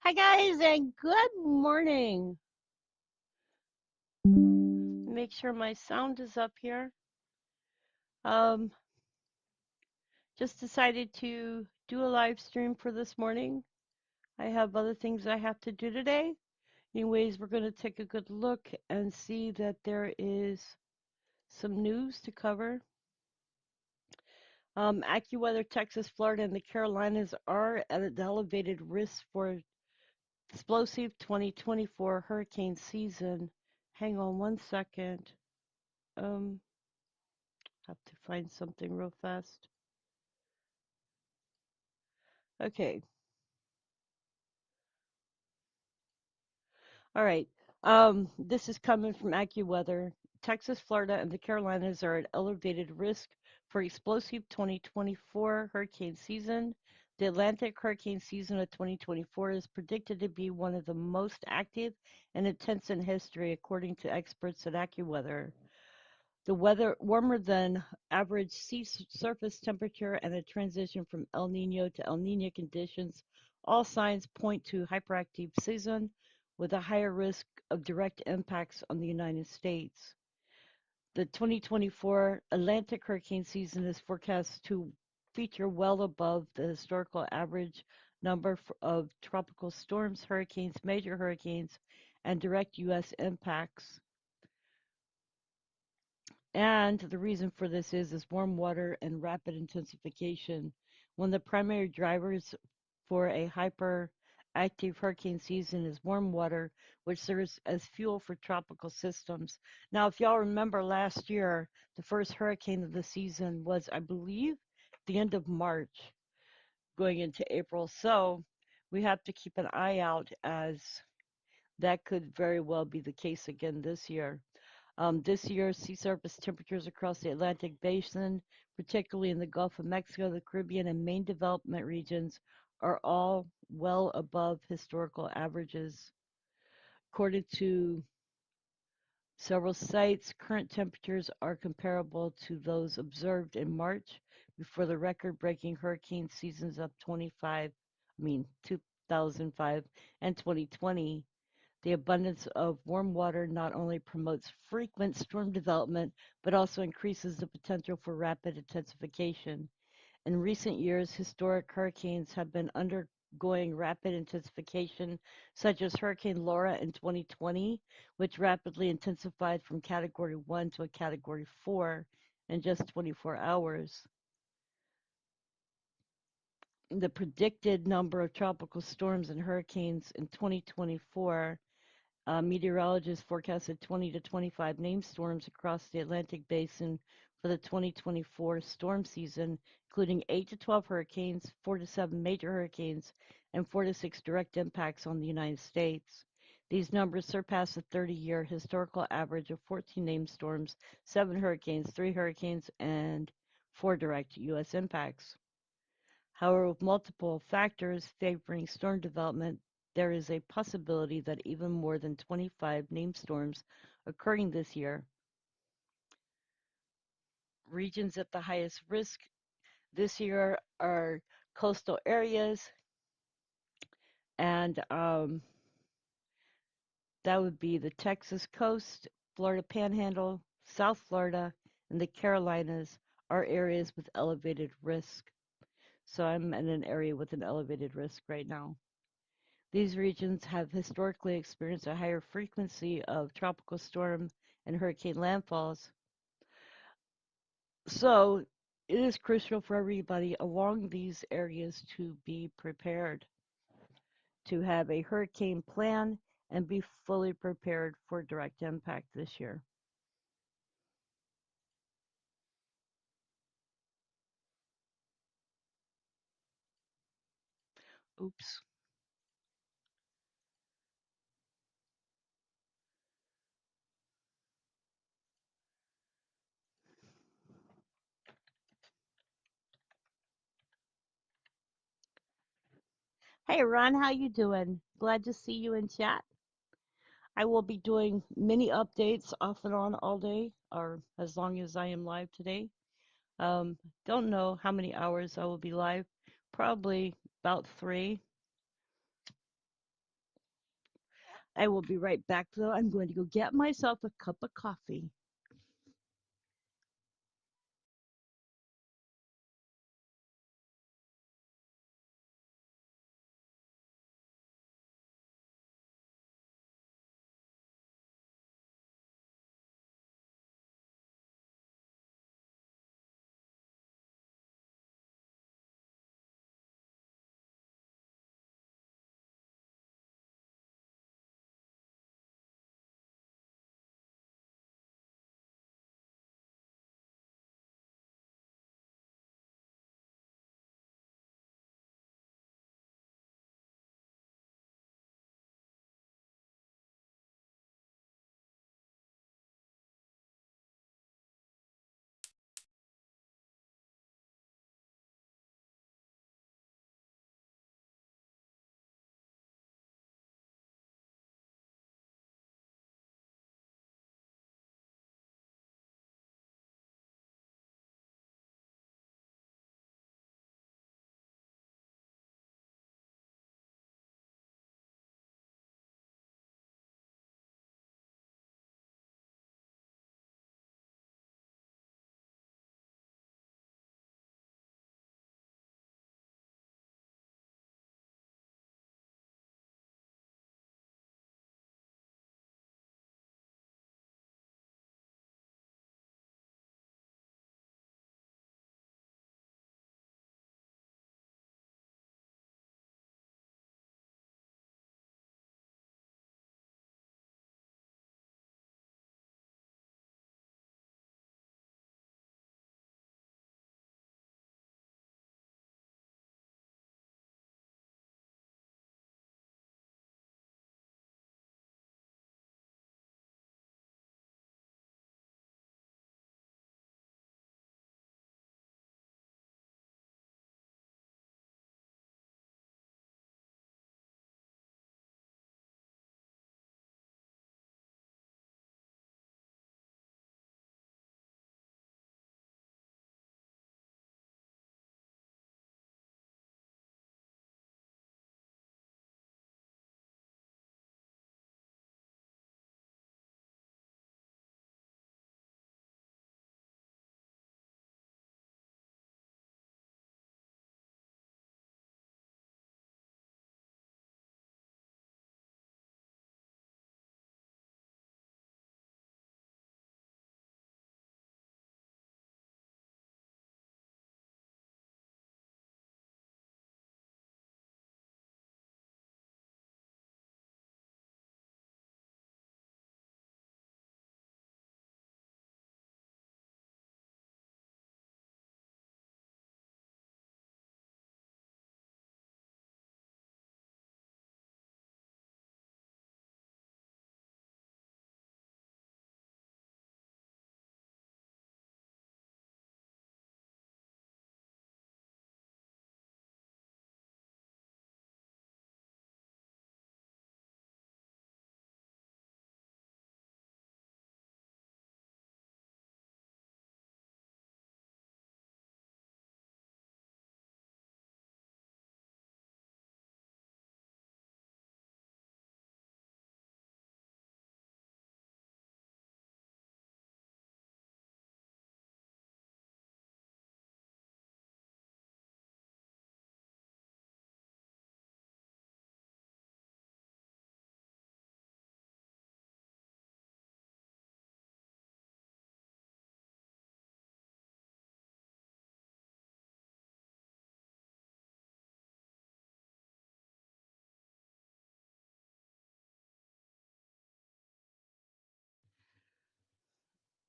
Hi guys and good morning. Make sure my sound is up here. Um, just decided to do a live stream for this morning. I have other things I have to do today. Anyways, we're going to take a good look and see that there is some news to cover. AccuWeather, Texas, Florida, and the Carolinas are at an elevated risk for explosive 2024 hurricane season. Hang on one second. Um, Have to find something real fast. Okay. All right. This is coming from AccuWeather. Texas, Florida, and the Carolinas are at elevated risk for explosive 2024 hurricane season. The Atlantic hurricane season of 2024 is predicted to be one of the most active and intense in history, according to experts at AccuWeather. The weather warmer than average sea surface temperature and a transition from El Nino to El Nino conditions, all signs point to hyperactive season with a higher risk of direct impacts on the United States. The 2024 Atlantic hurricane season is forecast to feature well above the historical average number of tropical storms, hurricanes, major hurricanes, and direct U.S. impacts. And the reason for this is warm water and rapid intensification. One of the primary drivers for a hyperactive hurricane season is warm water, which serves as fuel for tropical systems. Now, if y'all remember last year, the first hurricane of the season was, I believe, the end of March going into April. So we have to keep an eye out as that could very well be the case again this year. This year, sea surface temperatures across the Atlantic basin, particularly in the Gulf of Mexico, the Caribbean, and main development regions, are all well above historical averages. According to several sites, current temperatures are comparable to those observed in March before the record-breaking hurricane seasons of 2005 and 2020. The abundance of warm water not only promotes frequent storm development, but also increases the potential for rapid intensification. In recent years, historic hurricanes have been undergoing rapid intensification, such as Hurricane Laura in 2020, which rapidly intensified from Category 1 to a Category 4 in just 24 hours. The predicted number of tropical storms and hurricanes in 2024. Meteorologists forecasted 20 to 25 named storms across the Atlantic basin for the 2024 storm season, including 8 to 12 hurricanes, 4 to 7 major hurricanes, and 4 to 6 direct impacts on the United States. These numbers surpass the 30-year historical average of 14 named storms, 7 hurricanes, 3 hurricanes, and 4 direct U.S. impacts. However, with multiple factors favoring storm development, there is a possibility that even more than 25 named storms occurring this year. Regions at the highest risk this year are coastal areas, and that would be the Texas coast, Florida Panhandle, South Florida, and the Carolinas are areas with elevated risk. So I'm in an area with an elevated risk right now. These regions have historically experienced a higher frequency of tropical storm and hurricane landfalls. So it is crucial for everybody along these areas to be prepared, to have a hurricane plan and be fully prepared for direct impact this year. Oops. Hey Ron, how you doing? Glad to see you in chat. I will be doing mini updates off and on all day, or as long as I am live today. Don't know how many hours I will be live. Probably about 3. I will be right back, though. I'm going to go get myself a cup of coffee.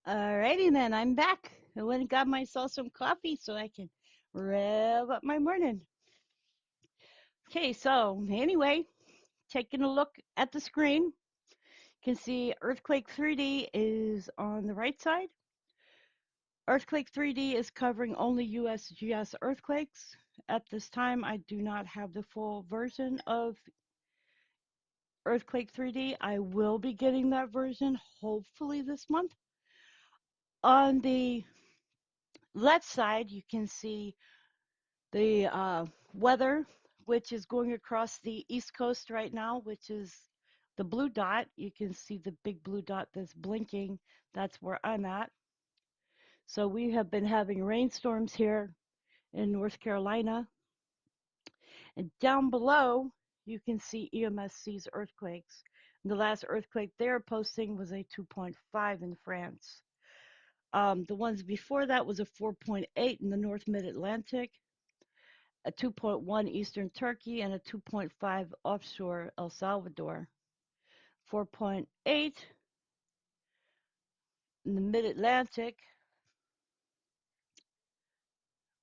Alrighty then, I'm back. I went and got myself some coffee so I can rev up my morning. Okay, so anyway, taking a look at the screen, you can see Earthquake 3D is on the right side. Earthquake 3D is covering only USGS earthquakes. At this time, I do not have the full version of Earthquake 3D. I will be getting that version hopefully this month. On the left side, you can see the weather, which is going across the East Coast right now, which is The blue dot, you can see the big blue dot that's blinking. That's where I'm at. So we have been having rainstorms here in North Carolina. And down below, you can see EMS sees earthquakes. The last earthquake they're posting was a 2.5 in France. The ones before that was a 4.8 in the North Mid Atlantic, a 2.1 Eastern Turkey, and a 2.5 offshore El Salvador. 4.8 in the Mid Atlantic, I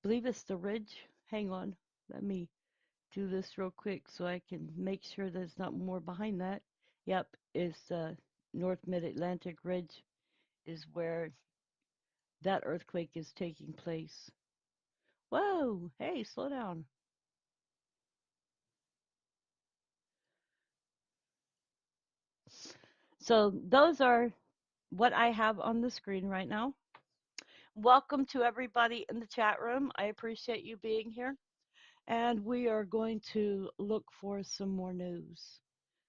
believe it's the ridge. Hang on, let me do this real quick so I can make sure there's not more behind that. Yep, it's the North Mid Atlantic Ridge is where that earthquake is taking place. Whoa, hey, slow down. So those are what I have on the screen right now. Welcome to everybody in the chat room. I appreciate you being here. And we are going to look for some more news.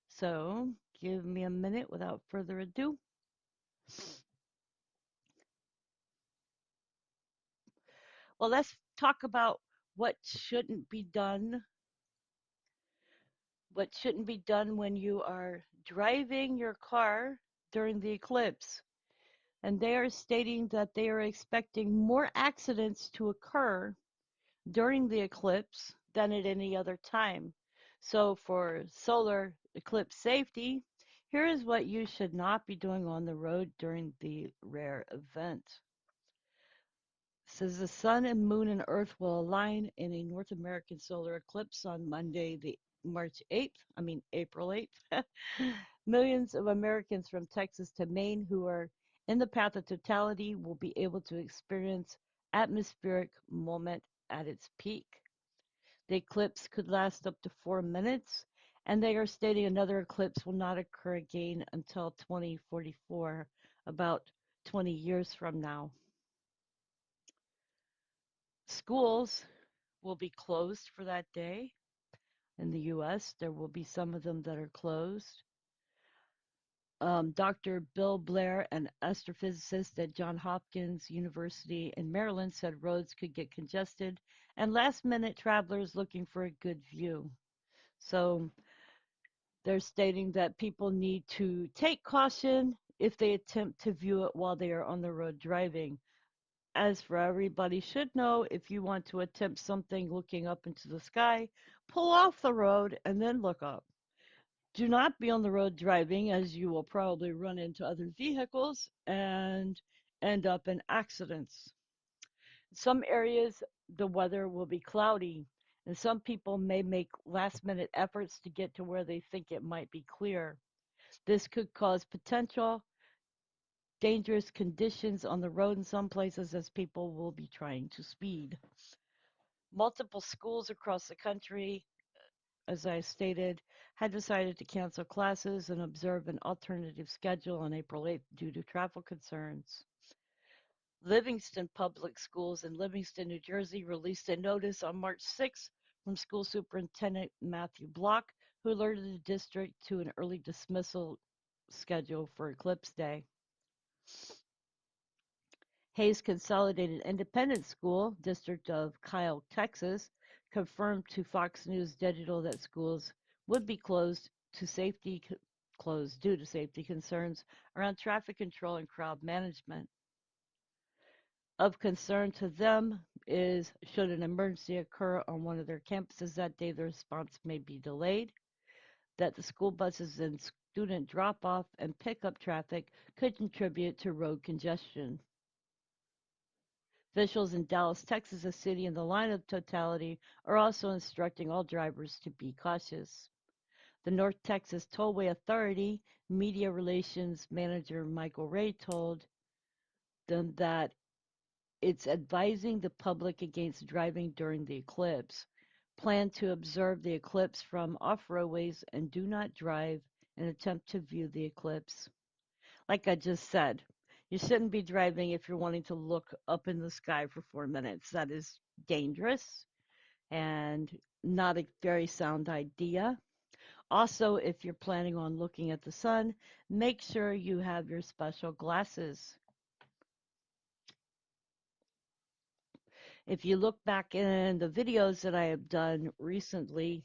So give me a minute without further ado. Well, let's talk about what shouldn't be done. What shouldn't be done when you are driving your car during the eclipse. And they are stating that they are expecting more accidents to occur during the eclipse than at any other time. So, for solar eclipse safety, here is what you should not be doing on the road during the rare event. It says the sun and moon and earth will align in a North American solar eclipse on Monday, the April 8th. Millions of Americans from Texas to Maine who are in the path of totality will be able to experience atmospheric moment at its peak. The eclipse could last up to 4 minutes, and they are stating another eclipse will not occur again until 2044, about 20 years from now. Schools will be closed for that day. In the U.S., there will be some of them that are closed. Dr. Bill Blair, an astrophysicist at Johns Hopkins University in Maryland, said roads could get congested and last minute travelers looking for a good view. So they're stating that people need to take caution if they attempt to view it while they are on the road driving. As for everybody should know, if you want to attempt something looking up into the sky, pull off the road and then look up. Do not be on the road driving, as you will probably run into other vehicles and end up in accidents. In some areas, the weather will be cloudy, and some people may make last minute efforts to get to where they think it might be clear. This could cause potential dangerous conditions on the road in some places as people will be trying to speed. Multiple schools across the country, as I stated, had decided to cancel classes and observe an alternative schedule on April 8th due to travel concerns. Livingston Public Schools in Livingston, New Jersey released a notice on March 6th from School Superintendent Matthew Block, who alerted the district to an early dismissal schedule for Eclipse Day. Hayes Consolidated Independent School District of Kyle, Texas, confirmed to Fox News Digital that schools would be closed due to safety concerns around traffic control and crowd management. Of concern to them is should an emergency occur on one of their campuses that day, the response may be delayed, that the school buses and student drop-off and pickup traffic could contribute to road congestion. Officials in Dallas, Texas, a city in the line of totality, are also instructing all drivers to be cautious. The North Texas Tollway Authority Media Relations Manager Michael Ray told them that it's advising the public against driving during the eclipse. Plan to observe the eclipse from off roadways and do not drive and attempt to view the eclipse. Like I just said, you shouldn't be driving if you're wanting to look up in the sky for 4 minutes. That is dangerous and not a very sound idea. Also, if you're planning on looking at the sun, make sure you have your special glasses. If you look back in the videos that I have done recently,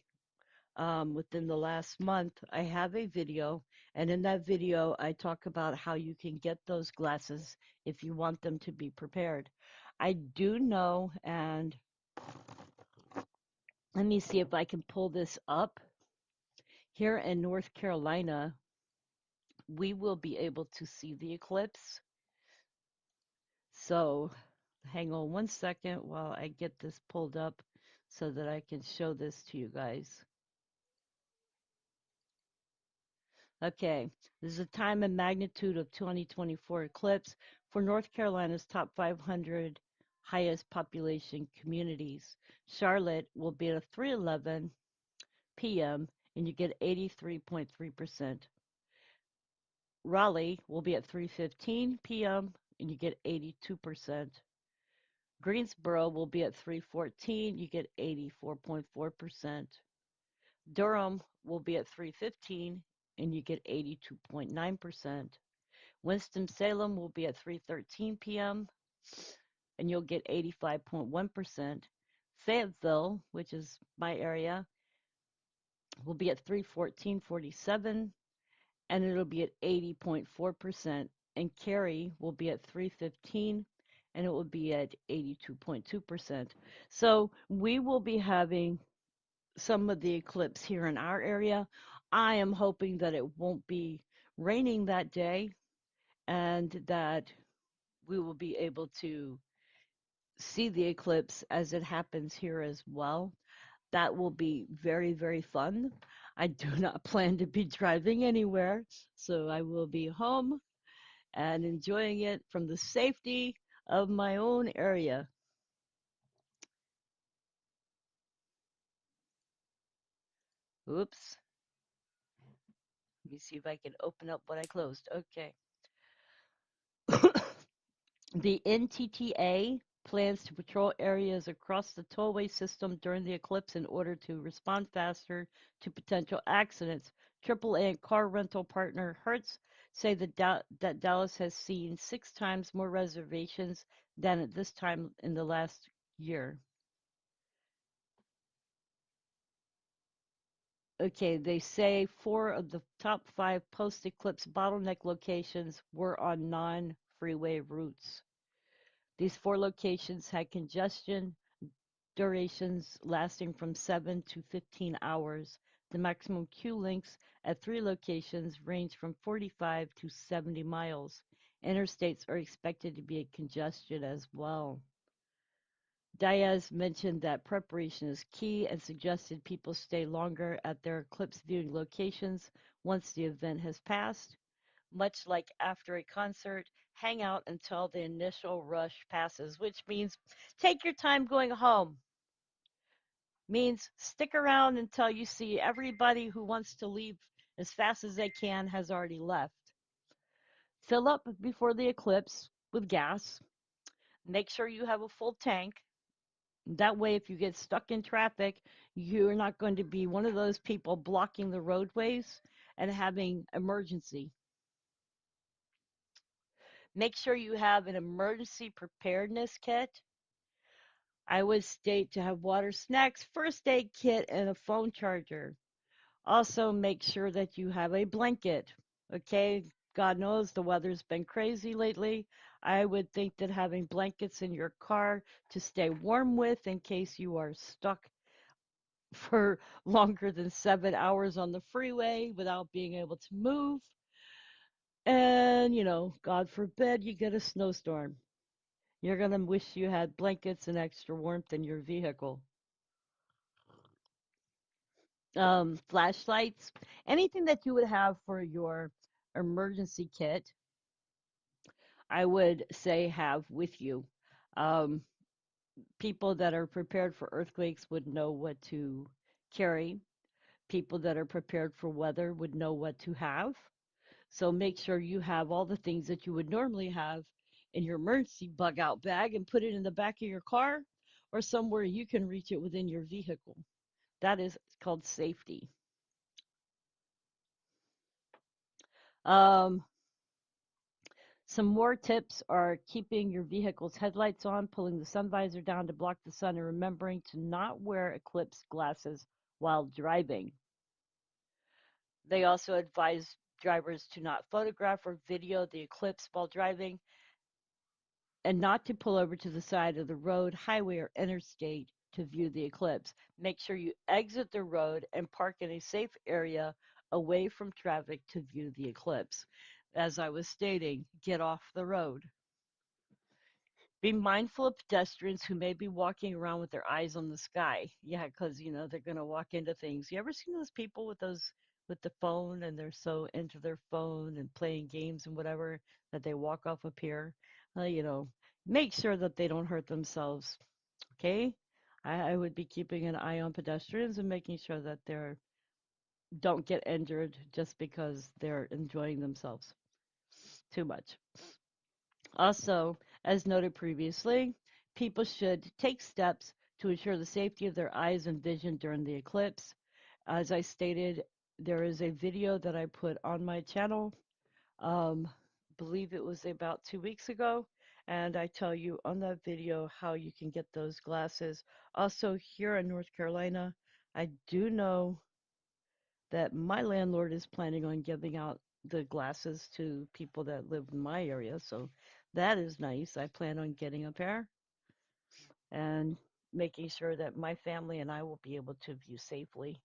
within the last month, I have a video, and in that video, I talk about how you can get those glasses if you want them to be prepared. I do know, and let me see if I can pull this up. Here in North Carolina, we will be able to see the eclipse. So hang on one second while I get this pulled up so that I can show this to you guys. Okay, this is a time and magnitude of 2024 eclipse for North Carolina's top 500 highest population communities. Charlotte will be at 3:11 p.m. and you get 83.3%. Raleigh will be at 3:15 p.m. and you get 82%. Greensboro will be at 3:14, you get 84.4%. Durham will be at 3:15 and you get 82.9%. Winston-Salem will be at 3:13 p.m. and you'll get 85.1%. Fayetteville, which is my area, will be at 3:14:47 and it'll be at 80.4%. And Cary will be at 3:15 and it will be at 82.2%. So we will be having some of the eclipse here in our area. I am hoping that it won't be raining that day and that we will be able to see the eclipse as it happens here as well. That will be very, very fun. I do not plan to be driving anywhere, so I will be home and enjoying it from the safety of my own area. Oops. Let me see if I can open up what I closed. Okay. The NTTA plans to patrol areas across the tollway system during the eclipse in order to respond faster to potential accidents. AAA and car rental partner Hertz say that Dallas has seen 6 times more reservations than at this time in the last year. Okay, they say 4 of the top 5 post-eclipse bottleneck locations were on non-freeway routes. These 4 locations had congestion durations lasting from 7 to 15 hours. The maximum queue lengths at 3 locations range from 45 to 70 miles. Interstates are expected to be congested as well. Diaz mentioned that preparation is key and suggested people stay longer at their eclipse viewing locations once the event has passed. Much like after a concert, hang out until the initial rush passes, which means take your time going home. Means stick around until you see everybody who wants to leave as fast as they can has already left. Fill up before the eclipse with gas. Make sure you have a full tank. That way, if you get stuck in traffic, you're not going to be one of those people blocking the roadways and having emergency. Make sure you have an emergency preparedness kit. I would state to have water, snacks, first aid kit, and a phone charger. Also, make sure that you have a blanket. Okay, God knows the weather's been crazy lately. I would think that having blankets in your car to stay warm with in case you are stuck for longer than 7 hours on the freeway without being able to move. And, God forbid you get a snowstorm. You're going to wish you had blankets and extra warmth in your vehicle. Flashlights, anything that you would have for your emergency kit, I would say have with you. Um, People that are prepared for earthquakes would know what to carry. People that are prepared for weather would know what to have. So make sure you have all the things that you would normally have in your emergency bug out bag and put it in the back of your car or somewhere you can reach it within your vehicle. That is called safety. Um, some more tips are keeping your vehicle's headlights on, pulling the sun visor down to block the sun, and remembering to not wear eclipse glasses while driving. They also advise drivers to not photograph or video the eclipse while driving and not to pull over to the side of the road, highway, or interstate to view the eclipse. Make sure you exit the road and park in a safe area away from traffic to view the eclipse. As I was stating, get off the road. Be mindful of pedestrians who may be walking around with their eyes on the sky. Yeah, because they're gonna walk into things. You ever seen those people with the phone and they're so into their phone and playing games and whatever that they walk off a pier? Make sure that they don't hurt themselves. Okay, I would be keeping an eye on pedestrians and making sure that they don't get injured just because they're enjoying themselves too much. Also, as noted previously, people should take steps to ensure the safety of their eyes and vision during the eclipse. As I stated, there is a video that I put on my channel, believe it was about 2 weeks ago, and I tell you on that video how you can get those glasses. Also, here in North Carolina, I do know that my landlord is planning on giving out the glasses to people that live in my area. So that is nice. I plan on getting a pair and making sure that my family and I will be able to view safely.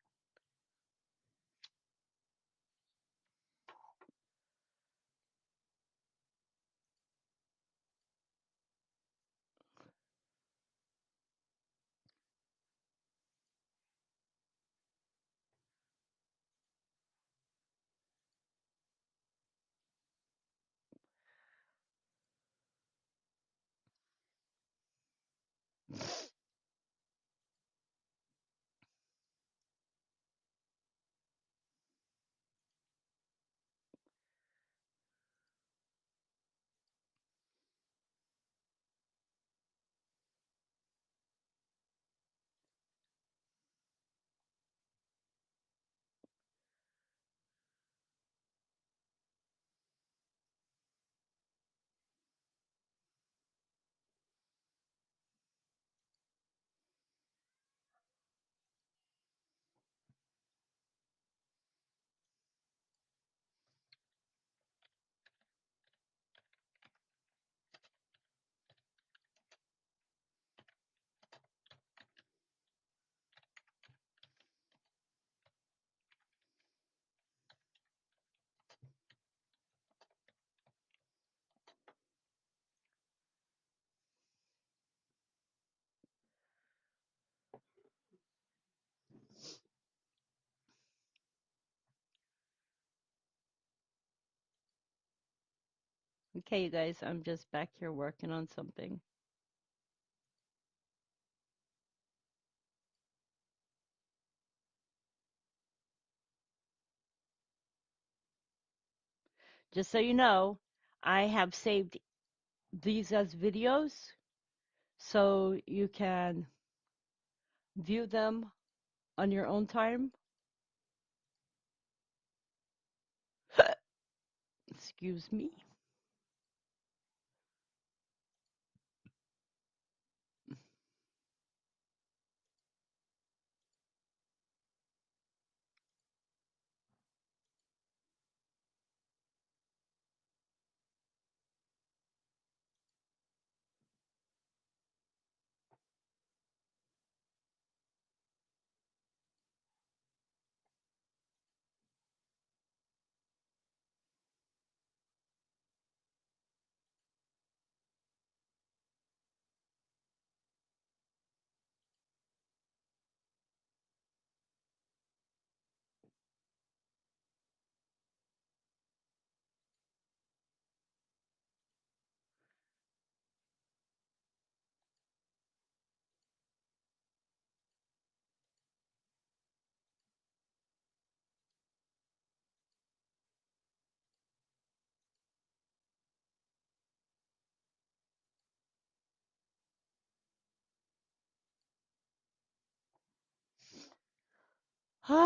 Okay, you guys, I'm just back here working on something. Just so you know, I have saved these as videos so you can view them on your own time. Excuse me.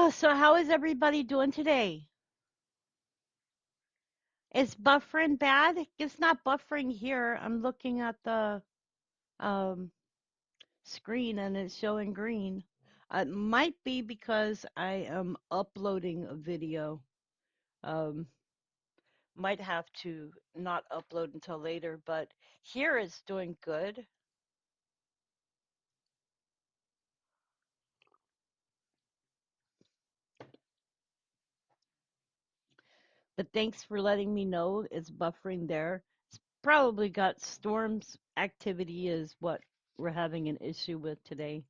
So how is everybody doing today? Is buffering bad? It's not buffering here. I'm looking at the um, screen and it's showing green. It might be because I am uploading a video. Um, might have to not upload until later, but here it's doing good. But thanks for letting me know it's buffering there. It's probably got storms activity is what we're having an issue with today.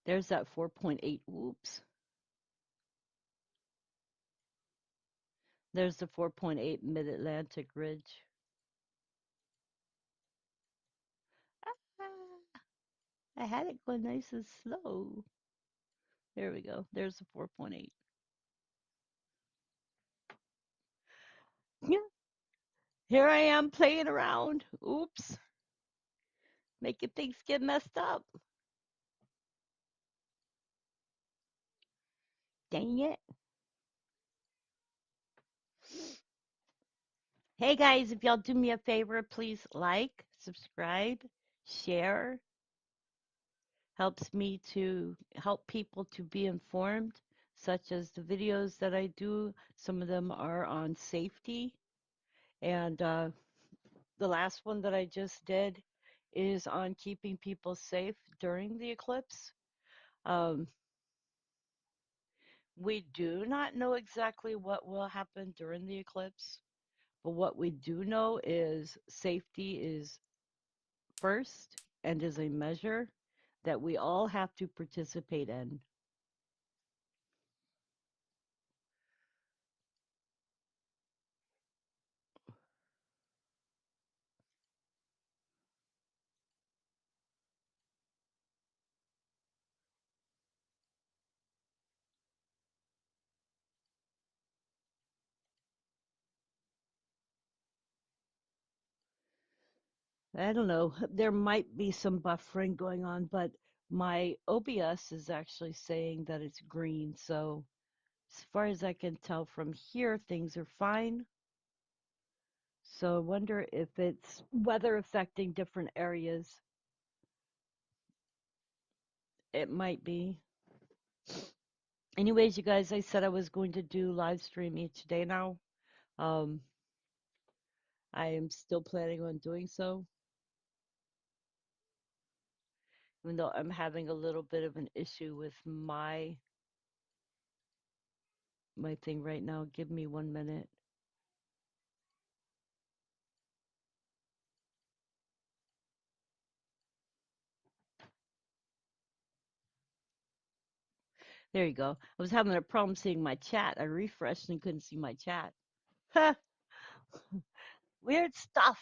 There's that 4.8. Whoops. There's the 4.8 Mid-Atlantic Ridge. Ah, I had it go nice and slow. There we go. There's the 4.8. Yeah, here I am playing around. Oops. Making things get messed up. Dang it. Hey guys, if y'all do me a favor, please like, subscribe, share. Helps me to help people to be informed, such as the videos that I do. Some of them are on safety. And the last one that I just did is on keeping people safe during the eclipse. Um, we do not know exactly what will happen during the eclipse, but what we do know is safety is first and is a measure that we all have to participate in. I don't know. There might be some buffering going on, but my OBS is actually saying that it's green. So, as far as I can tell from here, things are fine. So, I wonder if it's weather affecting different areas. It might be. Anyways, you guys, I said I was going to do live stream each day now. Um, I am still planning on doing so, even though I'm having a little bit of an issue with my thing right now. Give me 1 minute. There you go. I was having a problem seeing my chat. I refreshed and couldn't see my chat. Huh, weird stuff.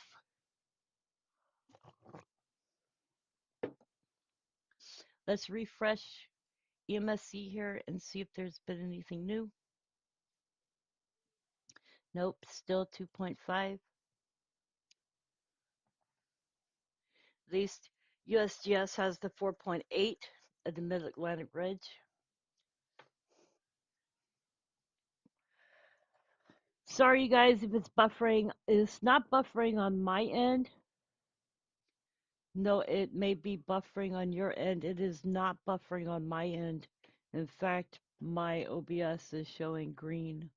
Let's refresh EMSC here and see if there's been anything new. Nope, still 2.5. At least USGS has the 4.8 at the Mid-Atlantic Ridge. Sorry, you guys, if it's buffering. It's not buffering on my end. No, it may be buffering on your end. It is not buffering on my end. In fact, my OBS is showing green.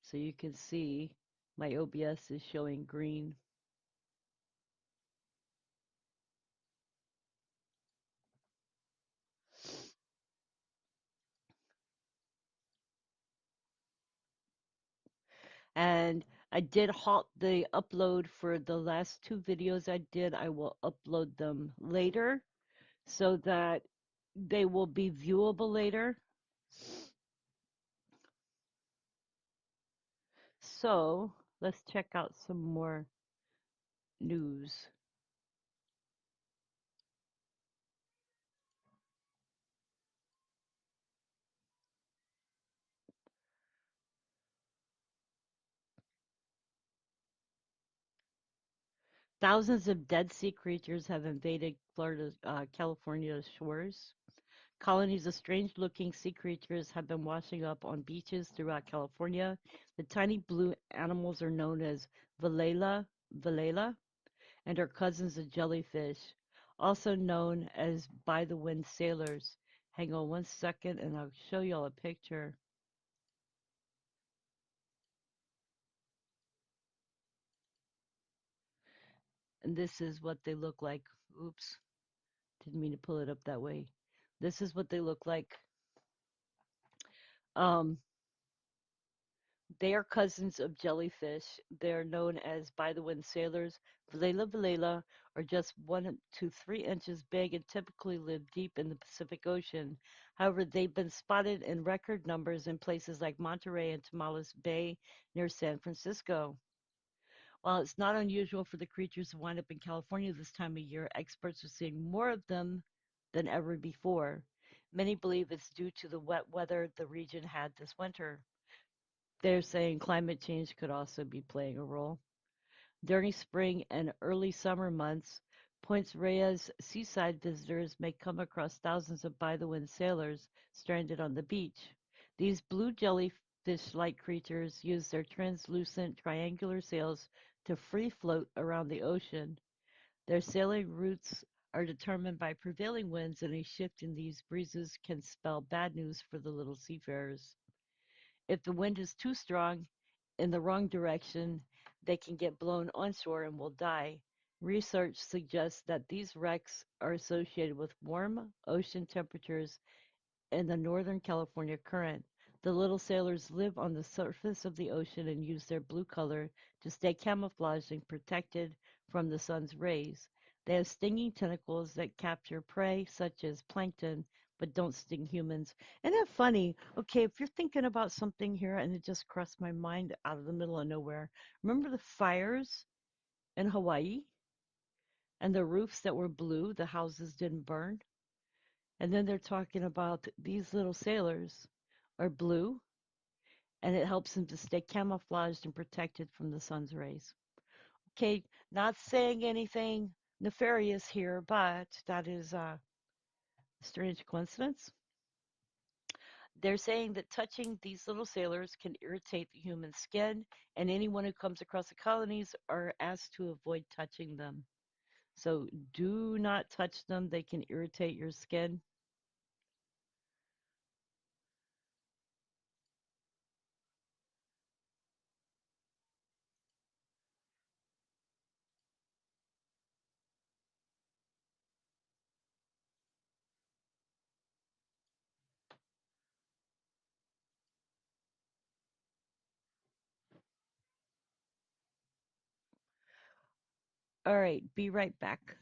So you can see my OBS is showing green. And I did halt the upload for the last two videos I did. I will upload them later so that they will be viewable later. So let's check out some more news. Thousands of dead sea creatures have invaded California's shores. Colonies of strange-looking sea creatures have been washing up on beaches throughout California. The tiny blue animals are known as Vilela, and are cousins of jellyfish, also known as by-the-wind sailors. Hang on one second, and I'll show y'all a picture. And this is what they look like. Oops, didn't mean to pull it up that way. This is what they look like. Um, They are cousins of jellyfish. They are known as by-the-wind sailors. Vilela are just 1 to 3 inches big and typically live deep in the Pacific Ocean. However, they've been spotted in record numbers in places like Monterey and Tamales Bay near San Francisco. While it's not unusual for the creatures to wind up in California this time of year, experts are seeing more of them than ever before. Many believe it's due to the wet weather the region had this winter. They're saying climate change could also be playing a role. During spring and early summer months, Point Reyes seaside visitors may come across thousands of by-the-wind sailors stranded on the beach. These blue jellyfish-like creatures use their translucent triangular sails to free float around the ocean. Their sailing routes are determined by prevailing winds, and a shift in these breezes can spell bad news for the little seafarers. If the wind is too strong in the wrong direction, they can get blown onshore and will die. Research suggests that these wrecks are associated with warm ocean temperatures in the Northern California Current. The little sailors live on the surface of the ocean and use their blue color to stay camouflaged and protected from the sun's rays. They have stinging tentacles that capture prey, such as plankton, but don't sting humans. Isn't that funny? Okay, if you're thinking about something here and it just crossed my mind out of the middle of nowhere, remember the fires in Hawaii and the roofs that were blue, the houses didn't burn? And then they're talking about these little sailors are blue and it helps them to stay camouflaged and protected from the sun's rays. Okay, not saying anything nefarious here, but that is a strange coincidence. They're saying that touching these little sailors can irritate the human skin, and anyone who comes across the colonies are asked to avoid touching them. So do not touch them, they can irritate your skin. All right, be right back.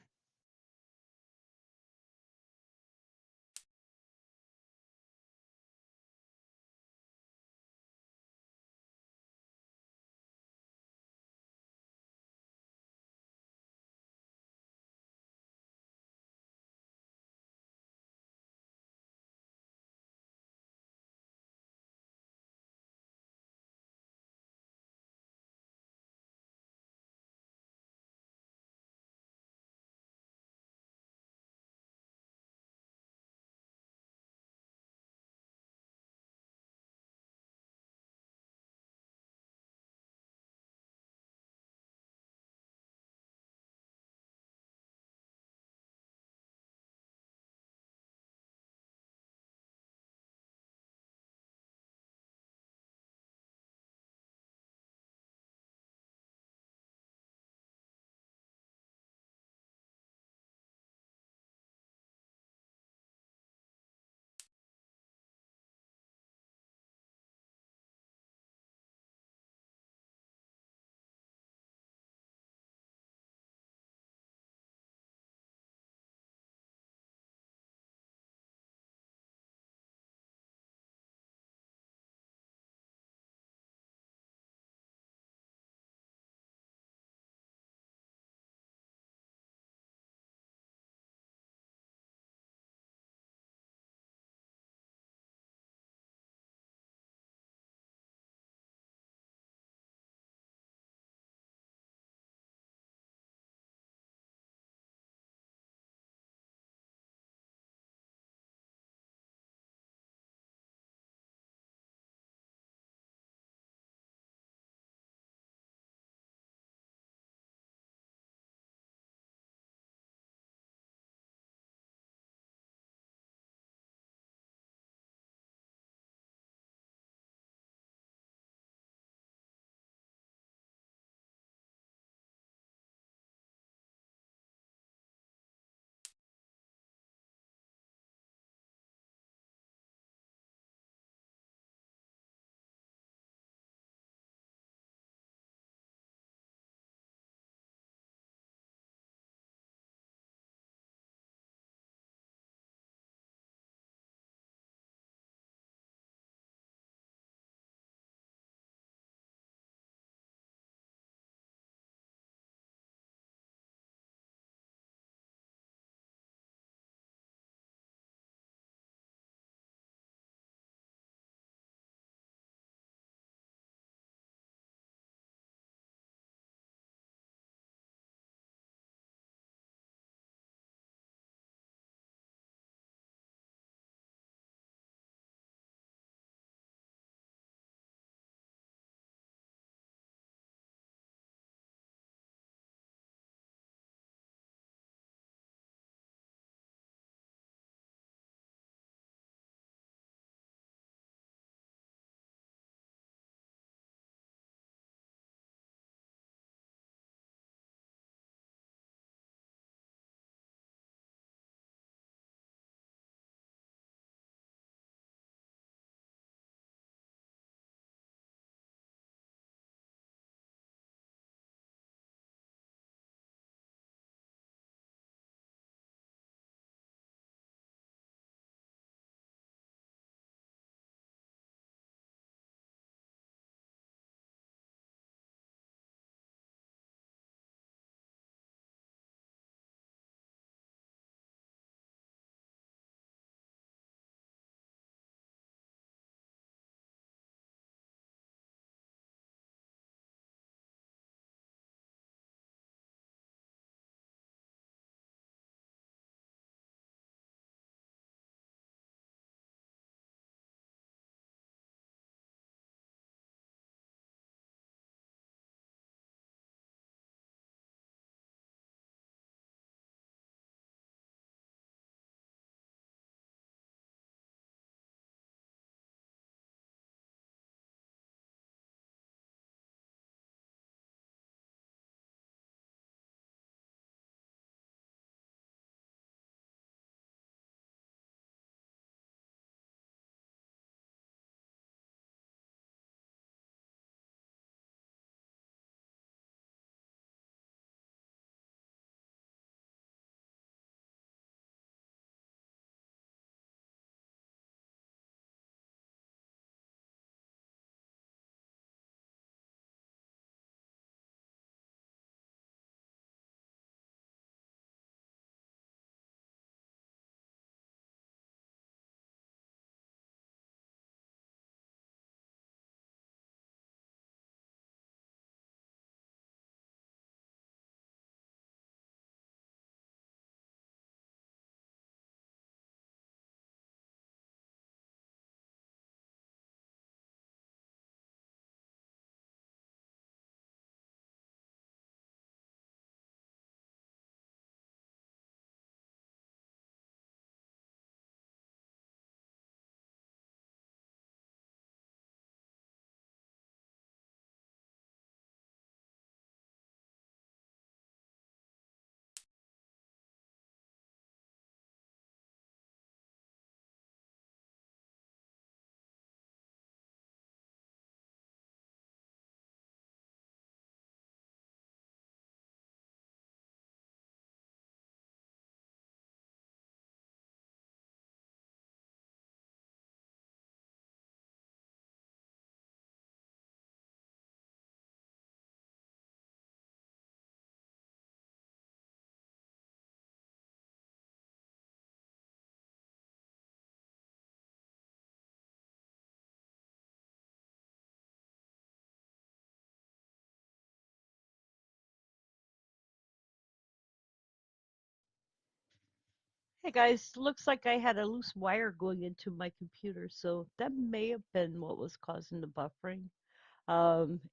Hey guys, looks like I had a loose wire going into my computer, so that may have been what was causing the buffering.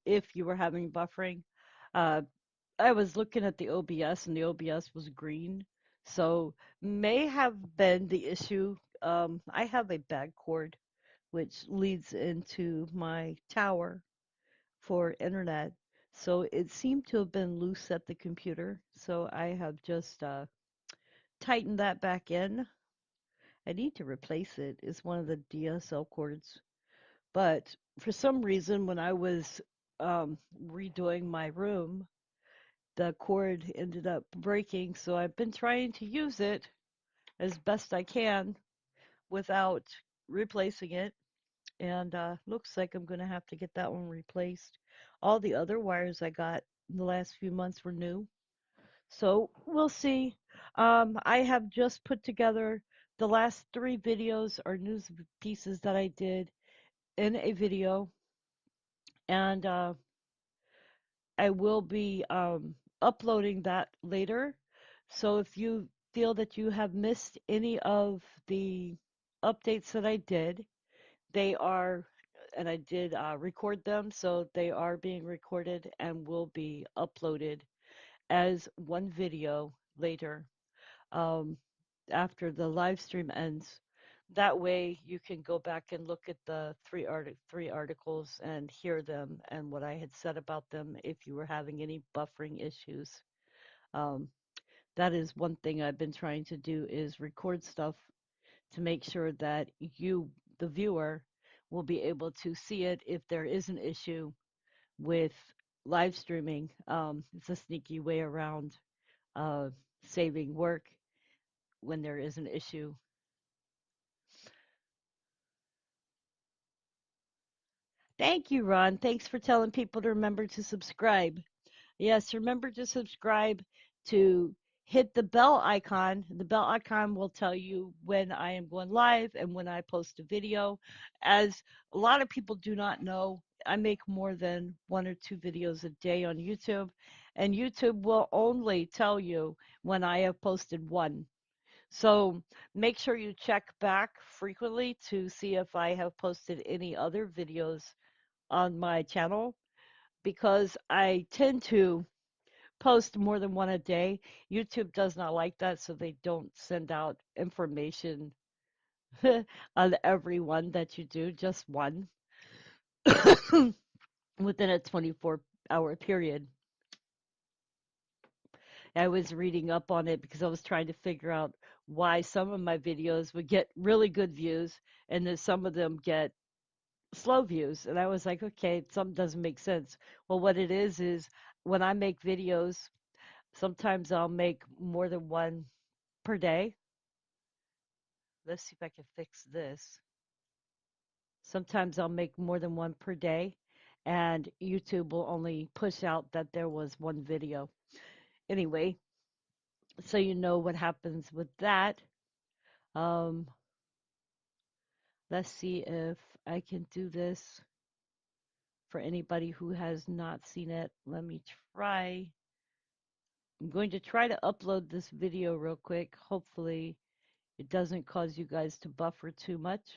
If you were having buffering, uh, I was looking at the OBS and the OBS was green, so may have been the issue. I have a bag cord which leads into my tower for internet, so it seemed to have been loose at the computer. So I have just tightened that back in. I need to replace it. It's one of the DSL cords. But for some reason, when I was redoing my room, the cord ended up breaking. So I've been trying to use it as best I can without replacing it. And looks like I'm going to have to get that one replaced. All the other wires I got in the last few months were new. So we'll see. I have just put together the last three videos or news pieces that I did in a video, and I will be uploading that later. So if you feel that you have missed any of the updates that I did, they are, and I did record them, so they are being recorded and will be uploaded as one video later. Um, After the live stream ends. That way you can go back and look at the three articles and hear them and what I had said about them if you were having any buffering issues. Um, that is one thing I've been trying to do is record stuff to make sure that you, the viewer, will be able to see it if there is an issue with live streaming. It's a sneaky way around uh, saving work when there is an issue. Thank you, Ron. Thanks for telling people to remember to subscribe. Yes, remember to subscribe to hit the bell icon. The bell icon will tell you when I am going live and when I post a video. As a lot of people do not know, I make more than one or two videos a day on YouTube, and YouTube will only tell you when I have posted one. So make sure you check back frequently to see if I have posted any other videos on my channel because I tend to post more than one a day. YouTube does not like that, so they don't send out information on every one that you do, just one within a 24-hour period. I was reading up on it because I was trying to figure out why some of my videos would get really good views and then some of them get slow views. And I was like, okay, something doesn't make sense. Well, what it is when I make videos, sometimes I'll make more than one per day. Let's see if I can fix this. Sometimes I'll make more than one per day, and YouTube will only push out that there was one video. Anyway, so you know what happens with that. Um, let's see if I can do this for anybody who has not seen it. Let me try. I'm going to try to upload this video real quick. Hopefully, it doesn't cause you guys to buffer too much.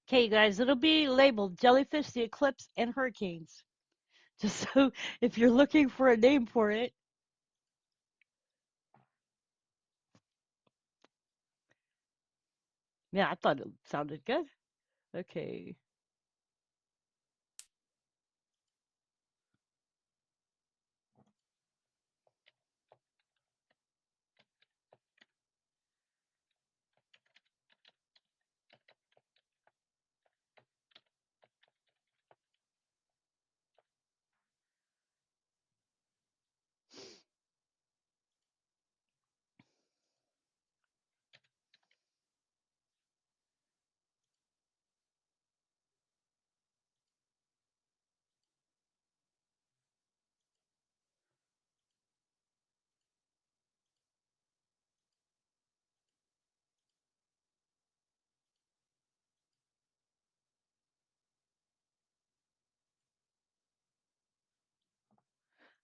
Okay, guys, it'll be labeled Jellyfish, the Eclipse, and Hurricanes. Just so if you're looking for a name for it, Yeah, I thought it sounded good. Okay.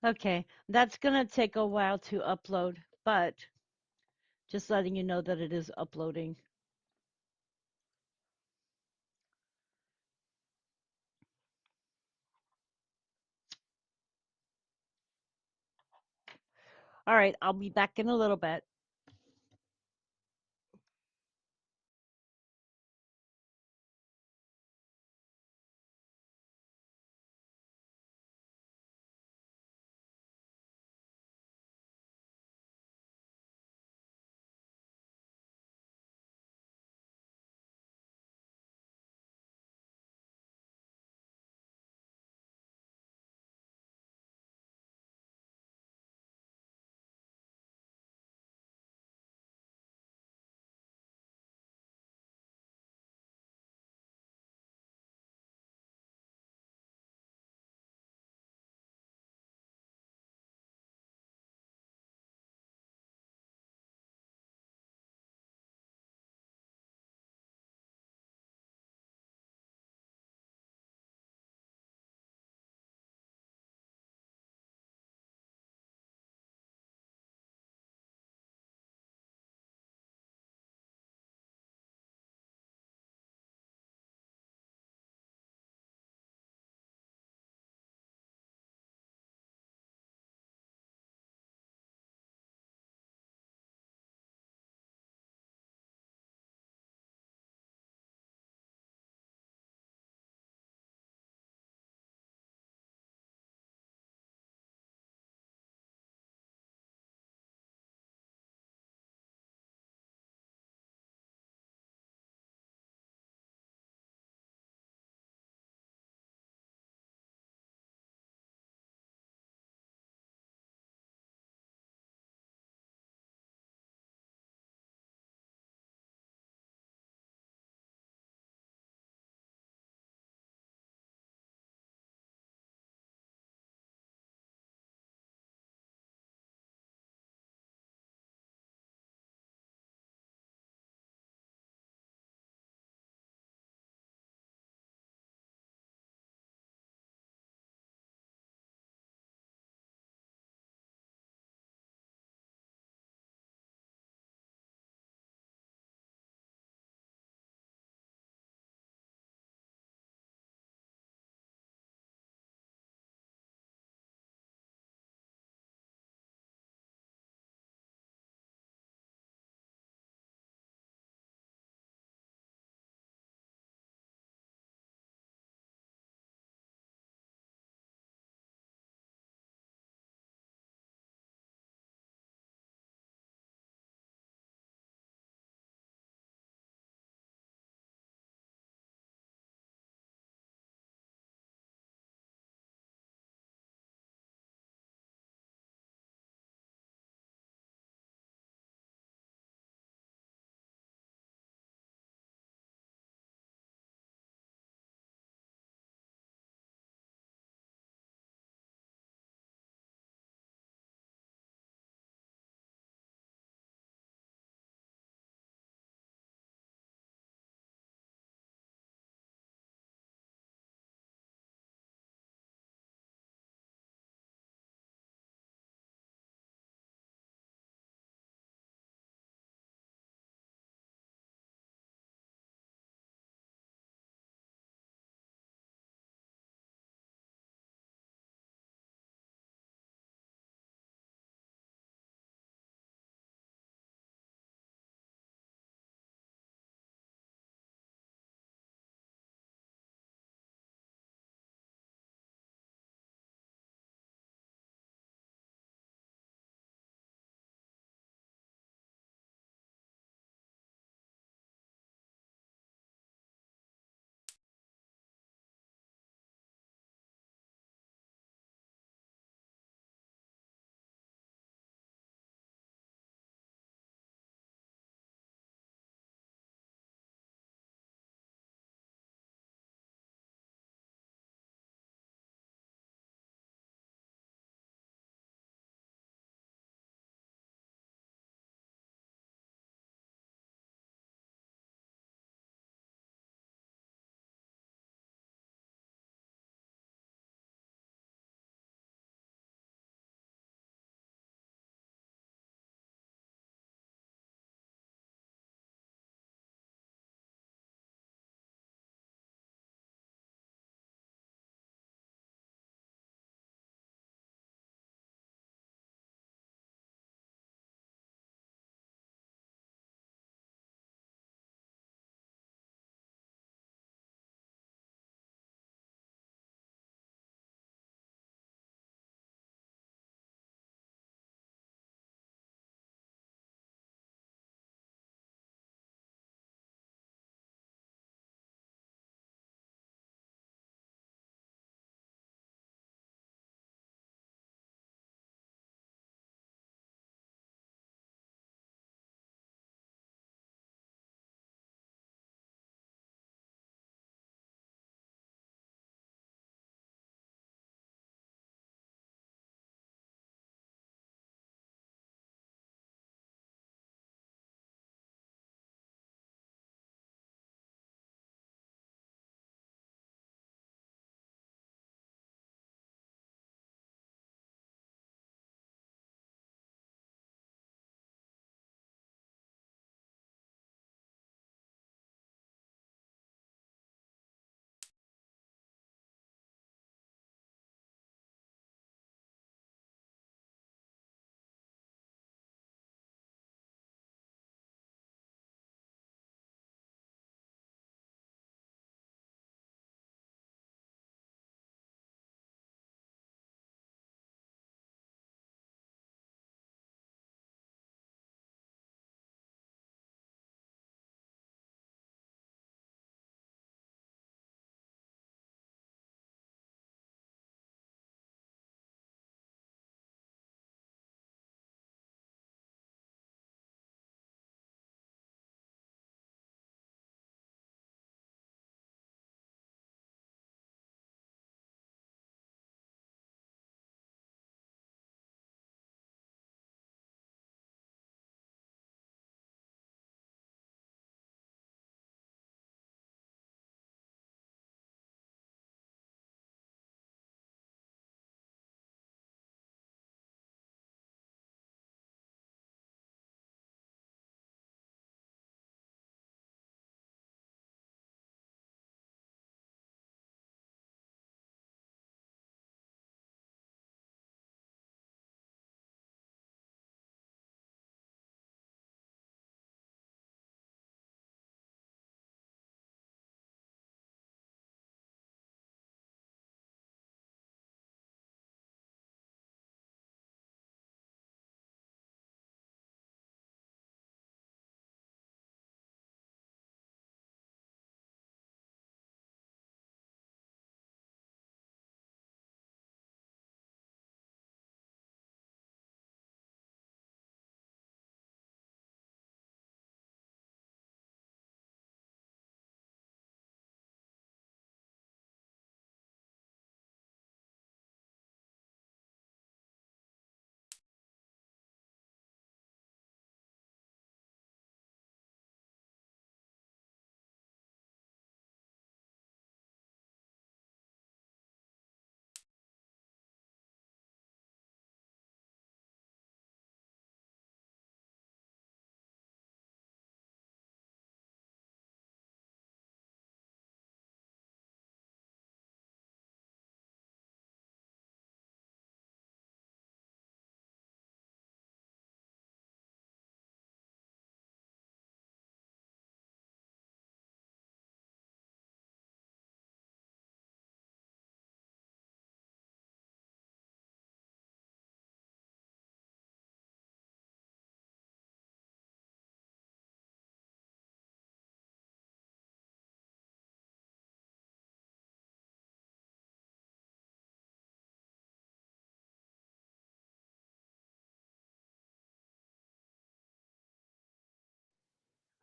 Okay. That's going to take a while to upload, but just letting you know that it is uploading. All right. I'll be back in a little bit.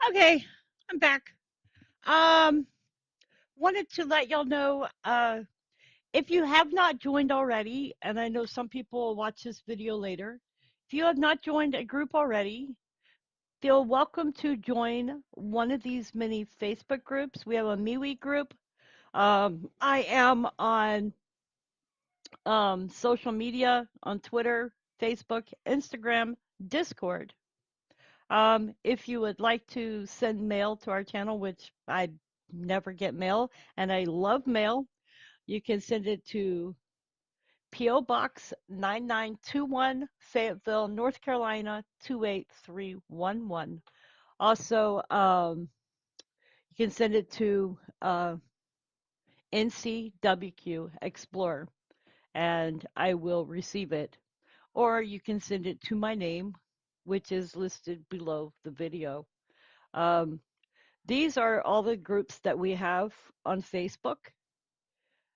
Okay, I'm back. Um, Wanted to let y'all know, if you have not joined already, and I know some people will watch this video later, if you have not joined a group already, feel welcome to join one of these many Facebook groups. We have a MeWe group. I am on social media on Twitter, Facebook, Instagram, Discord. If you would like to send mail to our channel, which I never get mail, and I love mail, you can send it to P.O. Box 9921, Fayetteville, North Carolina 28311. Also, you can send it to NCWQ Explorer, and I will receive it. Or you can send it to my name, which is listed below the video. Um, These are all the groups that we have on Facebook,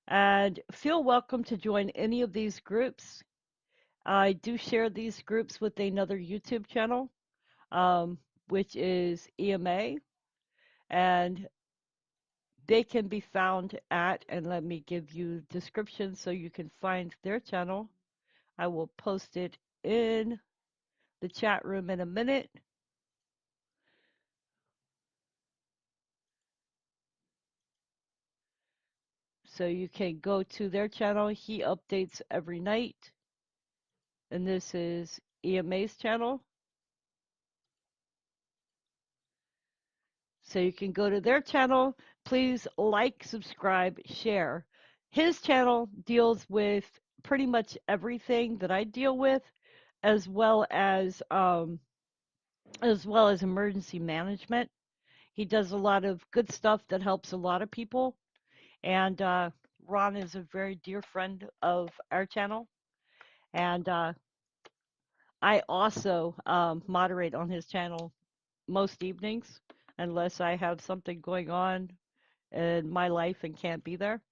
and feel welcome to join any of these groups. I do share these groups with another YouTube channel, um, which is EMA, and they can be found at, and let me give you description so you can find their channel. I will post it in the chat room in a minute. So you can go to their channel. He updates every night. And this is EMA's channel. So you can go to their channel. Please like, subscribe, share. His channel deals with pretty much everything that I deal with, as well as emergency management. He does a lot of good stuff that helps a lot of people. And Ron is a very dear friend of our channel. And I also moderate on his channel most evenings, unless I have something going on in my life and can't be there.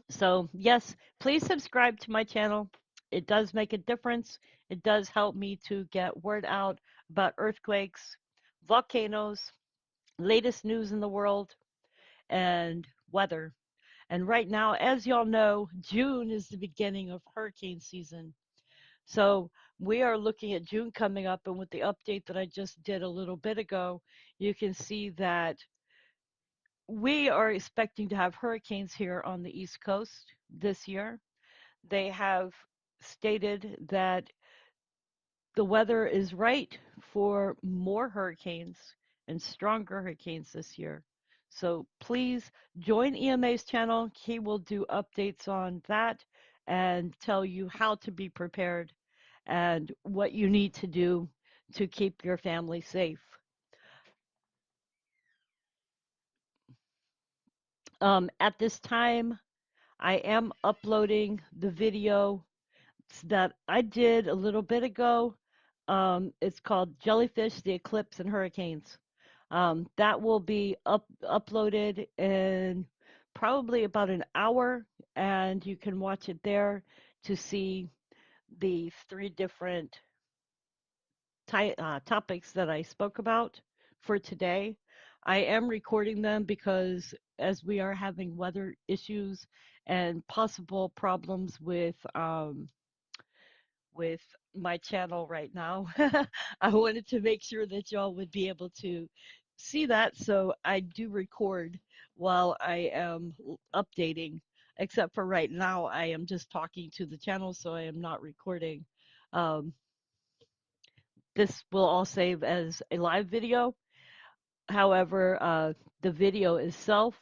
So, yes, please subscribe to my channel. It does make a difference. It does help me to get word out about earthquakes, volcanoes, latest news in the world, and weather. And right now, as y'all know, June is the beginning of hurricane season. So we are looking at June coming up, and with the update that I just did a little bit ago, you can see that we are expecting to have hurricanes here on the East Coast this year. They have stated that the weather is right for more hurricanes and stronger hurricanes this year. So please join EMA's channel. He will do updates on that and tell you how to be prepared and what you need to do to keep your family safe. At this time, I am uploading the video that I did a little bit ago. It's called Jellyfish, the Eclipse, and Hurricanes. That will be uploaded in probably about an hour, and you can watch it there to see the three different topics that I spoke about for today. I am recording them because as we are having weather issues and possible problems with my channel right now, I wanted to make sure that y'all would be able to see that. So I do record while I am updating, except for right now, I am just talking to the channel, so I am not recording. Um, this will all save as a live video. However, the video itself,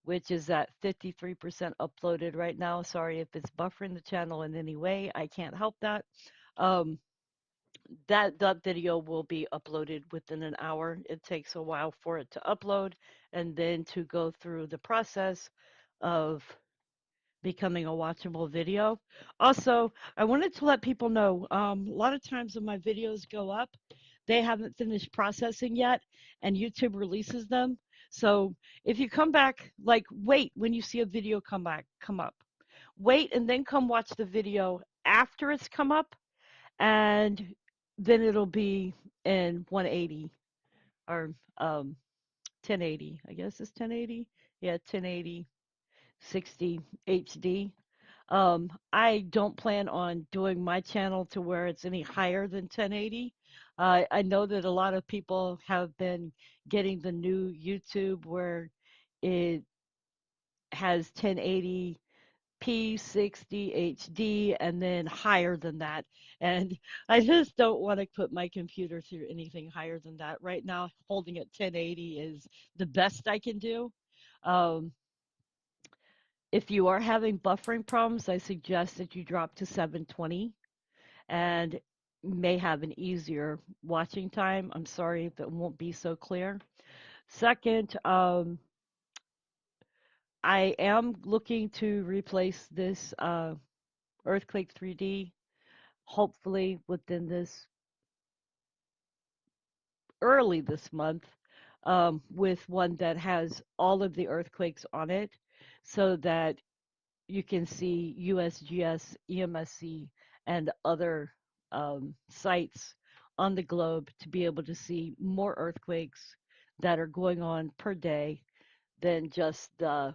which is at 53% uploaded right now. Sorry if it's buffering the channel in any way. I can't help that. Um, that video will be uploaded within an hour. It takes a while for it to upload and then to go through the process of becoming a watchable video. Also, I wanted to let people know, a lot of times when my videos go up, they haven't finished processing yet, and YouTube releases them. So if you come back, like wait when you see a video come up. Wait and then come watch the video after it's come up, and then it'll be in 180 or 1080. I guess it's 1080. Yeah, 1080, 60 HD. I don't plan on doing my channel to where it's any higher than 1080. I know that a lot of people have been getting the new YouTube where it has 1080p, 60 HD, and then higher than that. And I just don't want to put my computer through anything higher than that. Right now, holding at 1080 is the best I can do. Um, if you are having buffering problems, I suggest that you drop to 720 and may have an easier watching time. I'm sorry if it won't be so clear. Second, I am looking to replace this Earthquake 3D, hopefully within this early this month, with one that has all of the earthquakes on it so that you can see USGS, EMSC, and other sites on the globe to be able to see more earthquakes that are going on per day than just the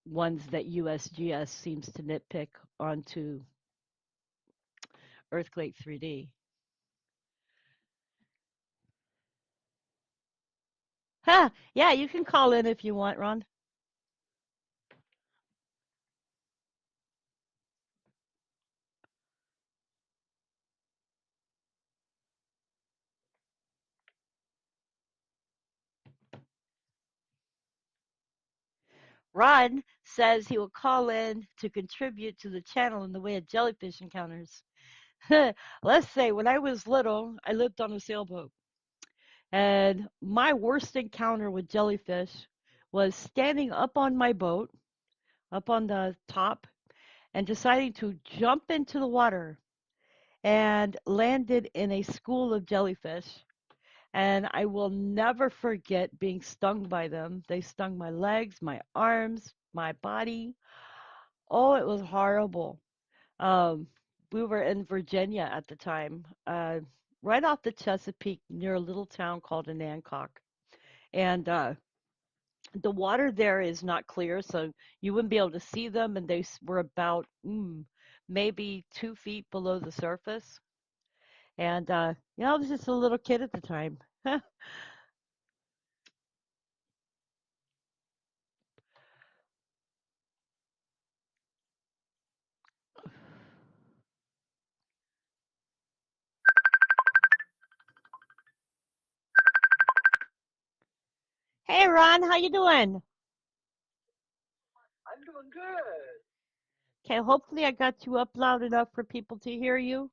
ones that USGS seems to nitpick onto Earthquake 3D. Huh, yeah, you can call in if you want, Ron. Ron says he will call in to contribute to the channel in the way of jellyfish encounters. Let's say when I was little, I lived on a sailboat. And my worst encounter with jellyfish was standing up on my boat, up on the top, and deciding to jump into the water and landed in a school of jellyfish. And I will never forget being stung by them. They stung my legs, my arms, my body. Oh, it was horrible. Um, we were in Virginia at the time, right off the Chesapeake near a little town called Anancock. And the water there is not clear, so you wouldn't be able to see them, and they were about maybe 2 feet below the surface. And I was just a little kid at the time. Hey, Ron, how you doing? I'm doing good. Okay, hopefully I got you up loud enough for people to hear you.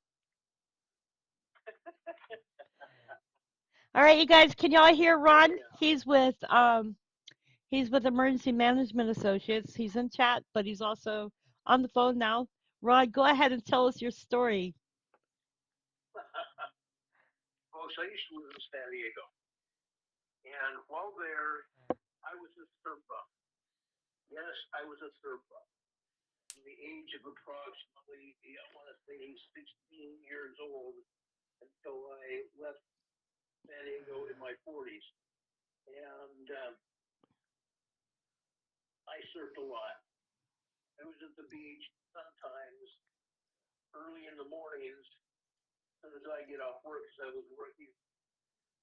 All right, you guys, can y'all hear Oh Ron? yeah. He's with Emergency Management Associates. He's in chat, but he's also on the phone now. Ron, go ahead and tell us your story. Folks, I used to live in San Diego, and while there, I was a surf bum. Yes, I was a surf bum. From the age of approximately, I want to say, 16 years old until I left San Diego in my 40s. And I surfed a lot. I was at the beach sometimes early in the mornings as soon as I get off work because I was working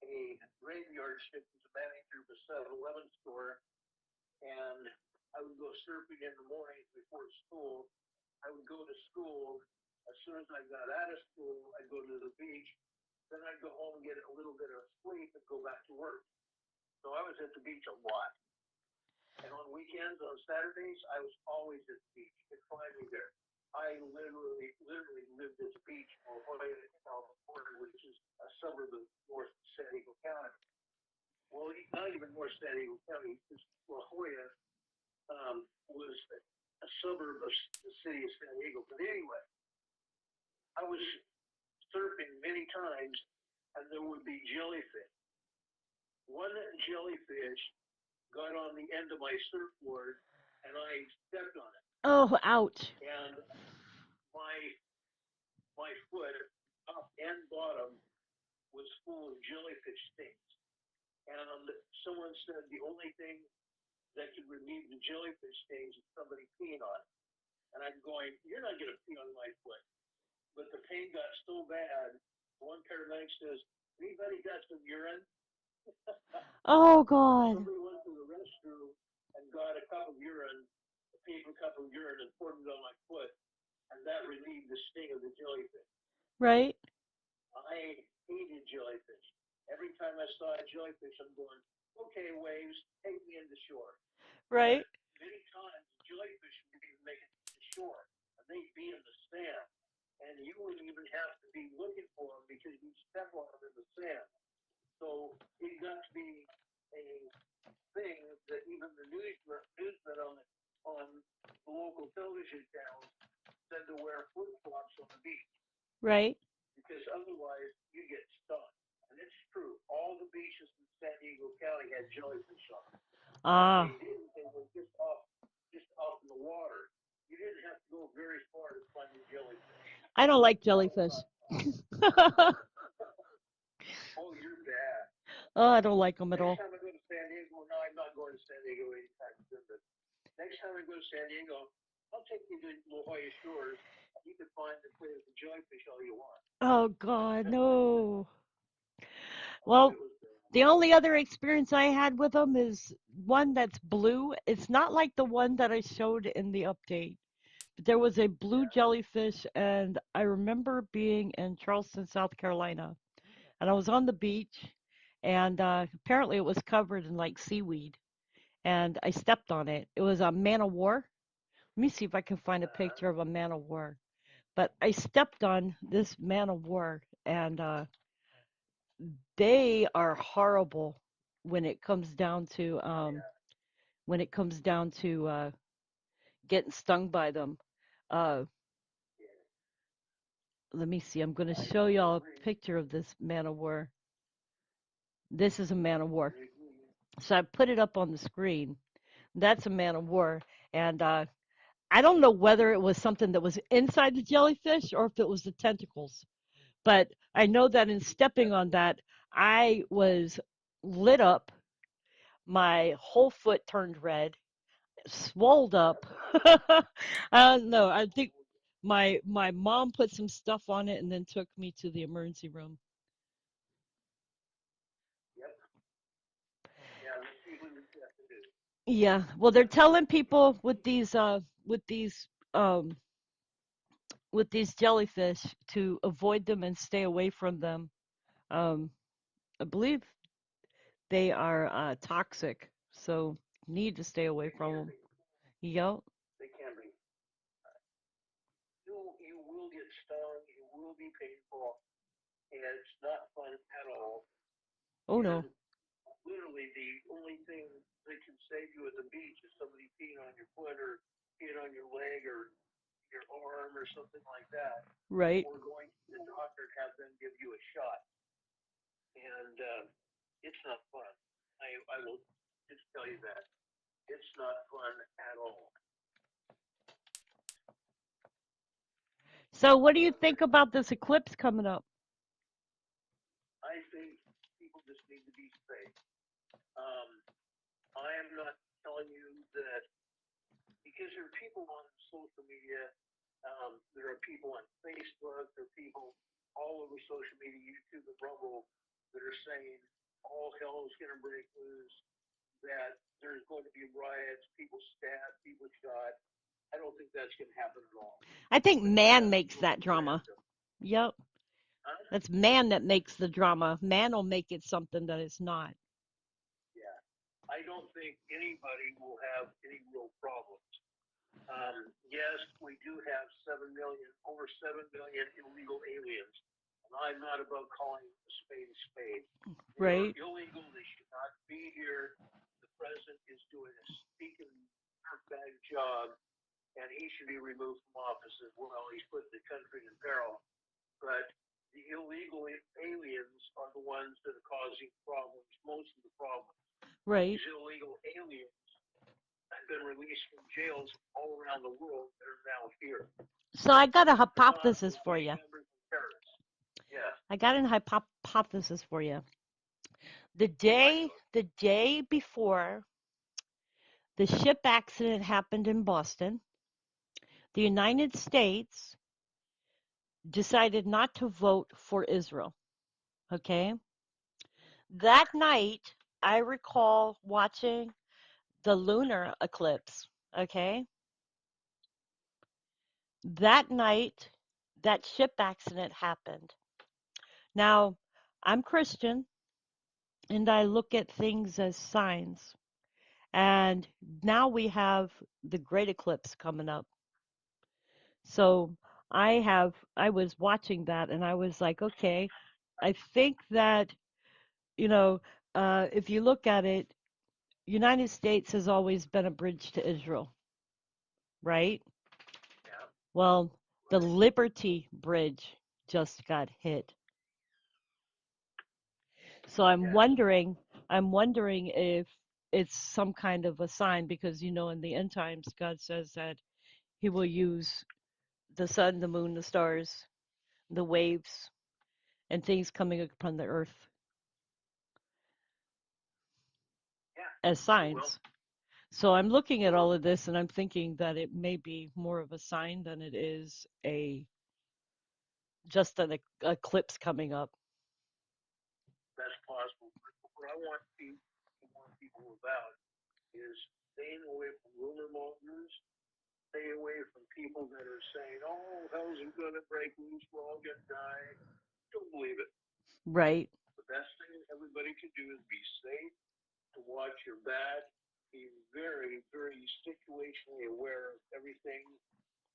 a graveyard shift as a manager of a 7-Eleven store, and I would go surfing in the mornings before school. I would go to school. As soon as I got out of school, I'd go to the beach. Then I'd go home and get a little bit of sleep and go back to work. So I was at the beach a lot. And on weekends, on Saturdays, I was always at the beach. You could find me there. I literally lived at the beach in La Jolla, California, which is a suburb of North San Diego County. Well, not even North San Diego County, because La Jolla was a suburb of the city of San Diego. But anyway, I was surfing many times, and there would be jellyfish. One jellyfish got on the end of my surfboard, and I stepped on it, Oh, ouch. and my my foot top and bottom was full of jellyfish stings. And someone said the only thing that could relieve the jellyfish stings is somebody peeing on it. And I'm going, you're not going to pee on my foot. But the pain got so bad, one paramedic says, anybody got some urine? Oh God. Somebody went to the restroom and got a cup of urine, a paper cup of urine, and poured it on my foot, and that relieved the sting of the jellyfish. Right? I hated jellyfish. Every time I saw a jellyfish, I'm going, okay, waves, take me into shore. Right? But many times, jellyfish would even make it to shore, and they'd be in the sand. And you wouldn't even have to be looking for them because you'd step on them in the sand. So it got to be a thing that even the newsmen on the local television channels said to wear flip flops on the beach Right? because otherwise you get stung. And it's true. All the beaches in San Diego County had jellyfish on them. And if they Ah. didn't, they were just off in the water. You didn't have to go very far to find a jellyfish. I don't like That was jellyfish. not fun. Oh, you're bad. Oh, I don't like them at Next all. time I go to San Diego, no, I'm not going to San Diego anytime soon, but next time I go to San Diego, I'll take you to La Jolla Shores. You can find and play with the jellyfish all you want. Oh God, no. Oh, Well, it was bad. the only other experience I had with them is one that's blue. It's not like the one that I showed in the update. But there was a blue Yeah, jellyfish, and I remember being in Charleston, South Carolina, and I was on the beach, and apparently it was covered in like seaweed, and I stepped on it. It was a man of war. Let me see if I can find a uh-huh. picture of a man of war. But I stepped on this man of war, and they are horrible when it comes down to Yeah, getting stung by them. Uh, yeah. Let me see. I'm going to show I y'all a agree. picture of this man of war. This is a man of war. I agree. So I put it up on the screen. That's a man of war, and I don't know whether it was something that was inside the jellyfish or if it was the tentacles. But I know that in stepping on that, I was lit up. My whole foot turned red, swolled up. I don't know. I think my mom put some stuff on it and then took me to the emergency room. Yep. Yeah, let's see what we have to do. Yeah. Well, they're telling people with these jellyfish to avoid them and stay away from them. Um, I believe they are toxic, so need to stay away They from can them. be. Yep. They can be. You will get stung. It will be painful, and it's not fun at all. Oh no. And literally, the only thing that can save you at the beach is somebody peeing on your foot or peeing on your leg or your arm or something like that, Right. or going to the doctor and have them give you a shot. And it's not fun. I will just tell you that. It's not fun at all. So, what do you But think about this eclipse coming up? I think people just need to be safe. Um, I am not telling you that because there are people on social media, there are people on Facebook, there are people all over social media, YouTube and Rumble, that are saying all hell is going to break loose, that there's going to be riots, people stabbed, people shot. I don't think that's going to happen at all. I think I think man that's makes that totally drama. random. Yep. Huh? That's man that makes the drama. Man will make it something that it's not. Yeah. I don't think anybody will have any real problems. Yes, we do have 7 million, over 7 million illegal aliens. And I'm not above calling a spade a spade. They are Right? illegal. They should not be here. The president is doing a stinking dirtbag job, and he should be removed from office as well. He's putting the country in peril. But the illegal aliens are the ones that are causing problems, most of the problems. Right. These illegal aliens have been released from jails all around the world that are now here. So, I got a They're not hypothesis for gang you. members and terrorists. Yeah. I got an hypothesis for you. The All right. day before the ship accident happened in Boston, the United States decided not to vote for Israel. Okay? That night, I recall watching the lunar eclipse. Okay? That night, that ship accident happened. Now, I'm Christian and I look at things as signs. And now we have the great eclipse coming up. So I was watching that and I was like, okay, I think that, you know, if you look at it, United States has always been a bridge to Israel, right? Yeah. Well, the Right. Liberty Bridge just got hit. So Yes. I'm wondering if it's some kind of a sign because in the end times God says that he will use the sun, the moon, the stars, the waves, and things coming upon the earth Yeah. as He will. signs. So I'm looking at Sure. all of this and I'm thinking that it may be more of a sign than it is a just an eclipse coming up. That's possible. What I want to warn people about is staying away from rumor mongers. Stay away from people that are saying, "Oh, hell's gonna break loose. We're all gonna die." Don't believe it. Right, The best thing everybody can do is be safe, to watch your back, be very, very situationally aware of everything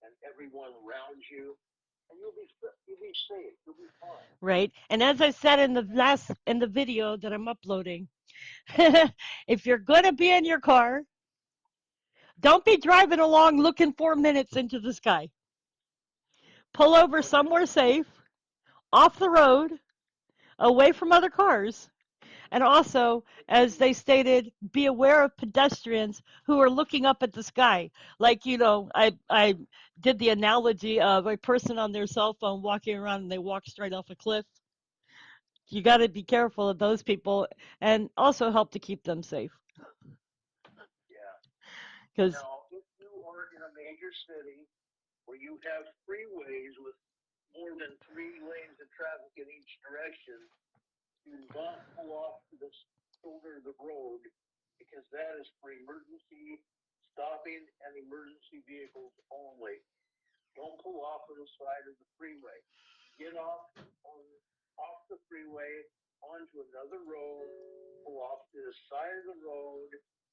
and everyone around you, and you'll be safe. You'll be fine. right. And as I said in the video that I'm uploading, if you're going to be in your car, don't be driving along looking 4 minutes into the sky. Pull over Don't do somewhere it. safe, off the road, away from other cars. And also, as they stated, be aware of pedestrians who are looking up at the sky. Like, I did the analogy of a person on their cell phone walking around and they walk straight off a cliff. You got to be careful of those people and also help to keep them safe. Yeah. Because, Now, if you are in a major city where you have freeways with more than 3 lanes of traffic in each direction, do not pull off to the shoulder of the road because that is for emergency stopping and emergency vehicles only. Don't pull off to the side of the freeway. Get on off the freeway onto another road, pull off to the side of the road,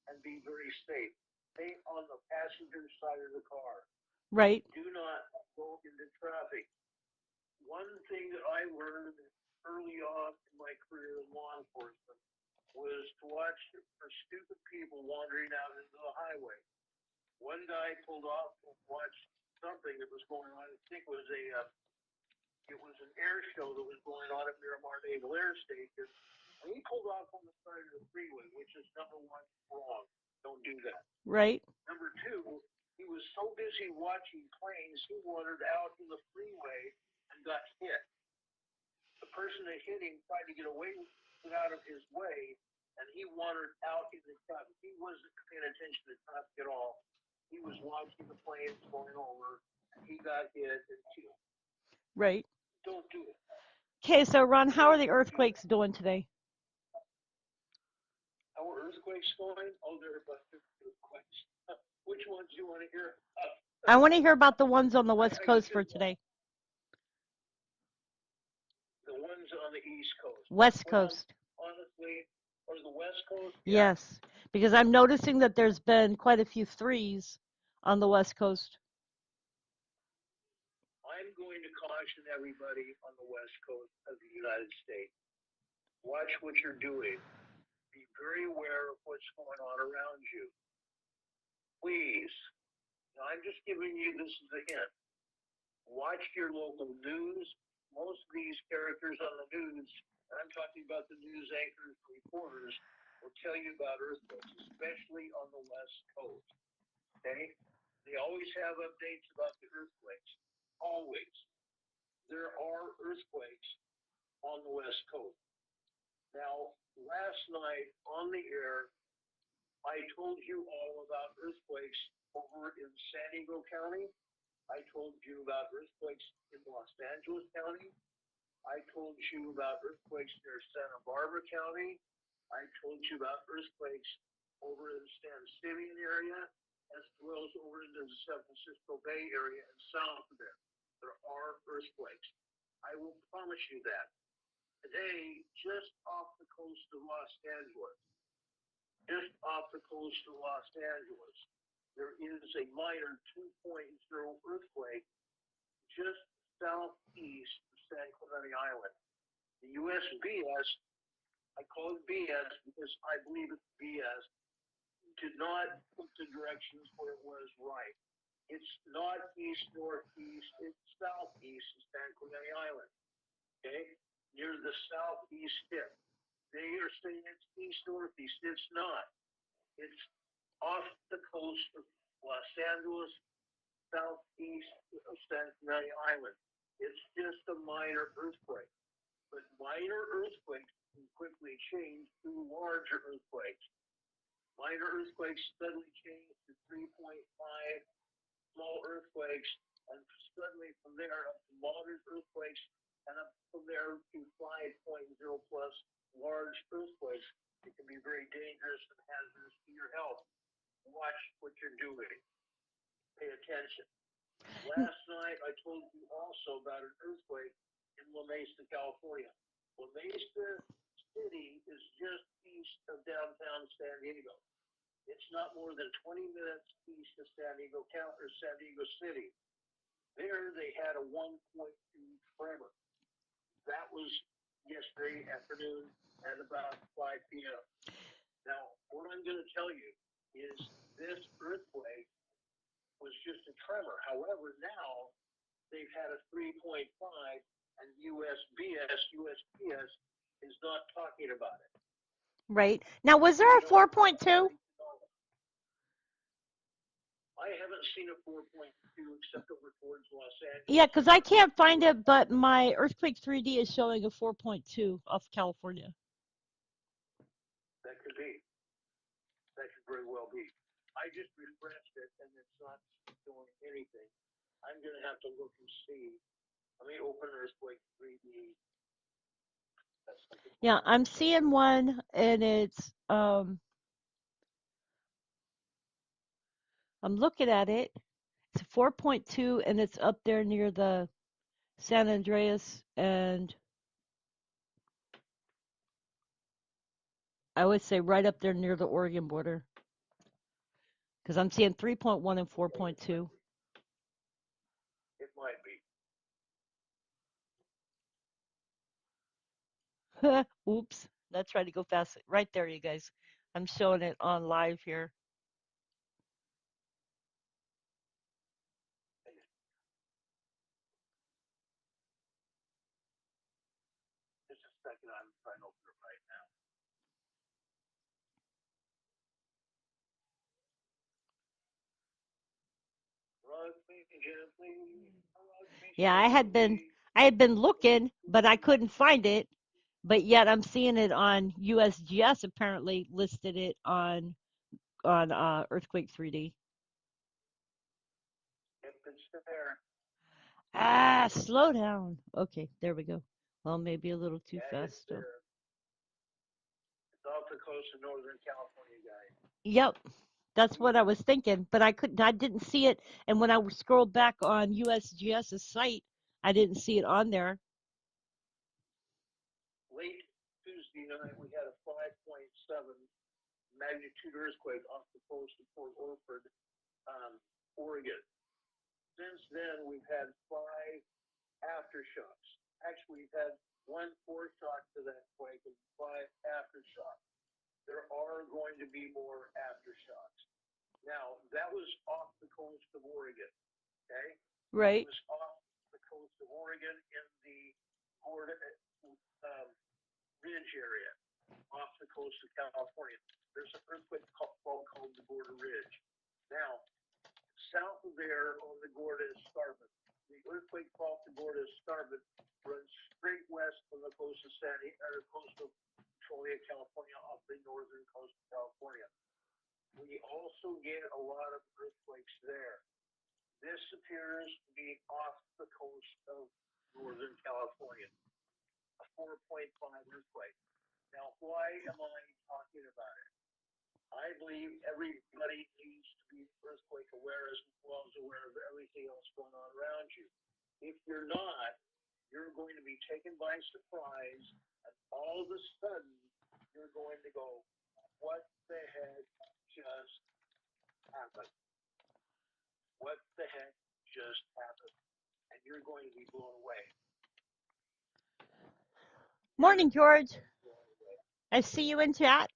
and be very safe. Stay on the passenger side of the car. right, Do not go into traffic. One thing that I learned early on in my career in law enforcement was to watch for stupid people wandering out into the highway. One guy pulled off and watched something that was going on. I think it was an air show that was going on at Miramar Naval Air Station, and he pulled off on the side of the freeway, which is number one wrong. Don't do that. right, Number two, he was so busy watching planes, he wandered out in the freeway and got hit. The person that hit him tried to get out of his way, and he wandered out in the traffic. He wasn't paying attention to traffic at all. He was watching the planes going over, and he got hit and killed. right. Don't do it. Okay, so Ron, how are Don't the do earthquakes that. doing today? How are earthquakes going? Oh, there are a bunch of earthquakes. Which ones do you want to hear? I want to hear about the ones on the I, West I can Coast tell for you today. the ones on the East Coast. West Well, Coast. honestly, or the West Coast, yeah. Yes, because I'm noticing that there's been quite a few threes on the West Coast. I'm going to caution everybody on the West Coast of the United States. Watch what you're doing. Be very aware of what's going on around you. Please. Now, I'm just giving you this as a hint. Watch your local news. Most of these characters on the news, and I'm talking about the news anchors and reporters, will tell you about earthquakes, especially on the West Coast. Okay? They always have updates about the earthquakes. Always. There are earthquakes. on the West Coast. Now, last night on the air, I told you all about earthquakes over in San Diego County. I told you about earthquakes in Los Angeles County. I told you about earthquakes near Santa Barbara County. I told you about earthquakes over in the San Simeon area, as well as over in the San Francisco Bay area and south of there. There are earthquakes. I will promise you that. Today, just off the coast of Los Angeles, just off the coast of Los Angeles, there is a minor 2.0 earthquake just southeast of San Clemente Island. The USBS, I call it BS because I believe it's BS, did not put the directions where it was right. It's not east northeast, it's southeast of San Clemente Island. Okay? Near the southeast tip. They are saying it's east northeast. It's not. It's off the coast of Los Angeles, southeast of San Clemente Island. It's just a minor earthquake. But minor earthquakes can quickly change to larger earthquakes. Minor earthquakes suddenly change to 3.5, small earthquakes, and suddenly from there up to moderate earthquakes, and up from there to 5.0 plus large earthquakes. It can be very dangerous and hazardous to your health. Watch what you're doing. Pay attention. Last night, I told you also about an earthquake in La Mesa, California. La Mesa City is just east of downtown San Diego. It's not more than 20 minutes east of San Diego County or San Diego City. There, they had a 1.2 tremor. That was yesterday afternoon at about 5 p.m. Now, what I'm going to tell you is this earthquake was just a tremor. However, now they've had a 3.5, and USPS is not talking about it. Right. Now, was there a 4.2? I haven't seen a 4.2 except over towards Los Angeles. Yeah, because I can't find it, but my Earthquake 3D is showing a 4.2 off California. That could be. That could very well be. I just refreshed it, and it's not doing anything. I'm going to have to look and see. Let me open Earthquake 3D. Yeah, I'm seeing one, and I'm looking at it. It's a 4.2, and it's up there near the San Andreas, and I would say right up there near the Oregon border. Because I'm seeing 3.1 and 4.2. It might be. Oops. I tried to go fast. Right there, you guys. I'm showing it on live here. Just a second. I'm trying to open it right now. Yeah, I had been looking, but I couldn't find it. But yet I'm seeing it on USGS apparently listed it on Earthquake 3D. If it's there, Ah, slow down. Okay, there we go. Well, maybe a little too yeah, it's fast still. there. It's off the coast of Northern California, guys. Yep, that's what I was thinking, but I didn't see it. And when I scrolled back on USGS's site, I didn't see it on there. Late Tuesday night, we had a 5.7 magnitude earthquake off the coast of Port Orford, Oregon. Since then, we've had 5 aftershocks. Actually, we've had 1 foreshock to that quake and 5 aftershocks. There are going to be more aftershocks. Now, that was off the coast of Oregon, okay? It Right. was off the coast of Oregon in the Ridge area, off the coast of California. There's an earthquake called the Border Ridge. Now, south of there on the Gorda Escarpment, The earthquake fault toward starboard runs straight west from the coast of coastal Petrolia, California, off the northern coast of California. We also get a lot of earthquakes there. This appears to be off the coast of northern California, a 4.5 earthquake. Now, why am I talking about it? I believe everybody needs to be earthquake aware as well as aware of everything else going on around you. If you're not, you're going to be taken by surprise, and all of a sudden, you're going to go, what the heck just happened? What the heck just happened? And you're going to be blown away. Morning, George. I see you in chat.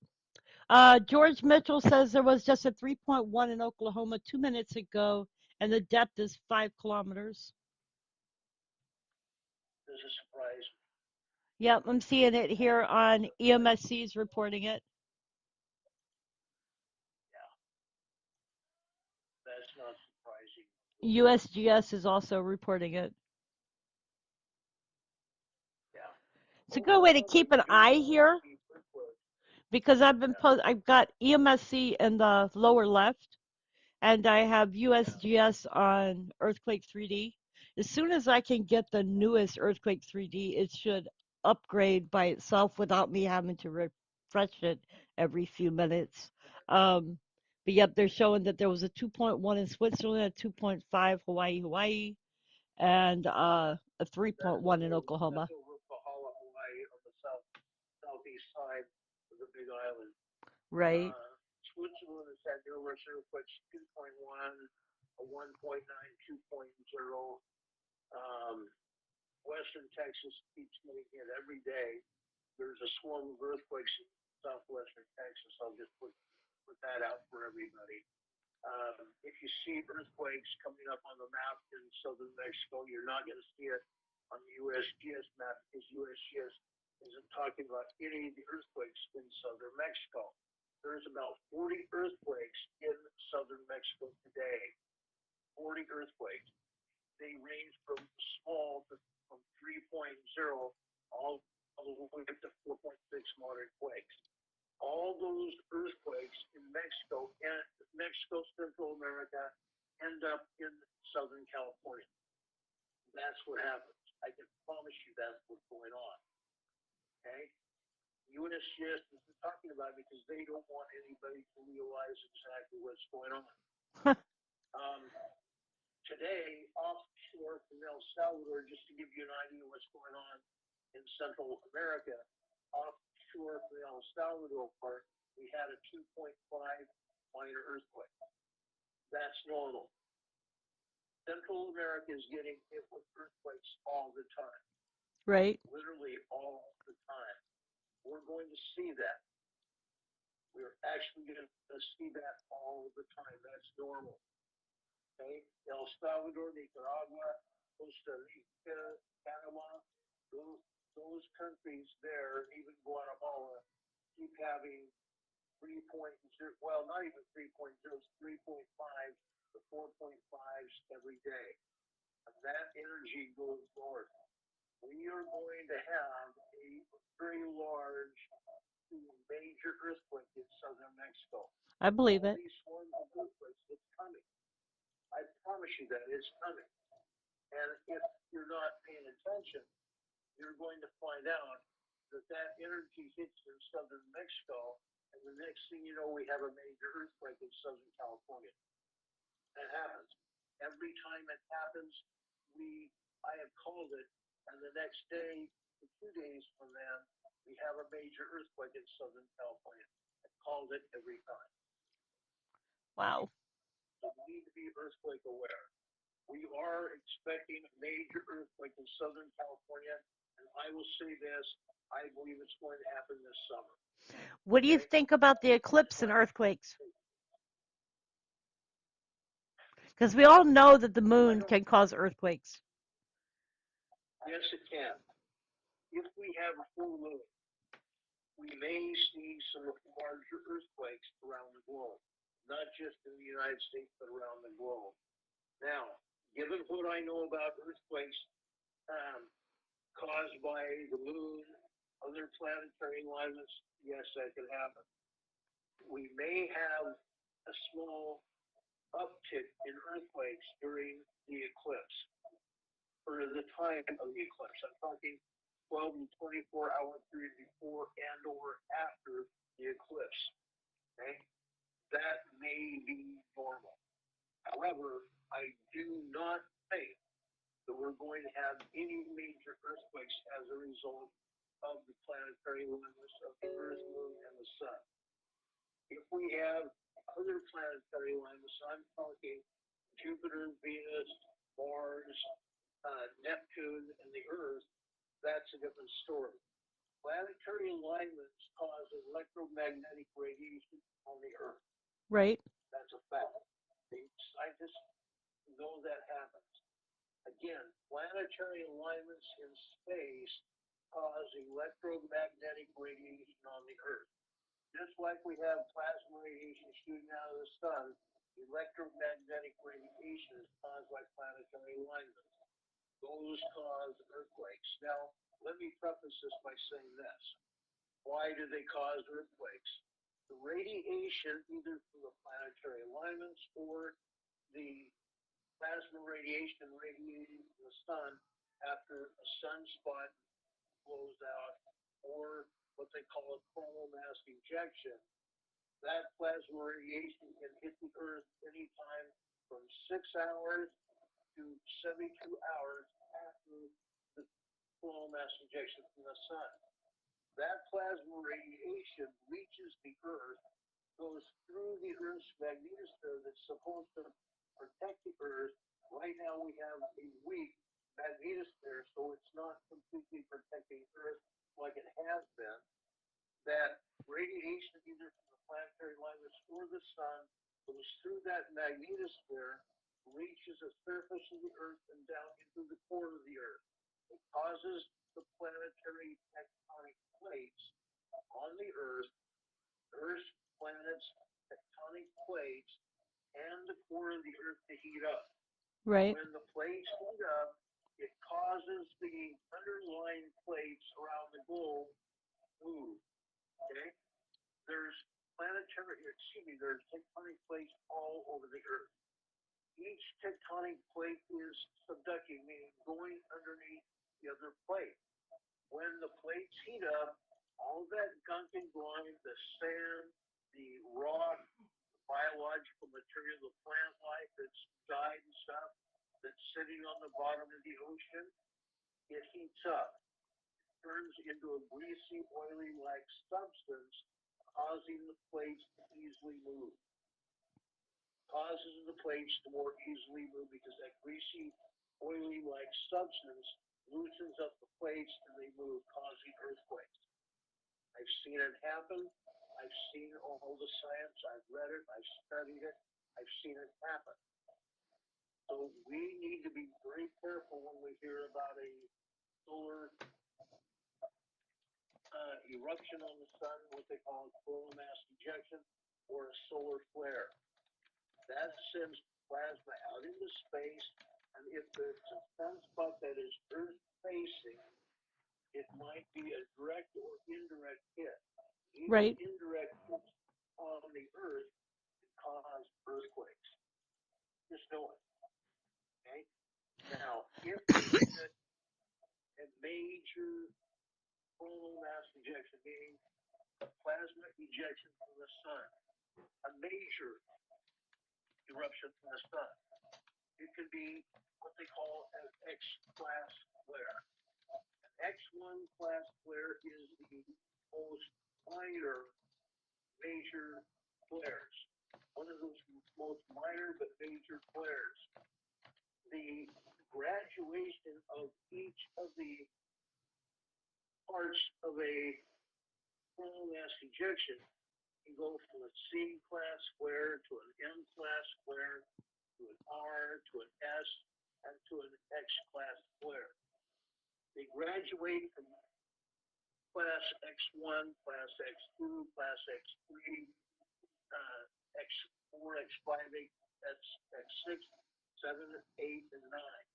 George Mitchell says there was just a 3.1 in Oklahoma 2 minutes ago, and the depth is 5 kilometers. This is a surprise. Yep, I'm seeing it here on EMSC's reporting it. Yeah, that's not surprising. USGS is also reporting it. Yeah. It's a good way to keep an eye here because Yeah. I've got EMSC in the lower left, and I have Yeah. USGS on Earthquake 3D. As soon as I can get the newest Earthquake 3D, it should upgrade by itself without me having to refresh it every few minutes. Um, but yep, they're showing that there was a 2.1 in Switzerland, a 2.5 Hawaii, and a That's 3.1 in that's Oklahoma. over Pahala, Hawaii, on the southeast side of the Big Island. Right, Switzerland has had numerous earthquakes: 2.1, a 1.9, 2.0. Um, Western Texas keeps getting hit every day. There's a swarm of earthquakes in southwestern Texas. I'll just put that out for everybody. If you see earthquakes coming up on the map in southern Mexico, you're not going to see it on the USGS map because USGS isn't talking about any of the earthquakes in southern Mexico. There's about 40 earthquakes in southern Mexico today. 40 earthquakes. They range from small to from 3.0 all the way up to 4.6 moderate quakes. All those earthquakes in Mexico and Mexico, Central America, end up in Southern California. That's what happens. I can promise you that's what's going on. Okay? USGS isn't talking about it because they don't want anybody to realize exactly what's going on. Um, Today, offshore from El Salvador, just to give you an idea of what's going on in Central America, offshore from El Salvador part, we had a 2.5 minor earthquake. That's normal. Central America is getting hit with earthquakes all the time, right. literally all the time. We're going to see that. We're actually going to see that all the time. That's normal. Okay? El Salvador, Nicaragua, Costa Rica, Panama, those countries there, even Guatemala, keep having 3.0, well, not even 3.0, 3.5 to 4.5s every day. And that energy goes north. We are going to have a very large, major earthquake in southern Mexico. I believe All it. these swarms of earthquakes, it's coming. I promise you that it's coming. And if you're not paying attention, you're going to find out that that energy hits in southern Mexico, and the next thing you know, we have a major earthquake in southern California. That happens. Every time it happens, I have called it, and the next day, 2 days from then, we have a major earthquake in southern California. I've called it every time. Wow. So we need to be earthquake aware. We are expecting a major earthquake in Southern California, and I will say this, I believe it's going to happen this summer. What do you Okay? think about the eclipse and earthquakes? Because we all know that the moon can cause earthquakes. Yes, it can. If we have a full moon, we may see some larger earthquakes around the globe, not just in the United States, but around the globe. Now, Given what I know about earthquakes um, caused by the moon, other planetary alignments, yes, that could happen. We may have a small uptick in earthquakes during the eclipse, or the time of the eclipse. I'm talking 12 to 24-hour period before and or after the eclipse. Okay? That may be normal. However, I do not think that we're going to have any major earthquakes as a result of the planetary alignments of the Earth, Moon, and the Sun. If we have other planetary alignments, I'm talking Jupiter, Venus, Mars, Neptune, and the Earth, that's a different story. Planetary alignments cause electromagnetic radiation on the Earth. Right. That's a fact. The scientists know that happens. Again, planetary alignments in space cause electromagnetic radiation on the Earth. Just like we have plasma radiation shooting out of the sun, electromagnetic radiation is caused by planetary alignments. Those cause earthquakes. Now, let me preface this by saying this. Why do they cause earthquakes? The radiation, either from the planetary alignments or the plasma radiation radiating from the sun after a sunspot blows out, or what they call a coronal mass ejection. That plasma radiation can hit the Earth anytime from 6 hours to 72 hours after the coronal mass ejection from the sun. That plasma radiation reaches the Earth, goes through the Earth's magnetosphere that's supposed to protect the Earth. Right now we have a weak magnetosphere, so it's not completely protecting Earth like it has been. That radiation, either from the planetary alignments or the sun, goes through that magnetosphere, reaches the surface of the Earth and down into the core of the Earth. It causes the planetary tectonic plates on the Earth's planets, tectonic plates, and the core of the Earth to heat up. Right. When the plates heat up, it causes the underlying plates around the globe move. Okay? There's there's tectonic plates all over the Earth. Each tectonic plate is subducting, meaning going underneath the other plate. When the plates heat up, all that gunk and grime, the sand, the rock, the biological material, the plant life that's died and stuff that's sitting on the bottom of the ocean, it heats up, turns into a greasy, oily-like substance, causing the plates to easily move. Causes the plates to more easily move because that greasy, oily-like substance loosens up the plates and they move, causing earthquakes. I've seen it happen. I've seen all the science. I've read it. I've studied it. I've seen it happen. So we need to be very careful when we hear about a solar eruption on the sun, what they call a coronal mass ejection, or a solar flare. That sends plasma out into space, and if it's a sunspot that is Earth facing, it might be a direct or indirect hit. Even Right. indirect hits on the Earth can cause earthquakes. Just know it. Okay? Now, if we get a major coronal mass ejection, meaning a plasma ejection from the sun, a major eruption from the sun, it could be what they call an X-class flare. An X1 class flare is the most minor major flares. One of those most minor but major flares. The graduation of each of the parts of a coronal mass ejection can go from a C class flare to an M class flare to an R to an S and to an X class flare. They graduate from class X1, class X2, class X3, X4, X5, X6, 7, 8, and 9.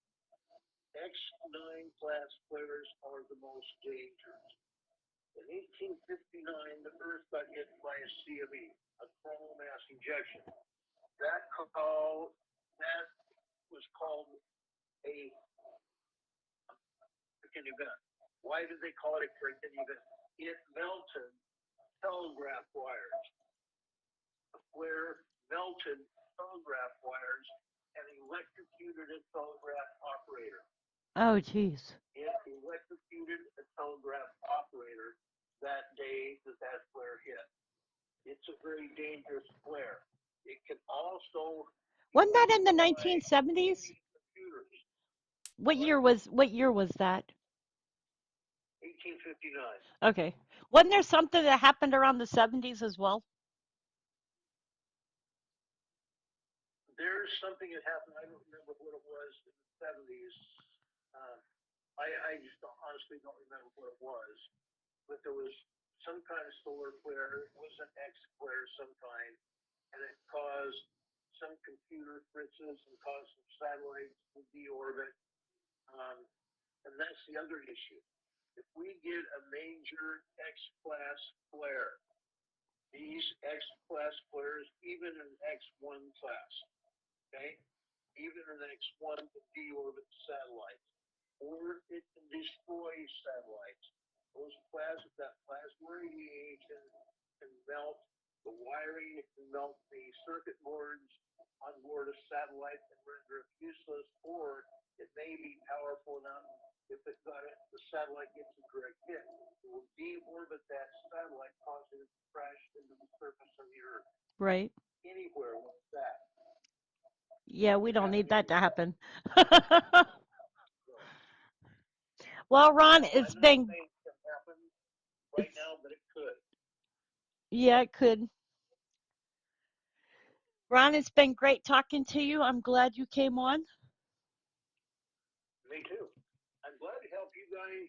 X9 class flares are the most dangerous. In 1859, the Earth got hit by a CME, a coronal mass ejection. That was called a freaking event. Why did they call it a freaking event? It melted telegraph wires. The flare melted telegraph wires and electrocuted a telegraph operator. Oh, geez. It electrocuted a telegraph operator that day that flare hit. It's a very dangerous flare. It can also Wasn't that in the destroy 1970s? many computers. What? What year was that? 1859. Okay. Wasn't there something that happened around the 70s as well? There's something that happened. I don't remember what it was in the 70s. Um, I just honestly don't remember what it was. But there was some kind of solar flare. It was an X flare of some kind, and it caused some computer fritzes and caused some satellites to deorbit. Um, and that's the other issue. If we get a major X class flare, these X class flares, even an X1 class, okay, even an X1 can deorbit satellites, or it can destroy satellites. That plasma radiation can melt the wiring, it can melt the circuit boards on board a satellite and render it useless, or it may be powerful enough if the satellite gets a direct hit. It will deorbit that satellite, causing it to crash into the surface of the Earth. Right. Anywhere like that. Yeah, we It don't need happening that to now. happen. So, Well, Ron, I'm it's not been saying it can happen right it's now, but it could. yeah, it could. Ron, it's been great talking to you. I'm glad you came on. Me too. I'm glad to help you guys.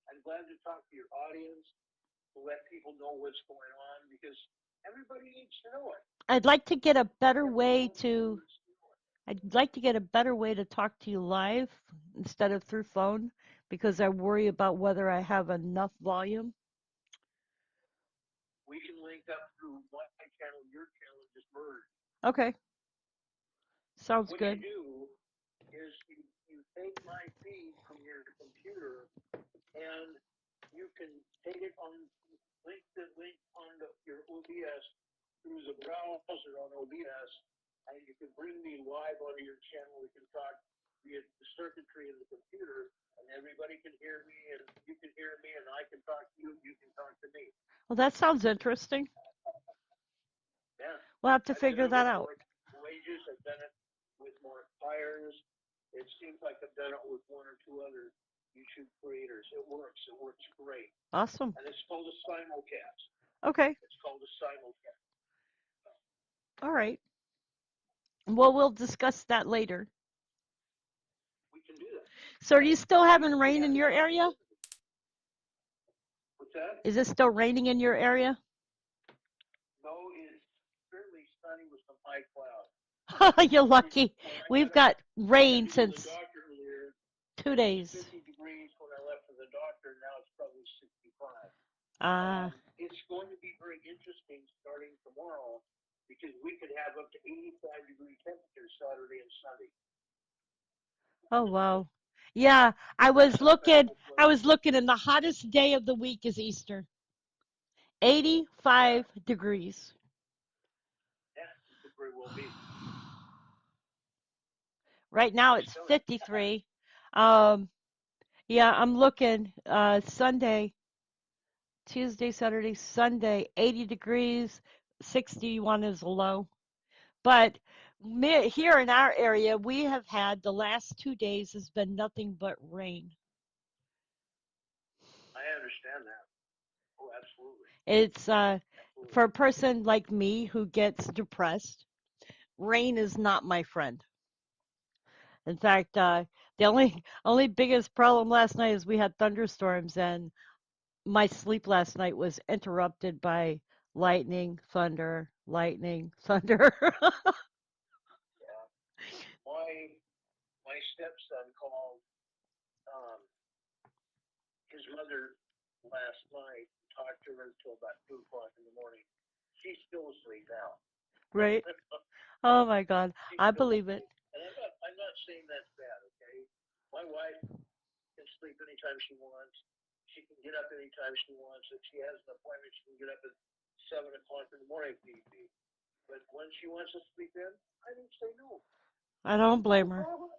I'm glad to talk to your audience, to let people know what's going on, because everybody needs to know it. I'd like to get a better way Everyone to needs to know it. I'd like to get a better way to talk to you live instead of through phone because I worry about whether I have enough volume. We can link up through my channel, your channel, and just merge. Okay, sounds What you good. do is you take my feed from your computer and you can take it on link on your OBS through the browser on OBS, and you can bring me live onto your channel. We can talk via the circuitry of the computer, and everybody can hear me, and you can hear me, and I can talk to you, and you can talk to me. Well, that sounds interesting. Yeah, We'll have to I've done figure it that with out. more wages. I've done it with more fires. It seems like I've done it with one or two other YouTube creators. It works. It works great. Awesome. And it's called a simulcast. Okay. It's called a simulcast. All right. Well, we'll discuss that later. We can do that. So, are you still having We rain have in the your area? opportunity. What's that? Is it still raining in your area? No, it's fairly sunny with some high clouds. You're lucky. When We've got I had rain to go to the since doctor earlier, two it was days. 50 degrees when I left for the doctor. Now it's probably 65. Ah, It's going to be very interesting starting tomorrow because we could have up to 85-degree temperatures Saturday and Sunday. oh wow. Yeah, I That's was how looking. fast it's I going to was be. looking, and the hottest day of the week is Easter. Yeah, 85 degrees. yeah, it could very well be. Right now Just it's tell you. 53. Um, yeah, I'm looking. Sunday, Tuesday, Saturday, Sunday, 80 degrees. 61 is a low. But here in our area, we have had the last 2 days has been nothing but rain. I understand that. Oh, absolutely. It's for Absolutely. a person like me who gets depressed, rain is not my friend. In fact, the only biggest problem last night is we had thunderstorms, and my sleep last night was interrupted by lightning, thunder, lightning, thunder. Yeah. My my stepson called um, his mother last night and talked to her until about 2 o'clock in the morning. She's still asleep now. Right. Oh my God. She's I still believe it. asleep, and I'm not saying that's bad. Okay, my wife can sleep anytime she wants. She can get up anytime she wants. If she has an appointment, she can get up at 7 o'clock in the morning if need be. But when she wants to sleep in, I didn't say no. I don't No blame her. problem.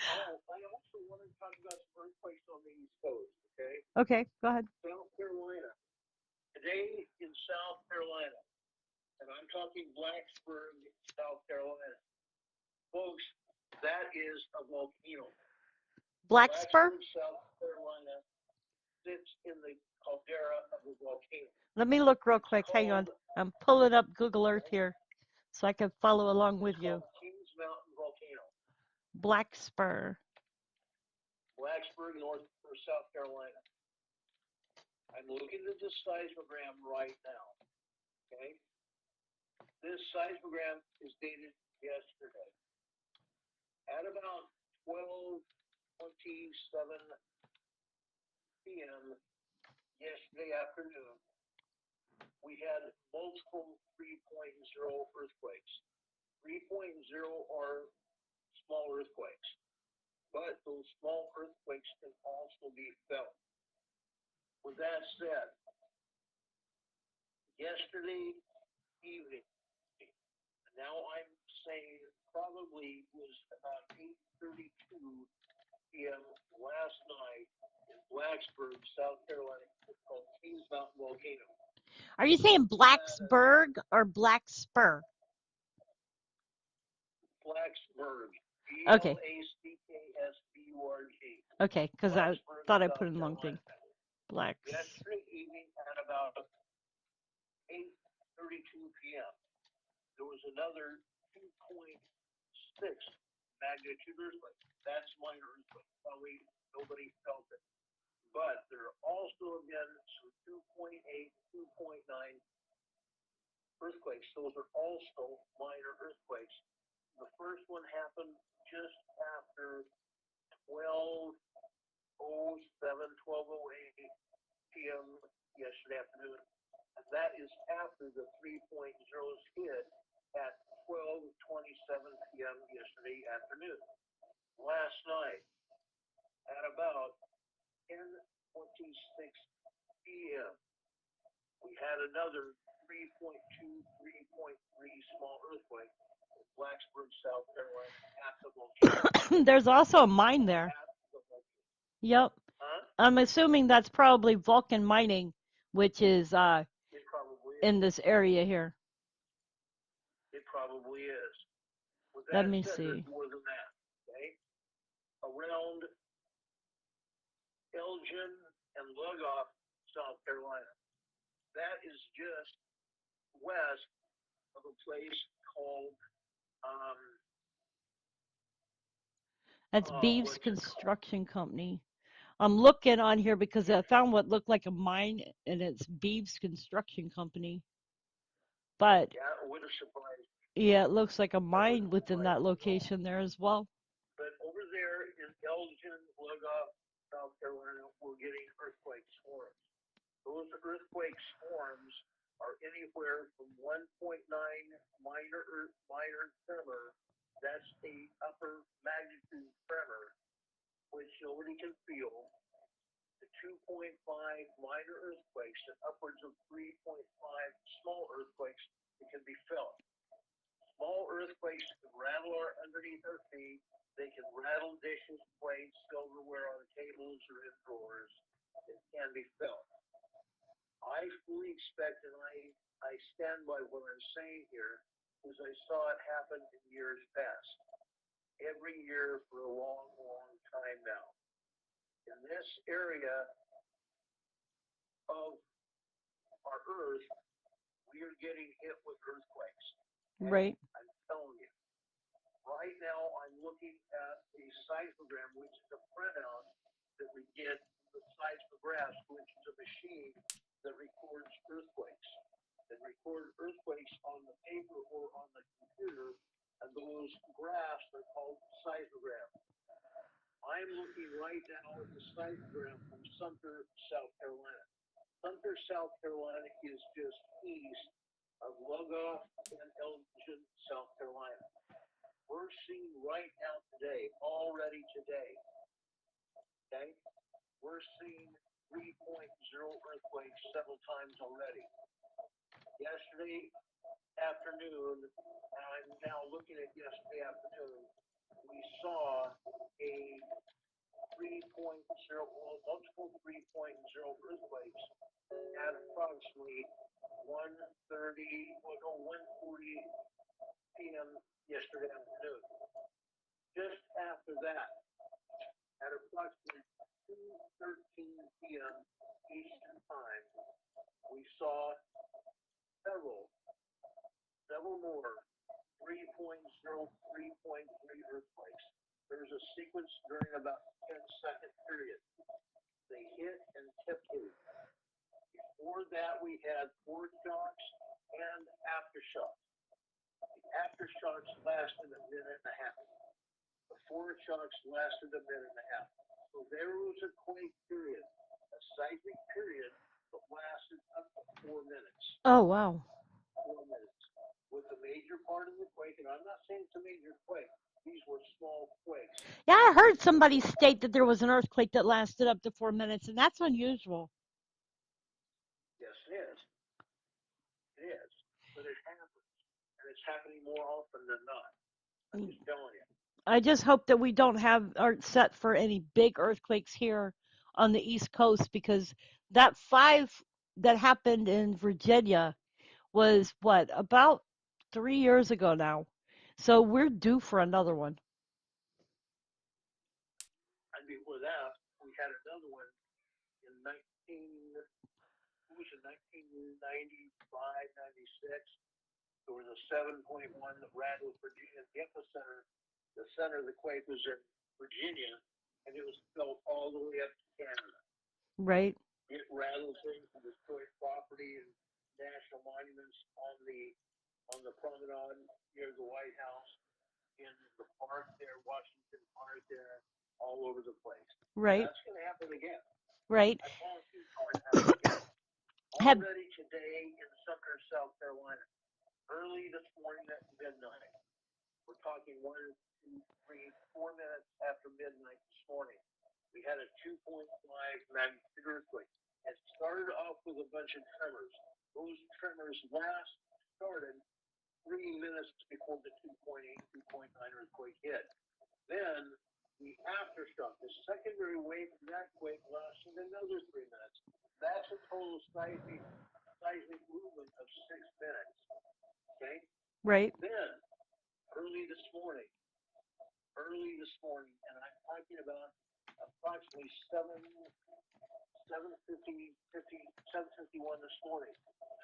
Oh, I also want to talk about some earthquakes on the East Coast. Okay, Okay, go ahead. South Carolina. Today in South Carolina, and I'm talking Blacksburg, South Carolina. Folks, that is a volcano. Black spur? Blacksburg, South Carolina sits in the caldera of a volcano. Let me look real It's quick. Hang on. called, I'm pulling up Google Earth here so I can follow along it's with you. called Kings Mountain Volcano. Black spur. Blacksburg, North or South Carolina. I'm looking at this seismogram right now. Okay, this seismogram is dated yesterday at about 12:27 p.m. yesterday afternoon. We had multiple 3.0 earthquakes. 3.0 are small earthquakes, but those small earthquakes can also be felt. With that said, yesterday evening, now I'm saying probably was about 8:32 p.m. last night in Blacksburg, South Carolina. It's called Kings Mountain Volcano. Are you saying We had a Blacksburg or Black spur? Blacksburg, B L Okay. A C K S B U R G, Okay, because I Blacksburg, thought I put South in the wrong thing. Carolina. Blacks. Yesterday evening at about 8:32 p.m., there was another 2.6 magnitude earthquake. That's minor earthquake. Probably nobody felt it. But there are also again some 2.8, 2.9 earthquakes. Those are also minor earthquakes. The first one happened just after 12:07, 12:08 p.m. yesterday afternoon. And that is after the 3.0s hit at 12:27 p.m. yesterday afternoon. Last night at about 10:26 p.m., we had another 3.2, 3.3 small earthquake in Blacksburg, South Carolina at the volcano. There's also a mine there. At the volcano. Yep. Huh? I'm assuming that's probably Vulcan mining, which is It probably in is. this area here. It probably is. With Let that me said, there's see. more than that. Okay? Around Elgin and Lugoff, South Carolina. That is just west of a place called um, That's Beeves what's it called? Construction Company. I'm looking on here because I found what looked like a mine, and it's Beeves Construction Company. But Yeah, it would have surprised me. yeah, it looks like a That mine wouldn't within surprise that me at all. location there as well. But over there in Elgin, Lugoff, South Carolina, we're getting earthquake swarms. Those earthquake swarms are anywhere from 1.9 minor tremor. That's a upper magnitude tremor, which nobody can feel. To 2.5 minor earthquakes and upwards of 3.5 small earthquakes that can be felt. Small earthquakes can rattle our underneath our feet. They can rattle dishes, plates, silverware on tables or in drawers. It can be felt. I fully expect, and I stand by what I'm saying here, because I saw it happen in years past. Every year for a long, long time now. In this area of our Earth, we are getting hit with earthquakes. Okay? Right. I'm telling you. Right now, I'm looking at a seismogram, which is a printout that we get from the seismographs, which is a machine that records earthquakes. That record earthquakes on the paper or on the computer, and those those graphs are called seismographs. I'm looking right now at the seismograph from Sumter, South Carolina. Sumter, South Carolina is just east of Lugoff and Elgin, South Carolina. We're seeing right now today, already today, okay, we're seeing 3.0 earthquakes several times already. Yesterday afternoon, I'm now looking at yesterday afternoon, we saw a 3.0, well, multiple 3.0 earthquakes at approximately 1:30, well, no, 1:40 p.m. yesterday afternoon. Just after that, at approximately 2:13 p.m. Eastern Time, we saw several, several more 3.0, 3.3 earthquakes. There's a sequence during about 10-second period. They hit and tipped. Before that, we had foreshocks and aftershocks. The aftershocks lasted a minute and a half. The foreshocks lasted a minute and a half. So there was a quake period, a seismic period that lasted up to 4 minutes. Oh, wow. 4 minutes. With the major part of the quake, and I'm not saying it's a major quake, these were small quakes. Yeah, I heard somebody state that there was an earthquake that lasted up to 4 minutes, and that's unusual. Yes, it is. It is. But it happens. And it's happening more often than not. I'm just telling you. I just hope that we don't have aren't set for any big earthquakes here on the East Coast because that five that happened in Virginia was what about 3 years ago now. So we're due for another one. And before that, we had another one in 19, who was it, 1995, 96. There was a 7.1 that rattled Virginia. The epicenter, the center of the quake was in Virginia, and it was felt all the way up to Canada. Right. It rattled things and destroyed property and national monuments on the promenade near the White House, in the park there, Washington Park there, all over the place. Right. That's going to happen again. Right. I promise you it's going to happen again. Have Already today in Sumter, South Carolina, early this morning at midnight, we're talking 1, 2, 3, 4 minutes after midnight this morning, we had a 2.5 magnitude earthquake. It started off with a bunch of tremors. Those tremors last started 3 minutes before the 2.8, 2.9 earthquake hit. Then the aftershock, the secondary wave from that quake lasted another 3 minutes. That's a total seismic movement of 6 minutes. Okay? right. Then, early this morning, and I'm talking about approximately 7:51 this morning,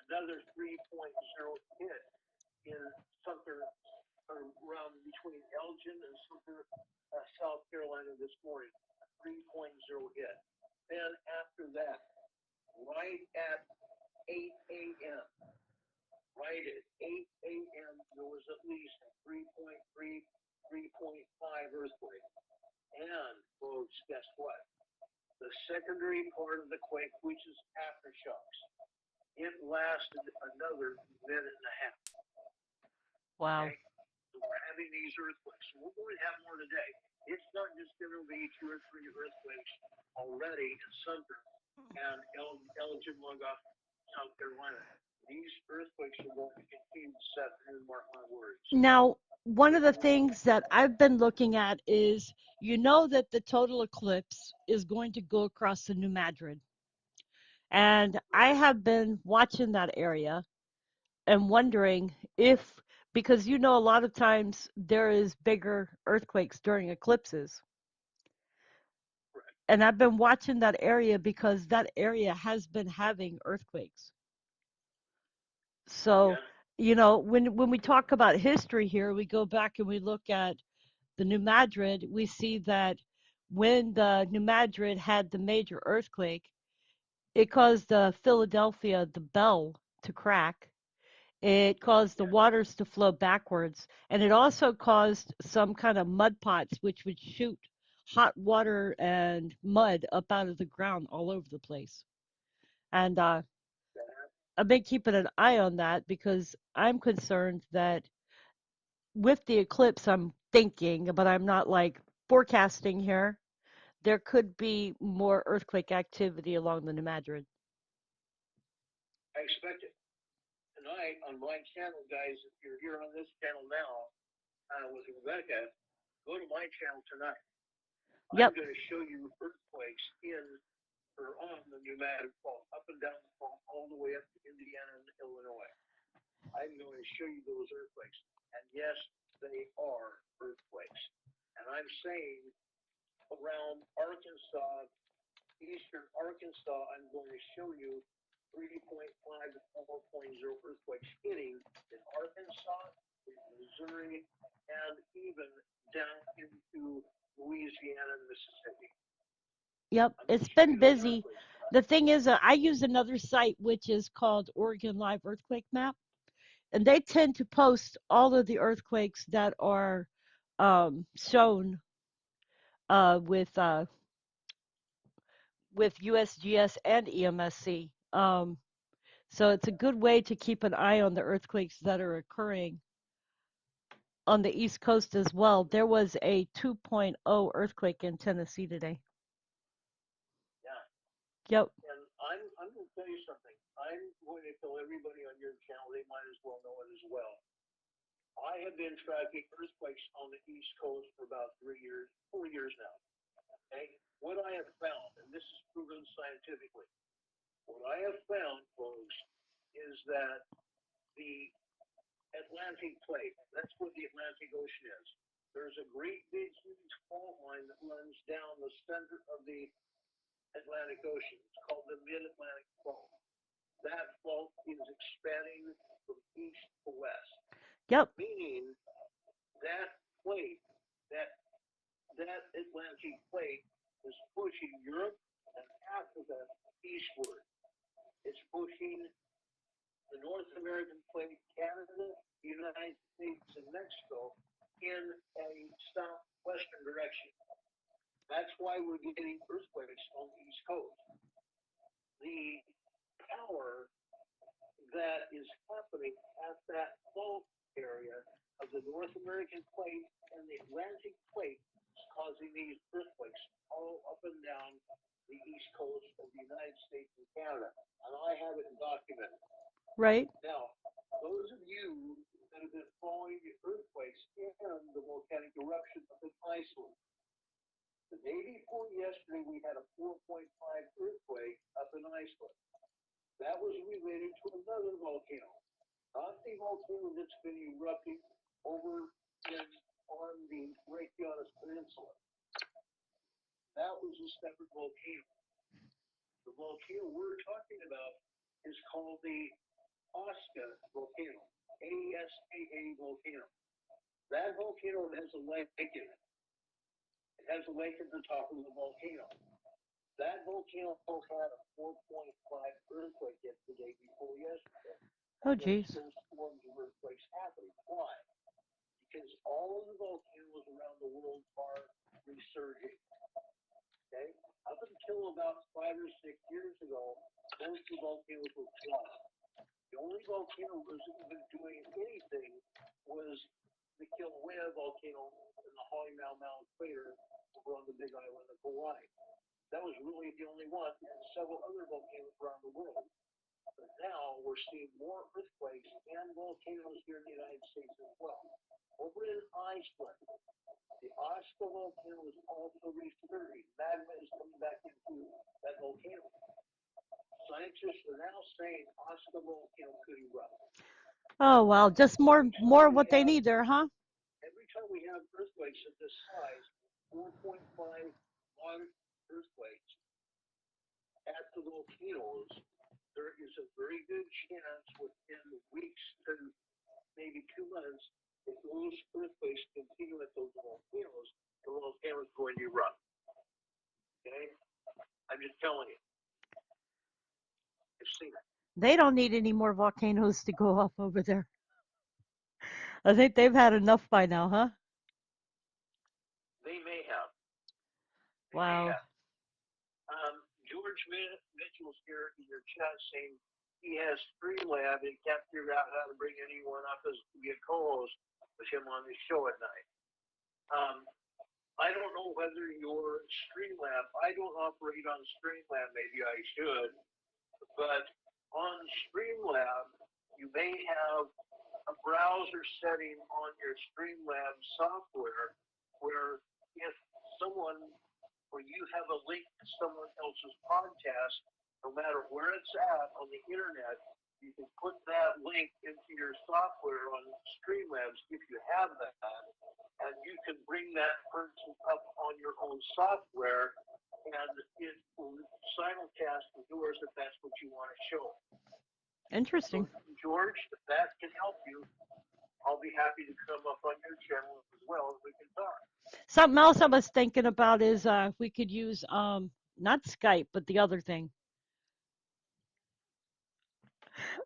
another 3.0 hit in Sumter, around between Elgin and Sumter, South Carolina this morning, 3.0 hit. Then after that, right at 8 a.m., right at 8 a.m., there was at least a 3.3, 3.5 earthquake. And, folks, guess what? The secondary part of the quake, which is aftershocks, it lasted another minute and a half. Wow. Okay? So we're having these earthquakes. So we're going to have more today. It's not just going to be 2 or 3 earthquakes already in Sumter and Elgin, Lugoff, South Carolina. These earthquakes are going to continue this afternoon, mark my words. Now, one of the things that I've been looking at is that the total eclipse is going to go across the New Madrid. And I Right. have been watching that area and wondering if, because a lot of times there is bigger earthquakes during eclipses. Right. And I've been watching that area because that area has been having earthquakes. So, Yeah. when we talk about history here, we go back and we look at the New Madrid, we see that when the New Madrid had the major earthquake, it caused Philadelphia, the bell, to crack. It caused the Yeah, waters to flow backwards, and it also caused some kind of mud pots, which would shoot hot water and mud up out of the ground all over the place. And that I've been keeping an eye on that because I'm concerned that with the eclipse, I'm thinking, but I'm not like forecasting here, there could be more earthquake activity along the New Madrid. I expect it. Tonight on my channel, guys, if you're here on this channel now with Rebecca, go to my channel tonight. I'm Yep, going to show you earthquakes in or on the pneumatic fault, up and down the fault, all the way up to Indiana and Illinois. I'm going to show you those earthquakes. And yes, they are earthquakes. And I'm saying around Arkansas, eastern Arkansas, I'm going to show you 3.5 to 4.0 earthquakes hitting in Arkansas, in Missouri, and even down into Louisiana and Mississippi. yep, I'm going it's to show been you those busy. earthquakes. The thing is, I use another site which is called Oregon Live Earthquake Map, and they tend to post all of the earthquakes that are shown uh, with uh, with USGS and EMSC. So it's a good way to keep an eye on the earthquakes that are occurring on the East Coast as well. There was a 2.0 earthquake in Tennessee today. Yeah. Yep. And I'm going to tell you something. I'm going to tell everybody on your channel, they might as well know it as well. I have been tracking earthquakes on the East Coast for about 3 years, 4 years now. Okay? What I have found, and this is proven scientifically, what I have found, folks, is that the Atlantic plate, that's what the Atlantic Ocean is. There's a great big huge fault line that runs down the center of the Atlantic Ocean. It's called the Mid-Atlantic Fault. That fault is expanding from east to west, Yep. meaning that plate, that that Atlantic plate is pushing Europe and Africa eastward. It's pushing the North American plate, Canada, the United States, and Mexico in a southwestern direction. That's why we're getting earthquakes on the East Coast. The power that is happening at that fault area of the North American plate and the Atlantic plate is causing these earthquakes all up and down the east coast of the United States and Canada. And I have it documented. Right. Now, those of you that have been following the earthquakes and the volcanic eruption up in Iceland, the day before yesterday we had a 4.5 earthquake up in Iceland. That was related to another volcano, not the volcano that's been erupting over in, on the Reykjanes Peninsula. That was a separate volcano. The volcano we're talking about is called the Aska volcano, ASKA volcano. That volcano has a lake in it. It has a lake at the top of the volcano. That volcano had a 4.5 earthquake yesterday before yesterday. Oh, And there's geez. still storms of earthquakes happening. Why? Because all of the volcanoes around the world are resurging. Okay? Up until about 5 or 6 years ago, most of the volcanoes were flat. The only volcano that was even doing anything was the Kilauea volcano in the Holly Mountain crater over on the Big Island of Hawaii. That was really the only one, and several other volcanoes around the world. But now we're seeing more earthquakes and volcanoes here in the United States as well. Over in Iceland, the Aska volcano is also resurging. Magma is coming back into that volcano. Scientists are now saying Aska volcano could erupt. Oh, wow. Just Every time more we what they have need there, huh? earthquakes of this size, 4.5 large earthquakes at the volcanoes, there is a very good chance within weeks to maybe 2 months, if those earthquakes continue at those volcanoes, the volcano is going to erupt. Okay? I'm just telling you. I've seen it. They don't need any more volcanoes to go off over there. I think they've had enough by now, huh? They may have. They may Wow. have. George Mitchell's here in your chat saying he has Streamlab and can't figure out how to bring anyone up as to be a co-host with him on his show at night. Um, I don't know whether your Streamlab, I don't operate on Streamlab, maybe I should, but on Streamlab, you may have a browser setting on your Streamlabs software where if someone or you have a link to someone else's podcast, no matter where it's at on the internet, you can put that link into your software on Streamlabs if you have that, and you can bring that person up on your own software, and it will simulcast with yours if that's what you want to show. So, Interesting. George, if that can help you, I'll be happy to come up on your channel as well and we can talk. Something else I was thinking about is we could use not Skype, but the other thing.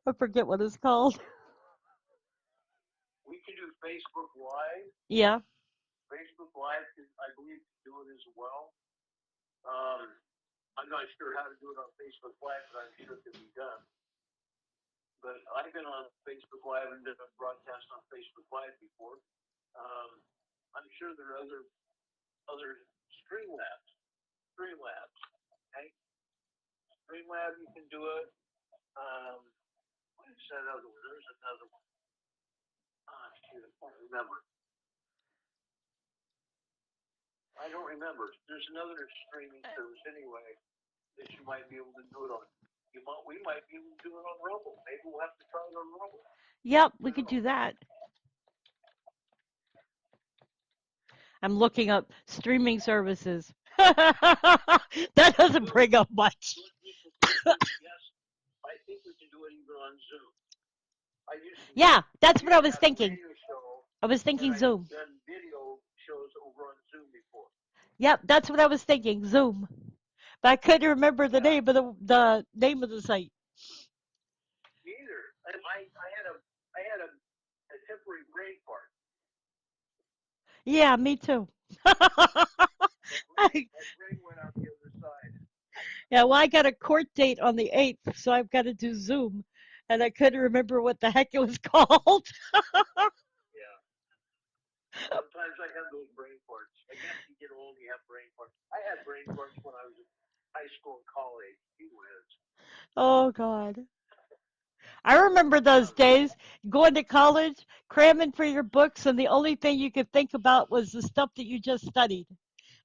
I forget what it's called. We can do Facebook Live. Yeah. Facebook Live, I believe, can do it as well. Um, I'm not sure how to do it on Facebook Live, but I'm sure it can be done. But I've been on Facebook Live and done a broadcast on Facebook Live before. Um, I'm sure there are other Streamlabs. Streamlabs. Okay? Streamlab, you can do it. What is that other one? There's another one. Ah, shoot, I can't remember. I don't remember. There's another streaming service anyway that you might be able to do it on. We might be able to do it on Rumble. Maybe we'll have to try it on Rumble. Yep, I we don't could know. do that. I'm looking up streaming services. That doesn't Zoom. bring up much. George Mitchell says Zoom. Yes, I think we can do it even on Zoom. Yeah, I that's what I used to was have a thinking. radio show, I was and thinking I've Zoom. done video shows over on Zoom before. Yep, that's what I was thinking. Zoom. But I couldn't remember the Yeah, name of the name of the site. me either. I had a temporary brain fart. Yeah, me too. My brain went out the other side. Yeah, well, I got a court date on the 8th, so I've got to do Zoom. And I couldn't remember what the heck it was called. Yeah. Sometimes I have those brain farts. I guess you get old, you have brain farts. I had brain farts when I was in high school and college. He was. Oh, God. I remember those Um, days going to college, cramming for your books, and the only thing you could think about was the stuff that you just studied.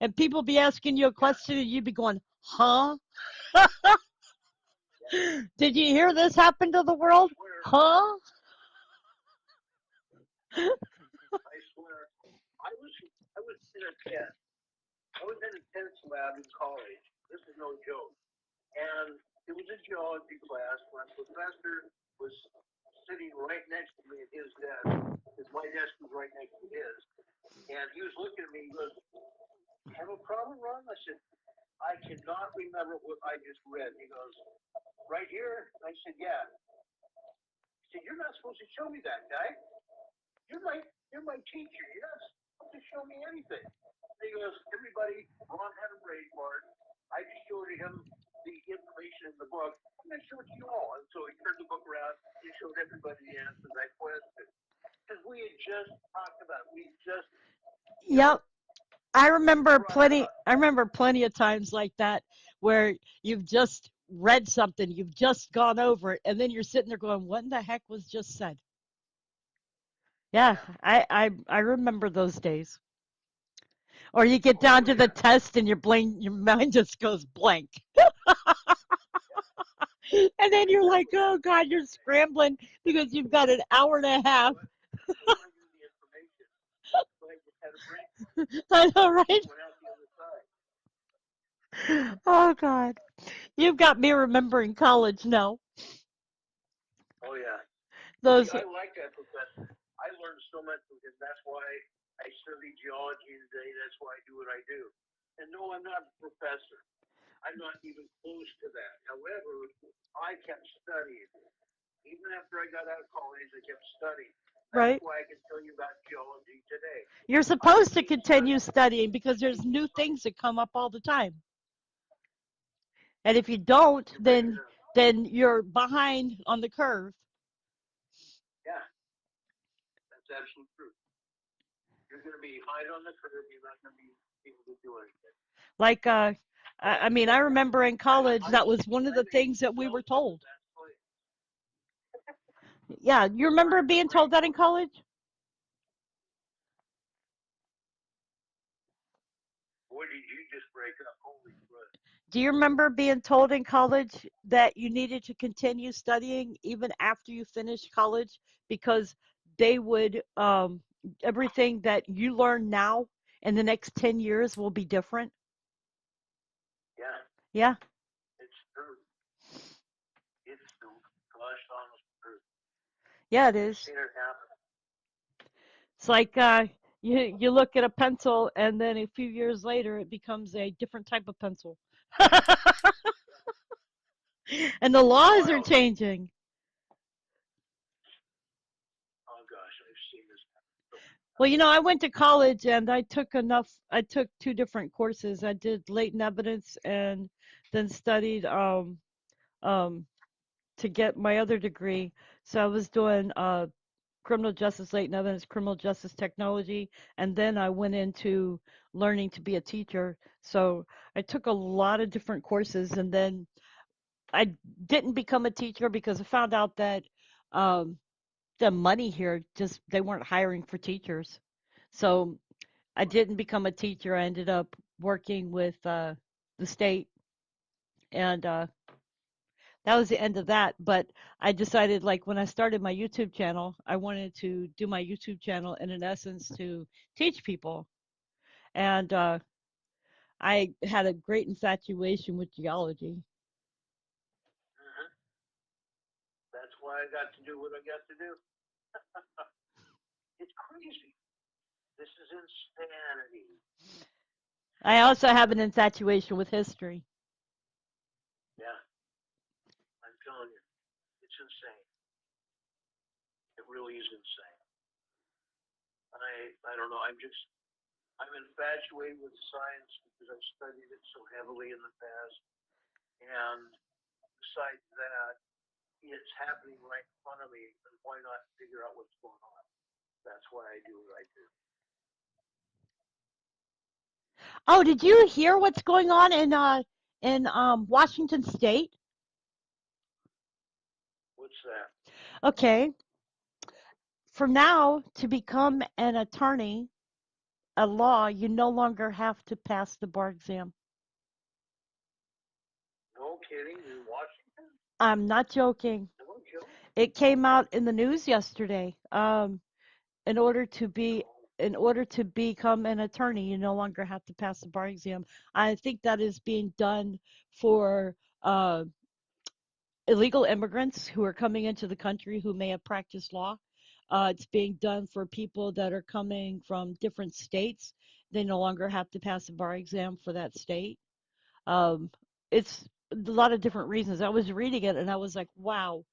And people be asking you a yeah, question, and you'd be going, huh? yeah. Did you hear this happen to the I world? swear, Huh? I swear. I was in a tent. I was in a tennis lab in college. This is no joke. And it was a geology class. My professor was sitting right next to me at his desk, because my desk was right next to his. And he was looking at me. He goes, "Have a problem, Ron?" I said, "I cannot remember what I just read." He goes, "Right here?" I said, "Yeah." He said, "You're not supposed to show me that, guy. You're my teacher. You're not supposed to show me anything." And he goes, "Everybody, Ron had a brain fart. I just showed him the information in the book. I'm going to show it to you all." And so he turned the book around and showed everybody the answers I questioned. Because we had just talked about it. We just, you know, Yep. I remember brought it plenty. up. I remember plenty of times like that where you've just read something, you've just gone over it, and then you're sitting there going, "What in the heck was just said?" Yeah, Yeah. I remember those days. Or you get down Oh, to the yeah. test and your mind just goes blank. Yeah. And I then you're like, remember oh that God, you're thing. scrambling because you've got an hour and a You know half. what? I knew I knew the information, but I just had a brain fart. I know, It right? went out the other side. Oh God. You've got me remembering college now. Oh, yeah. See, Those I like that professor. I learned so much from him. That's why I study geology today. That's why I do what I do. And no, I'm not a professor. I'm not even close to that. However, I kept studying. Even after I got out of college, I kept studying. That's Right? why I can tell you about geology today. You're I've supposed to been continue studying studying because there's new things that come up all the time. And if you don't, you're breaking up. then you're behind on the curve. Yeah, that's absolutely true. You're going to be behind on the curve. You're not going to be able to do anything. Like But I mean, I remember in college I that was one of I the made things that we were myself into told. that place. Yeah, you remember Science being told that in brainwash. college? Boy, did you just break up? Holy crud! Do you remember being told in college that you needed to continue studying even after you finished college because they would everything that you learn now in the next 10 years will be different? Yeah, Yeah. it's true. It's the gosh honest truth. Yeah, it I've is. seen it happen. It's like you look at a pencil and then a few years later it becomes a different type of pencil. And the It's laws are wild. changing. Oh gosh, I've seen this happen so many Well, times. I went to college and I took two different courses. I did latent evidence and then studied um, to get my other degree. So I was doing criminal justice latent evidence, criminal justice technology, and then I went into learning to be a teacher. So I took a lot of different courses and then I didn't become a teacher because I found out that um, the money here just they weren't hiring for teachers. So I didn't become a teacher. I ended up working with the state, and that was the end of that. But I decided, like, when I started my YouTube channel, I wanted to do my YouTube channel in essence to teach people. And I had a great infatuation with geology. Mm-hmm. That's why I got to do what I got to do. It's crazy. This is insanity. I also have an infatuation with history. Yeah, I'm telling you, it's insane. It really is insane. I don't know. I'm infatuated with science because I've studied it so heavily in the past. And besides that, it's happening right in front of me. And why not figure out what's going on? That's why I do what I do. Oh, did you hear what's going on in Washington State? What's that? Okay, for now to become an attorney, a law, you no longer have to pass the bar exam. No kidding. In Washington? I'm not joking. No joke. It came out in the news yesterday. In order to be No. in order to become an attorney, you no longer have to pass the bar exam. I think that is being done for illegal immigrants who are coming into the country who may have practiced law. It's being done for people that are coming from different states. They no longer have to pass a bar exam for that state. Um, it's a lot of different reasons. I was reading it and I was like, wow.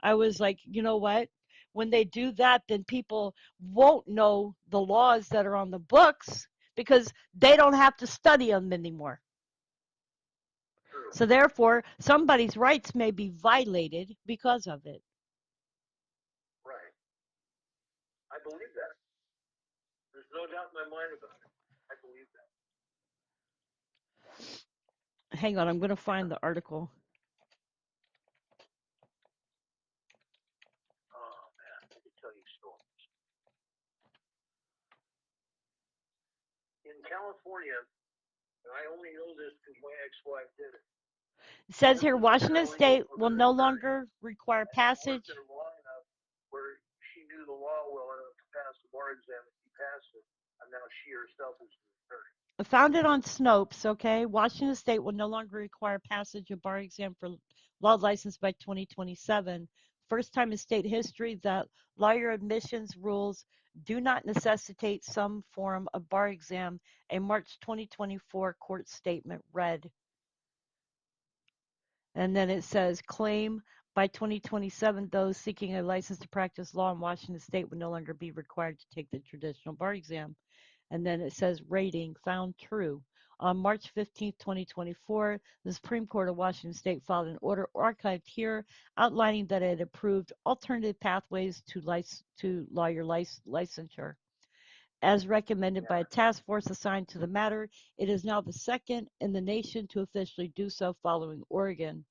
I was like, you know what? When they do that, then people won't know the laws that are on the books because they don't have to study them anymore. True. So therefore, somebody's rights may be violated because of it. Right. I believe that. There's no doubt in my mind about it. I believe that. Hang on, I'm going to find the article. Oh man, I can tell you stories. In California, and I only know this because my ex-wife did it. It She says went here to Washington paralegal State for will her no attorney longer require and worked passage. there long enough where she knew the law well enough to pass the bar exam, and she passed it. And now she herself is an attorney. Founded on Snopes, okay, Washington State will no longer require passage of bar exam for law license by 2027. First time in state history that lawyer admissions rules do not necessitate some form of bar exam, a March 2024 court statement read. And then it says claim by 2027, those seeking a license to practice law in Washington state would no longer be required to take the traditional bar exam. And then it says rating found true. On March 15th, 2024, the Supreme Court of Washington State filed an order archived here outlining that it approved alternative pathways to lawyer licensure. As recommended by a task force assigned to the matter, it is now the second in the nation to officially do so following Oregon.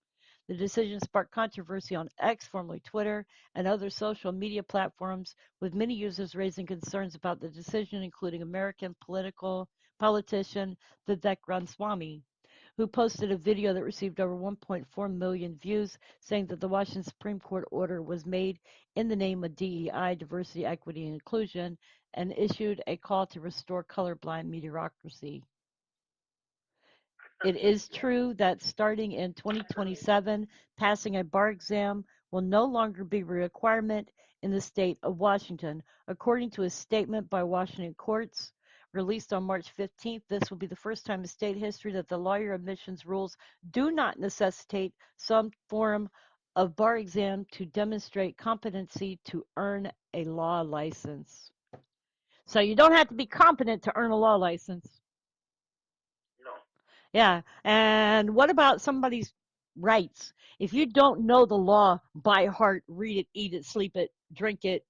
The decision sparked controversy on X, formerly Twitter, and other social media platforms, with many users raising concerns about the decision, including American politician Vivek Ramaswamy, who posted a video that received over 1.4 million views, saying that the Washington Supreme Court order was made in the name of DEI, diversity, equity, and inclusion, and issued a call to restore colorblind mediocrity. It is true that starting in 2027, passing a bar exam will no longer be a requirement in the state of Washington. According to a statement by Washington courts released on March 15th, this will be the first time in state history that the lawyer admissions rules do not necessitate some form of bar exam to demonstrate competency to earn a law license. So you don't have to be competent to earn a law license. No. Yeah. And what about somebody's rights? If you don't know the law by heart, read it, eat it, sleep it, drink it,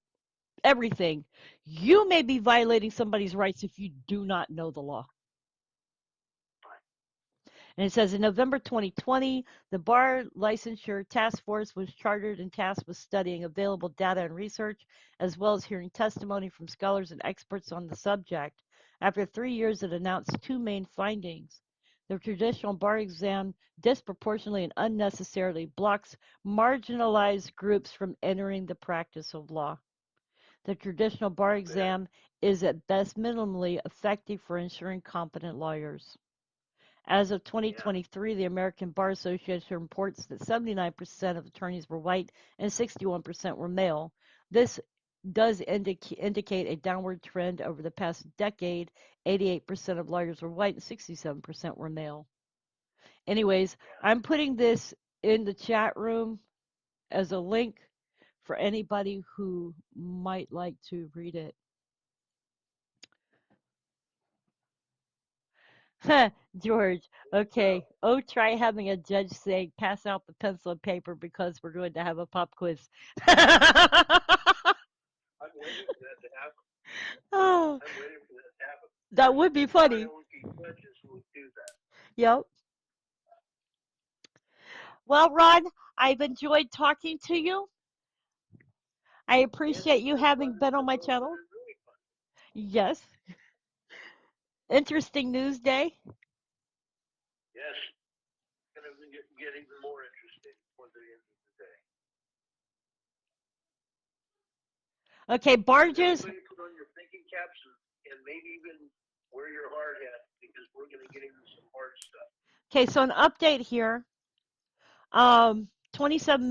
everything, you may be violating somebody's rights if you do not know the law. And it says in November 2020, the Bar Licensure Task Force was chartered and tasked with studying available data and research, as well as hearing testimony from scholars and experts on the subject. After 3 years, it announced two main findings. The traditional bar exam disproportionately and unnecessarily blocks marginalized groups from entering the practice of law. The traditional bar exam is at best minimally effective for ensuring competent lawyers. As of 2023, the American Bar Association reports that 79% of attorneys were white and 61% were male. This does indicate a downward trend over the past decade. 88% of lawyers were white and 67% were male. Anyways, I'm putting this in the chat room as a link for anybody who might like to read it. George, okay. Oh, try having a judge say, pass out the pencil and paper because we're going to have a pop quiz. I'm waiting for that to happen. Oh, I'm waiting for that to happen. that would be funny. Judges will do that. Yep. Well, Ron, I've enjoyed talking to you. I appreciate you having been on my channel. Really fun. Yes. Interesting news day. Yes. It's going to get even more interesting for the end of the day. Okay, barges. Everybody put on your thinking caps and maybe even wear your hard hat because we're going to get into some hard stuff. Okay, so an update here. 27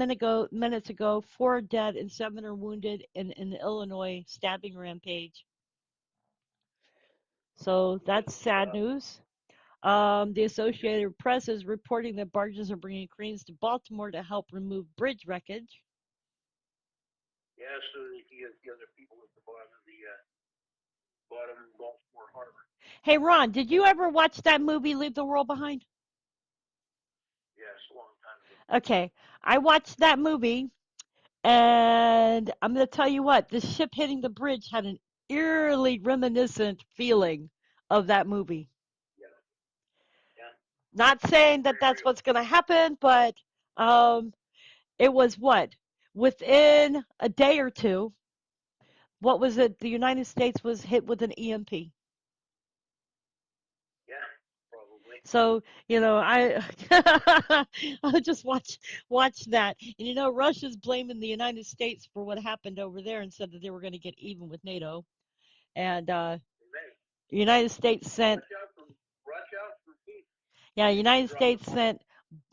minutes ago, 4 dead and 7 are wounded in an Illinois stabbing rampage. So that's sad news. The Associated Press is reporting that barges are bringing cranes to Baltimore to help remove bridge wreckage. Yeah, so that he has the other people at the bottom of the bottom of Baltimore Harbor. Hey, Ron, did you ever watch that movie, Leave the World Behind? Yes, a long time ago. Okay, I watched that movie, and I'm going to tell you what, the ship hitting the bridge had an eerily reminiscent feeling of that movie. Yeah. Yeah. Not saying that that's what's going to happen, but it was what? Within a day or two, what was it? The United States was hit with an EMP. Yeah, probably. So, I I just watch that. And Russia's blaming the United States for what happened over there and said that they were going to get even with NATO. And the United States sent United States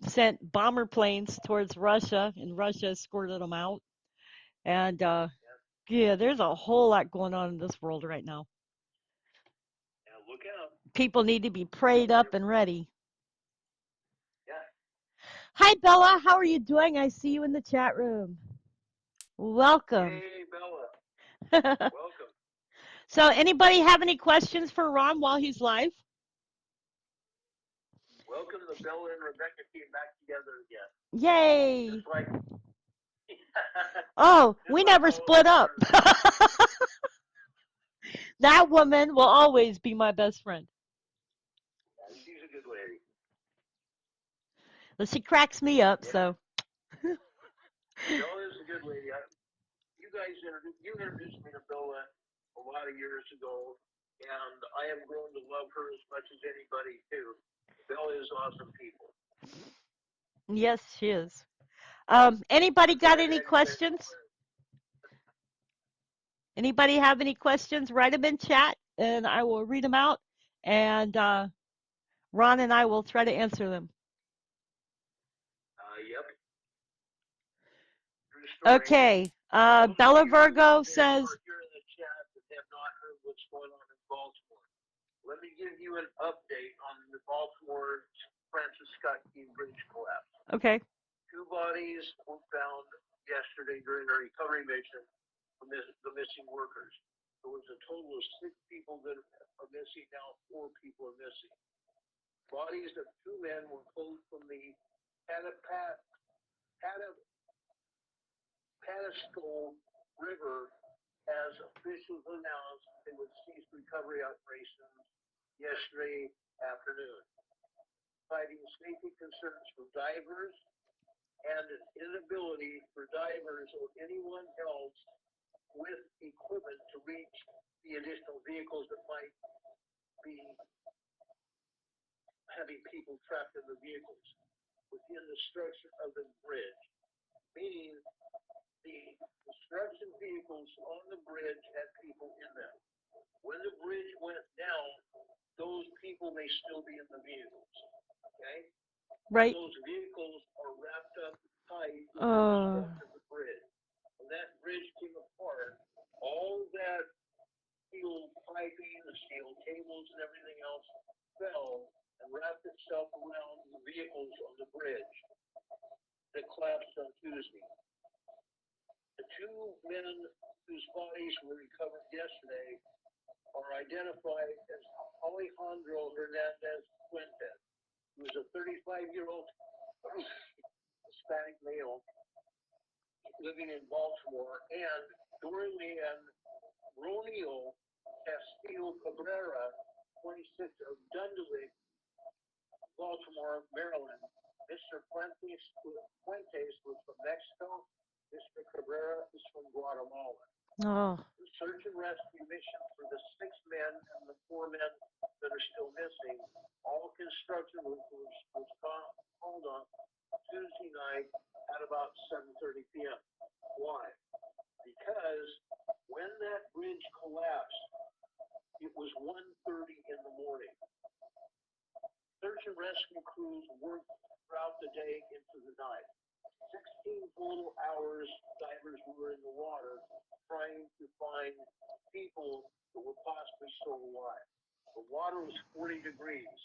sent bomber planes towards Russia, and Russia escorted them out. And yeah, there's a whole lot going on in this world right now. Yeah, look out. People need to be prayed up and ready. Yeah. Hi, Bella. How are you doing? I see you in the chat room. Welcome. Hey, Bella. Welcome. So, anybody have any questions for Ron while he's live? Welcome to Bella and Rebecca came back together again. Yay! Just like Oh, just we like never all of split us up. are. That woman will always be my best friend. Yeah, she's a good lady. Well, she cracks me up, Yeah. so. Bella is a good lady. You introduced me to Bella a lot of years ago, and I have grown to love her as much as anybody too. Bella is awesome people. Yes, she is. Anybody I'm got glad to any have you guys as questions? friends. Anybody have any questions? Write them in chat, and I will read them out. And Ron and I will try to answer them. Yep, true story. Okay. Those of Bella you Virgo that says, are here in the chat that have not heard what's going on in Baltimore, let me give you an update on the Baltimore Francis Scott Key Bridge collapse. okay, 2 bodies were found yesterday during a recovery mission from the missing workers. There was a total of 6 people that are missing now. 4 people are missing. Bodies of 2 men were pulled from the Patapat, Patasco River as officials announced they would cease recovery operations yesterday afternoon, citing safety concerns for divers and an inability for divers or anyone else with equipment to reach the additional vehicles that might be having people trapped in the vehicles within the structure of the bridge, meaning the construction vehicles on the bridge had people in them. When the bridge went down, those people may still be in the vehicles. Okay? And right. those vehicles are wrapped up tight within the Uh, structure of the bridge. When that bridge came apart, all that steel piping, the steel cables, and everything else fell and wrapped itself around the vehicles on the bridge that collapsed on Tuesday. The 2 men whose bodies were recovered yesterday are identified as Alejandro Hernandez Fuentes, who is a 35-year-old Hispanic male living in Baltimore, and Dorian Ronio Castillo Cabrera, 26, of Dunderwick, Baltimore, Maryland. Mr. Fuentes was from Mexico. Mr. Cabrera is from Guatemala. oh, The search and rescue mission for the 6 men and the 4 men that are still missing, all construction workers, was called on Tuesday night at about 7:30 p.m. Why? Because when that bridge collapsed, it was 1:30 in the morning. Search and rescue crews worked throughout the day into the night. 16 total hours divers were in the water trying to find people that were possibly still alive. The water was 40 degrees.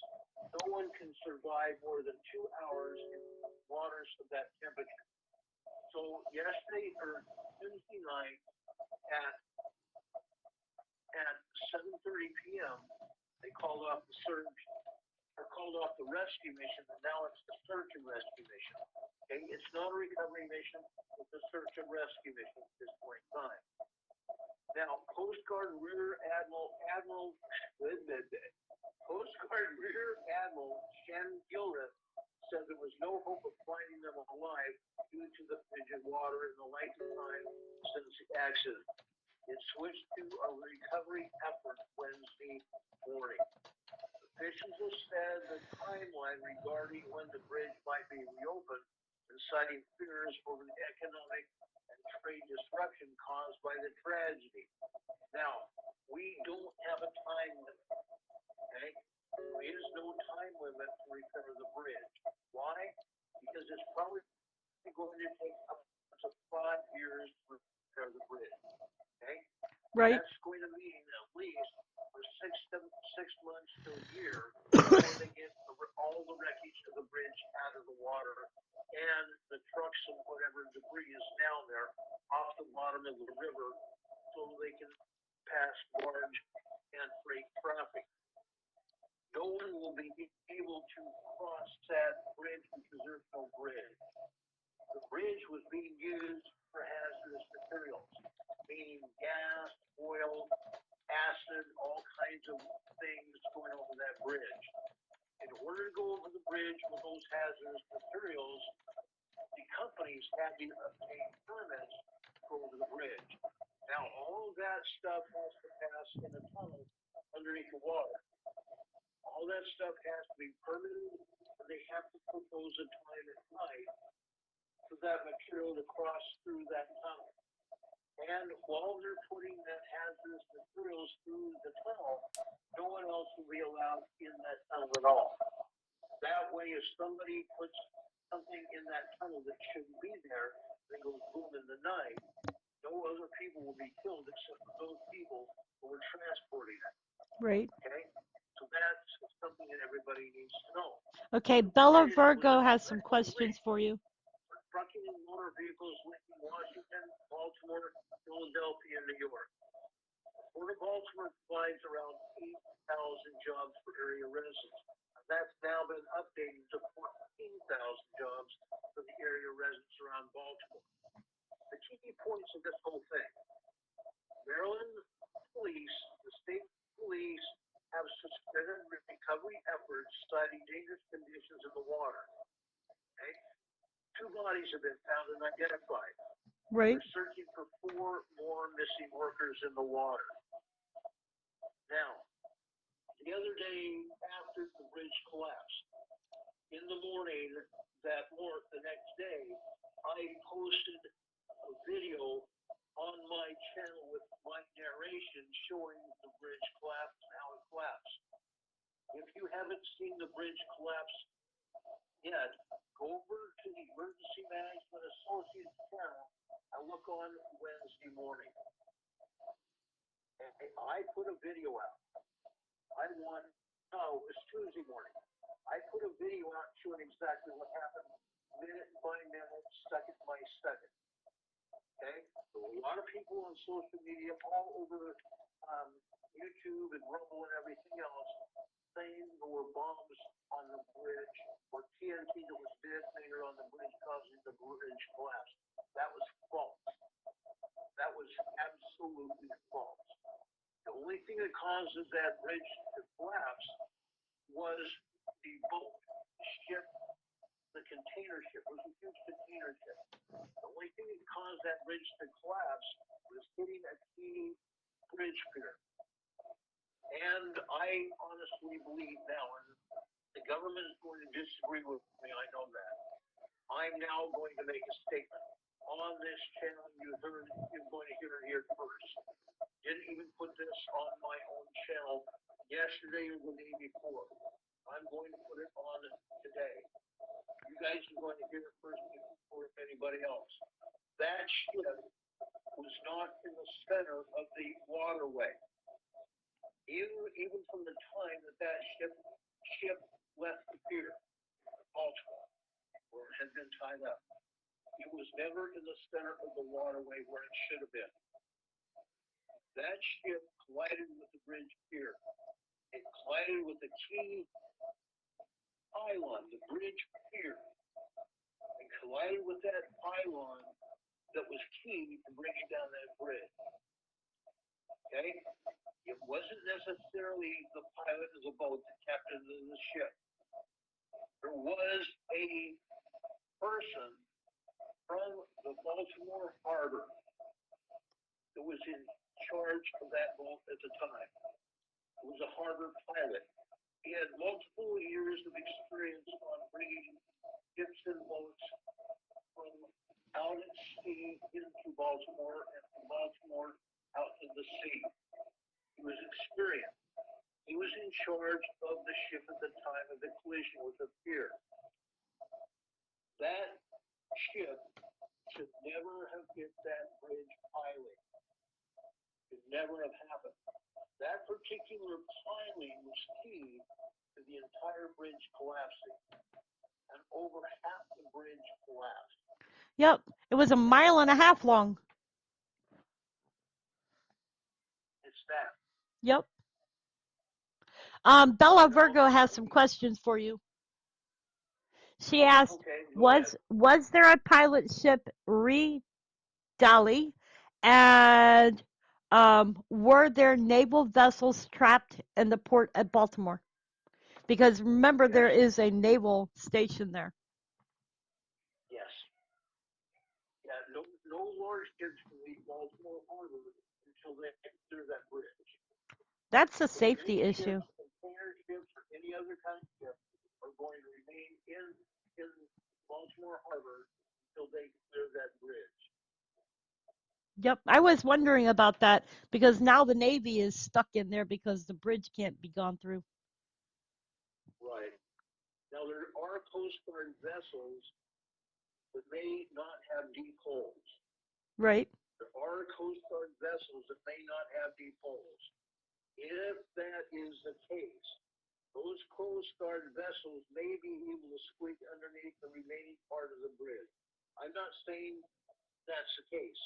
No one can survive more than 2 hours in waters of that temperature. So yesterday or Tuesday night at 7:30 p.m., they called off the search or called off the rescue mission, and now it's the search and rescue mission. Okay, it's not a recovery mission; it's a search and rescue mission at this point in time. Now, Coast Guard Rear Coast Guard Rear Admiral Shannon Gilreath said there was no hope of finding them alive due to the frigid water and the length of time since the accident. It switched to a recovery effort Wednesday morning. Officials have said the timeline regarding when the bridge might be reopened and citing fears over the economic and trade disruption caused by the tragedy. Now, we don't have a time limit, okay? There is no time limit to recover the bridge. Why? Because it's probably going to take up to 5 years to repair the bridge, okay? right. That's going to mean at least for 6 months to a year before they get all the wreckage of the bridge out of the water of the river so they can pass barge and freight traffic. No one will be able to cross that bridge because there's no bridge. The bridge was being used for hazardous materials, meaning gas, oil, acid, all kinds of things going over that bridge. In order to go over the bridge with those hazardous materials, the companies had to obtain permits to go over the bridge. Now, all of that stuff has to pass in a tunnel underneath the water. All that stuff has to be permitted, and they have to put those at time at night for that material to cross through that tunnel. And while they're putting that hazardous materials through the tunnel, no one else will be allowed in that tunnel at all. That way, if somebody puts something in that tunnel that shouldn't be there, and goes boom in the night, no other people will be killed except for those people who were transporting it. Right. Okay? So that's something that everybody needs to know. Okay, Bella Virgo has some questions for you. Trucking and motor vehicles linking Washington, Baltimore, Philadelphia, and New York. Port of Baltimore provides around 8,000 jobs for area residents. That's now been updated to 14,000 jobs for the area residents around Baltimore. The key points of this whole thing. Maryland police, the state police, have suspended recovery efforts citing dangerous conditions in the water. Okay? 2 bodies have been found and identified. Right. They're searching for 4 more missing workers in the water. Now, the other day after the bridge collapsed, in the morning the next day, I posted a video on my channel with my narration showing the bridge collapse and how it collapsed. If you haven't seen the bridge collapse yet, go over to the Emergency Management Associates channel and look on Wednesday morning. And I put a video out. It was Tuesday morning. I put a video out showing exactly what happened, minute by minute, second by second. Okay? So a lot of people on social media, all over YouTube and Rumble and everything else, saying there were bombs on the bridge or TNT that was detonated on the bridge causing the bridge collapse. That was false. That was absolutely false. The only thing that causes that bridge to collapse was the boat, the ship, the container ship. It was a huge container ship. The only thing that caused that bridge to collapse was hitting a key bridge pier. And I honestly believe now, and the government is going to disagree with me, I know that. I'm now going to make a statement on this channel. You're going to hear it here first. Didn't even put this on my own channel yesterday or the day before. I'm going to put it on today. You guys are going to hear it first before anybody else. That ship was not in the center of the waterway. Even from the time that ship left the pier, Baltimore, where it had been tied up, it was never in the center of the waterway where it should have been. That ship collided with the bridge pier. It collided with the key pylon, the bridge pier. It collided with that pylon that was key to bringing down that bridge. Okay? It wasn't necessarily the pilot of the boat, the captain of the ship. There was a person from the Baltimore harbor that was in charge of that boat at the time. It was a harbor pilot. He had multiple years of experience on bringing ships and boats from out at sea into Baltimore and from Baltimore out to the sea. He was experienced. He was in charge of the ship at the time of the collision with the pier. That ship should never have hit that bridge piling. It never have happened. That particular piling was key to the entire bridge collapsing. And over half the bridge collapsed. Yep. It was a mile and a half long. Yep. Bella You know? Virgo has some questions for you. She asked, Okay, go ahead. was there a pilot ship Dali, and were there naval vessels trapped in the port at Baltimore? Because remember, Yes, there is a naval station there. yes. Yeah, no large ships can leave Baltimore Harbor until they clear that bridge. That's a So safety any issue. ships, container ships, or any other kind of ship are going to remain in Baltimore Harbor until they clear that bridge. Yep, I was wondering about that because now the Navy is stuck in there because the bridge can't be gone through. Right. Now there are Coast Guard vessels that may not have deep holes. Right. There are Coast Guard vessels that may not have deep holes. If that is the case, those Coast Guard vessels may be able to squeak underneath the remaining part of the bridge. I'm not saying that's the case.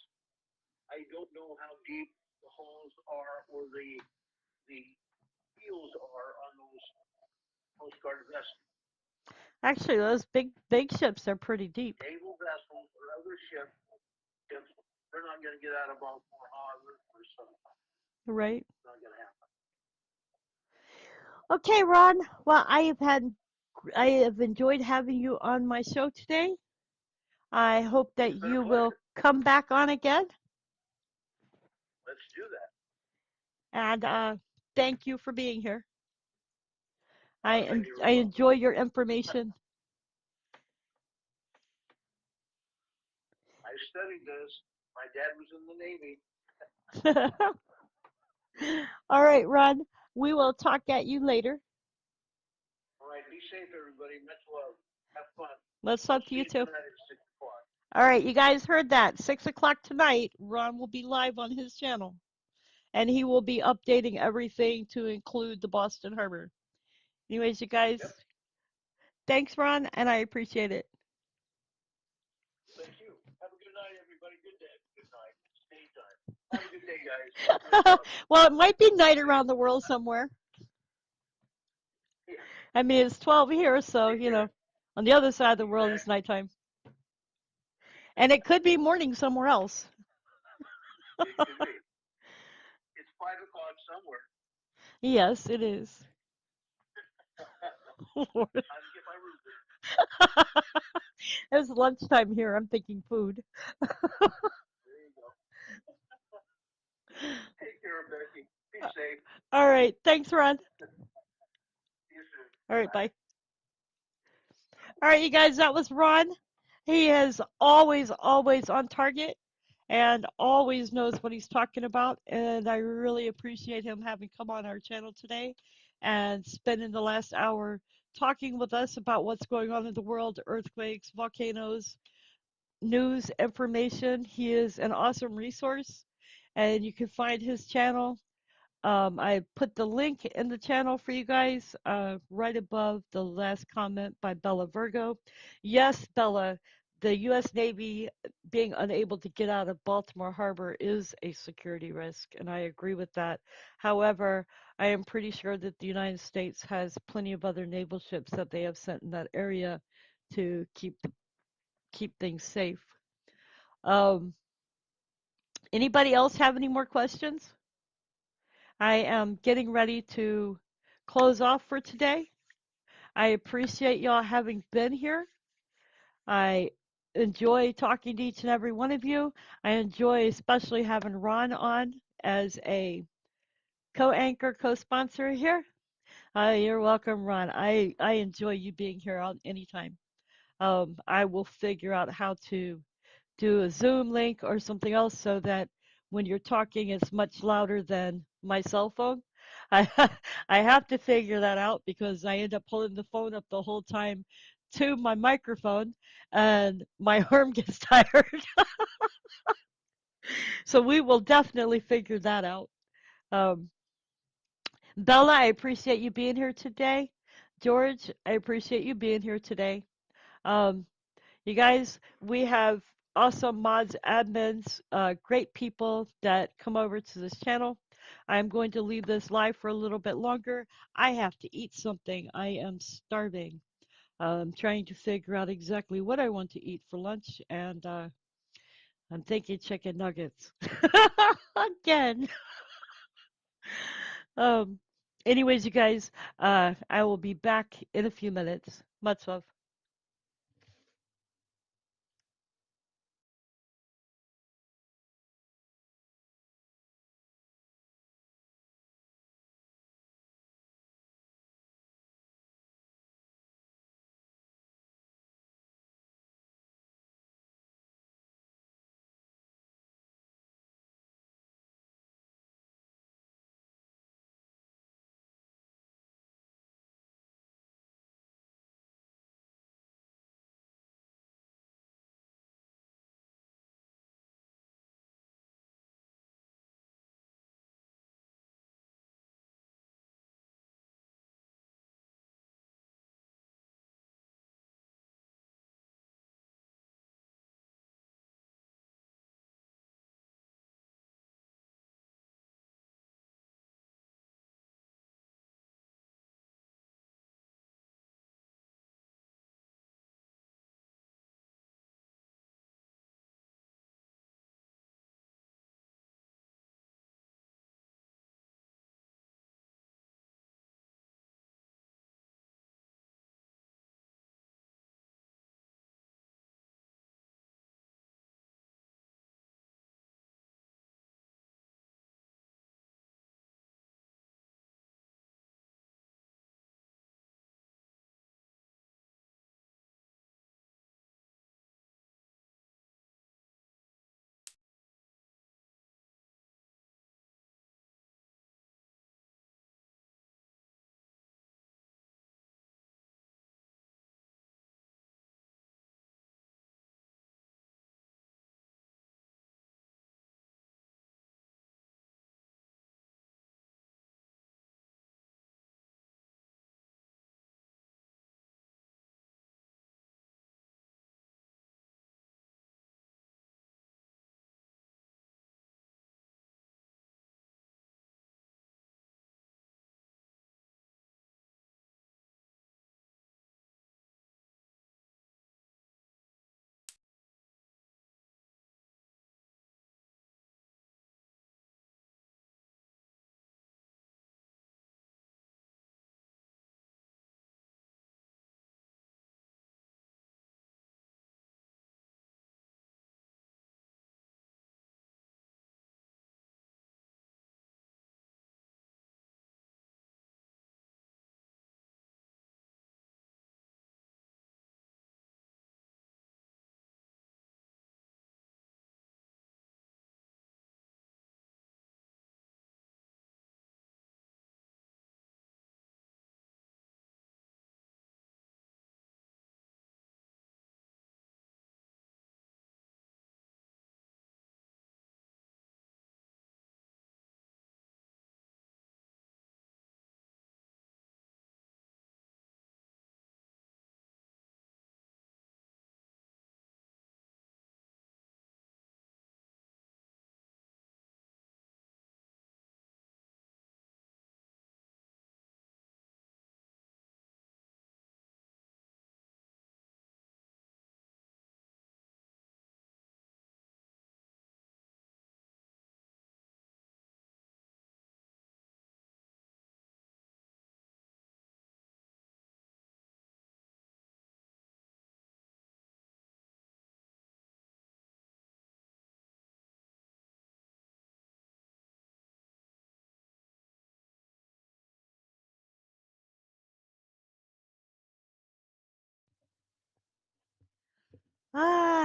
I don't know how deep the holes are or the keels are on those Coast Guard vessels. Actually, those big ships are pretty deep. Naval vessels or other ships, they're not going to get out of Baltimore Harbor for some. Right. It's not going to happen. Okay, Ron. Well, I have enjoyed having you on my show today. I hope that It's been a you will pleasure. come back on again. Let's do that. And thank you for being here. You're I welcome. enjoy your information. I studied this. My dad was in the Navy. All right, Ron. We will talk at you later. All right, be safe, everybody. Much love. Have fun. Let's I'll talk to see you you too. tonight at 6 o'clock. All right, you guys heard that. 6 o'clock tonight, Ron will be live on his channel, and he will be updating everything to include the Boston Harbor. Anyways, you Yep. guys, thanks, Ron, and I appreciate it. Thank you. Have a good night, everybody. Good day. Good night. Stay time. Have a good day, guys. Much love. Well, it might be Be night safe. around the world somewhere. Yeah. I mean, it's 12 here, so, Take care. on the other side of the world, it's Exactly. nighttime. And it could be morning somewhere else. It could be. It's 5 o'clock somewhere. Yes, it is. Time to get my room ready. It's lunchtime here. I'm thinking food. There you go. Take care, Becky. Be safe. All right. Thanks, Ron. See you soon. All right. Bye. Bye. All right, you guys. That was Ron. He is always on target and always knows what he's talking about. And I really appreciate him having come on our channel today and spending the last hour talking with us about what's going on in the world, earthquakes, volcanoes, news, information. He is an awesome resource, and you can find his channel. I put the link in the channel for you guys right above the last comment by Bella Virgo. Yes, Bella, the U.S. Navy being unable to get out of Baltimore Harbor is a security risk, and I agree with that. However, I am pretty sure that the United States has plenty of other naval ships that they have sent in that area to keep things safe. Um, Anybody else have any more questions? I am getting ready to close off for today. I appreciate y'all having been here. I enjoy talking to each and every one of you. I enjoy especially having Ron on as a co-anchor, co-sponsor here. You're welcome, Ron. I enjoy you being here on anytime. I will figure out how to do a Zoom link or something else so that when you're talking, it's much louder than my cell phone. I I have to figure that out because I end up pulling the phone up the whole time to my microphone and my arm gets tired. So we will definitely figure that out. Um, Bella, I appreciate you being here today. George, I appreciate you being here today. Um, You guys, we have awesome mods, admins, great people that come over to this channel. I'm going to leave this live for a little bit longer. I have to eat something. I am starving. I'm trying to figure out exactly what I want to eat for lunch, and I'm thinking chicken nuggets. Again. Um, anyways, you guys, I will be back in a few minutes. Much love.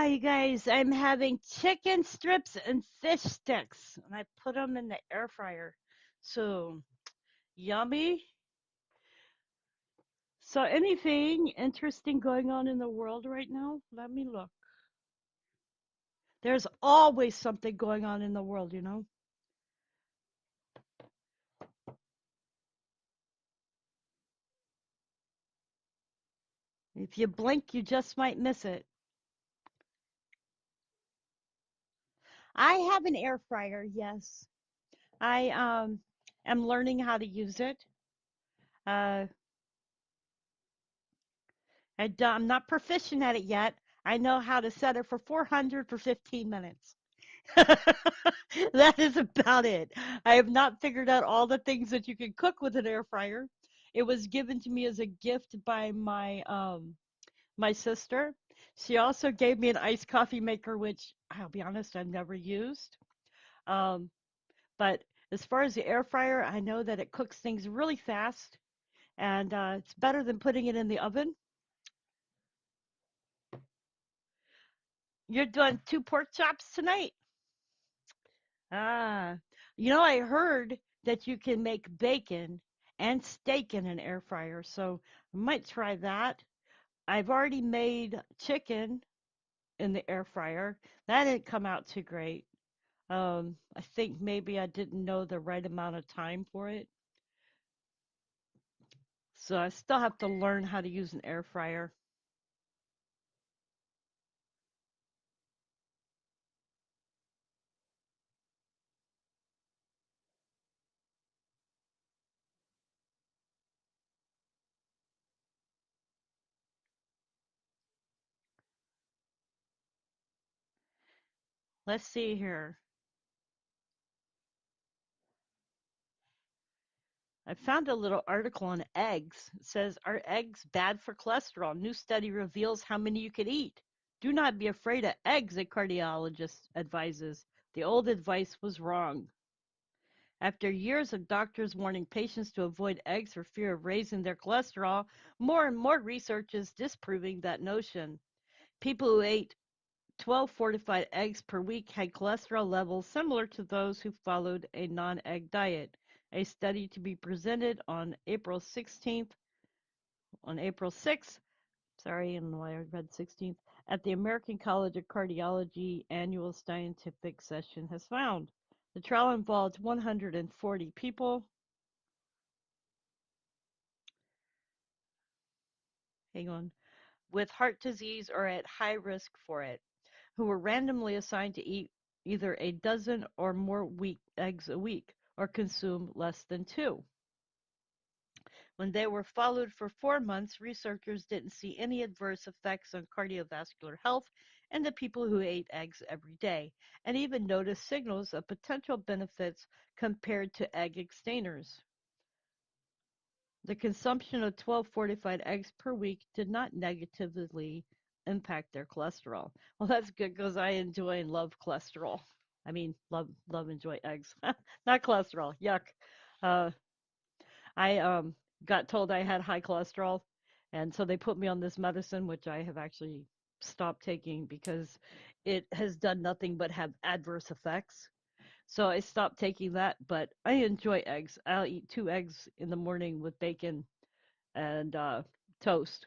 You guys, I'm having chicken strips and fish sticks, and I put them in the air fryer. So yummy. So, anything interesting going on in the world right now? Let me look. There's always something going on in the world, you know? If you blink, you just might miss it. I have an air fryer, yes. I am learning how to use it. Uh, I'm not proficient at it yet. I know how to set it for 400 for 15 minutes. That is about it. I have not figured out all the things that you can cook with an air fryer. It was given to me as a gift by my sister. She also gave me an iced coffee maker, which I'll be honest, I've never used. Um, but as far as the air fryer, I know that it cooks things really fast, and it's better than putting it in the oven. You're doing two pork chops tonight. Ah, I heard that you can make bacon and steak in an air fryer, so I might try that. I've already made chicken in the air fryer. That didn't come out too great. I think maybe I didn't know the right amount of time for it. So I still have to learn how to use an air fryer. Let's see here. I found a little article on eggs. It says, are eggs bad for cholesterol? New study reveals how many you could eat. Do not be afraid of eggs, a cardiologist advises. The old advice was wrong. After years of doctors warning patients to avoid eggs for fear of raising their cholesterol, more and more research is disproving that notion. People who ate 12 fortified eggs per week had cholesterol levels similar to those who followed a non-egg diet. A study to be presented on April 6th, sorry, I don't know why I read 16th, at the American College of Cardiology annual scientific session has found. The trial involved 140 people, hang on, with heart disease or at high risk for it, who were randomly assigned to eat either a dozen or more eggs a week or consume less than two. When they were followed for 4 months, researchers didn't see any adverse effects on cardiovascular health in the people who ate eggs every day, and even noticed signals of potential benefits compared to egg abstainers. The consumption of 12 fortified eggs per week did not negatively impact their cholesterol. Well, that's good because I enjoy and love cholesterol. I mean, enjoy eggs, not cholesterol. Yuck. Uh, I got told I had high cholesterol, and so they put me on this medicine, which I have actually stopped taking because it has done nothing but have adverse effects. So I stopped taking that, but I enjoy eggs. I'll eat two eggs in the morning with bacon and toast,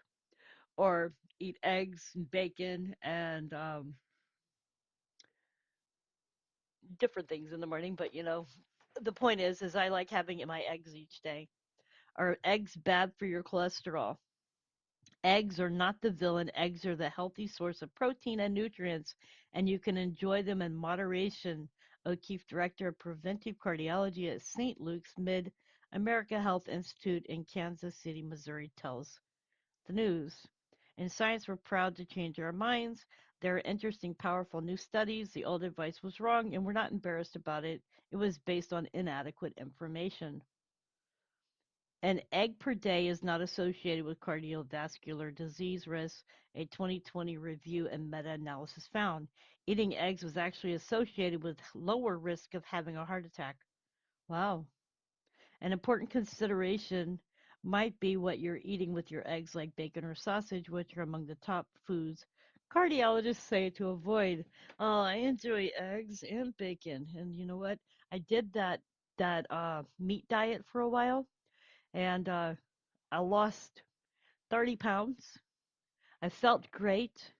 or eat eggs and bacon and different things in the morning. But the point is I like having my eggs each day. Are eggs bad for your cholesterol? Eggs are not the villain. Eggs are the healthy source of protein and nutrients, and you can enjoy them in moderation. O'Keefe, director of preventive cardiology at St. Luke's Mid America Health Institute in Kansas City, Missouri, tells the news. In science, we're proud to change our minds. There are interesting, powerful new studies. The old advice was wrong, and we're not embarrassed about it. It was based on inadequate information. An egg per day is not associated with cardiovascular disease risk, a 2020 review and meta-analysis found. Eating eggs was actually associated with lower risk of having a heart attack. Wow. An important consideration might be what you're eating with your eggs, like bacon or sausage, which are among the top foods cardiologists say to avoid. Oh, I enjoy eggs and bacon, and you know what? I did that meat diet for a while, and I lost 30 pounds. I felt great,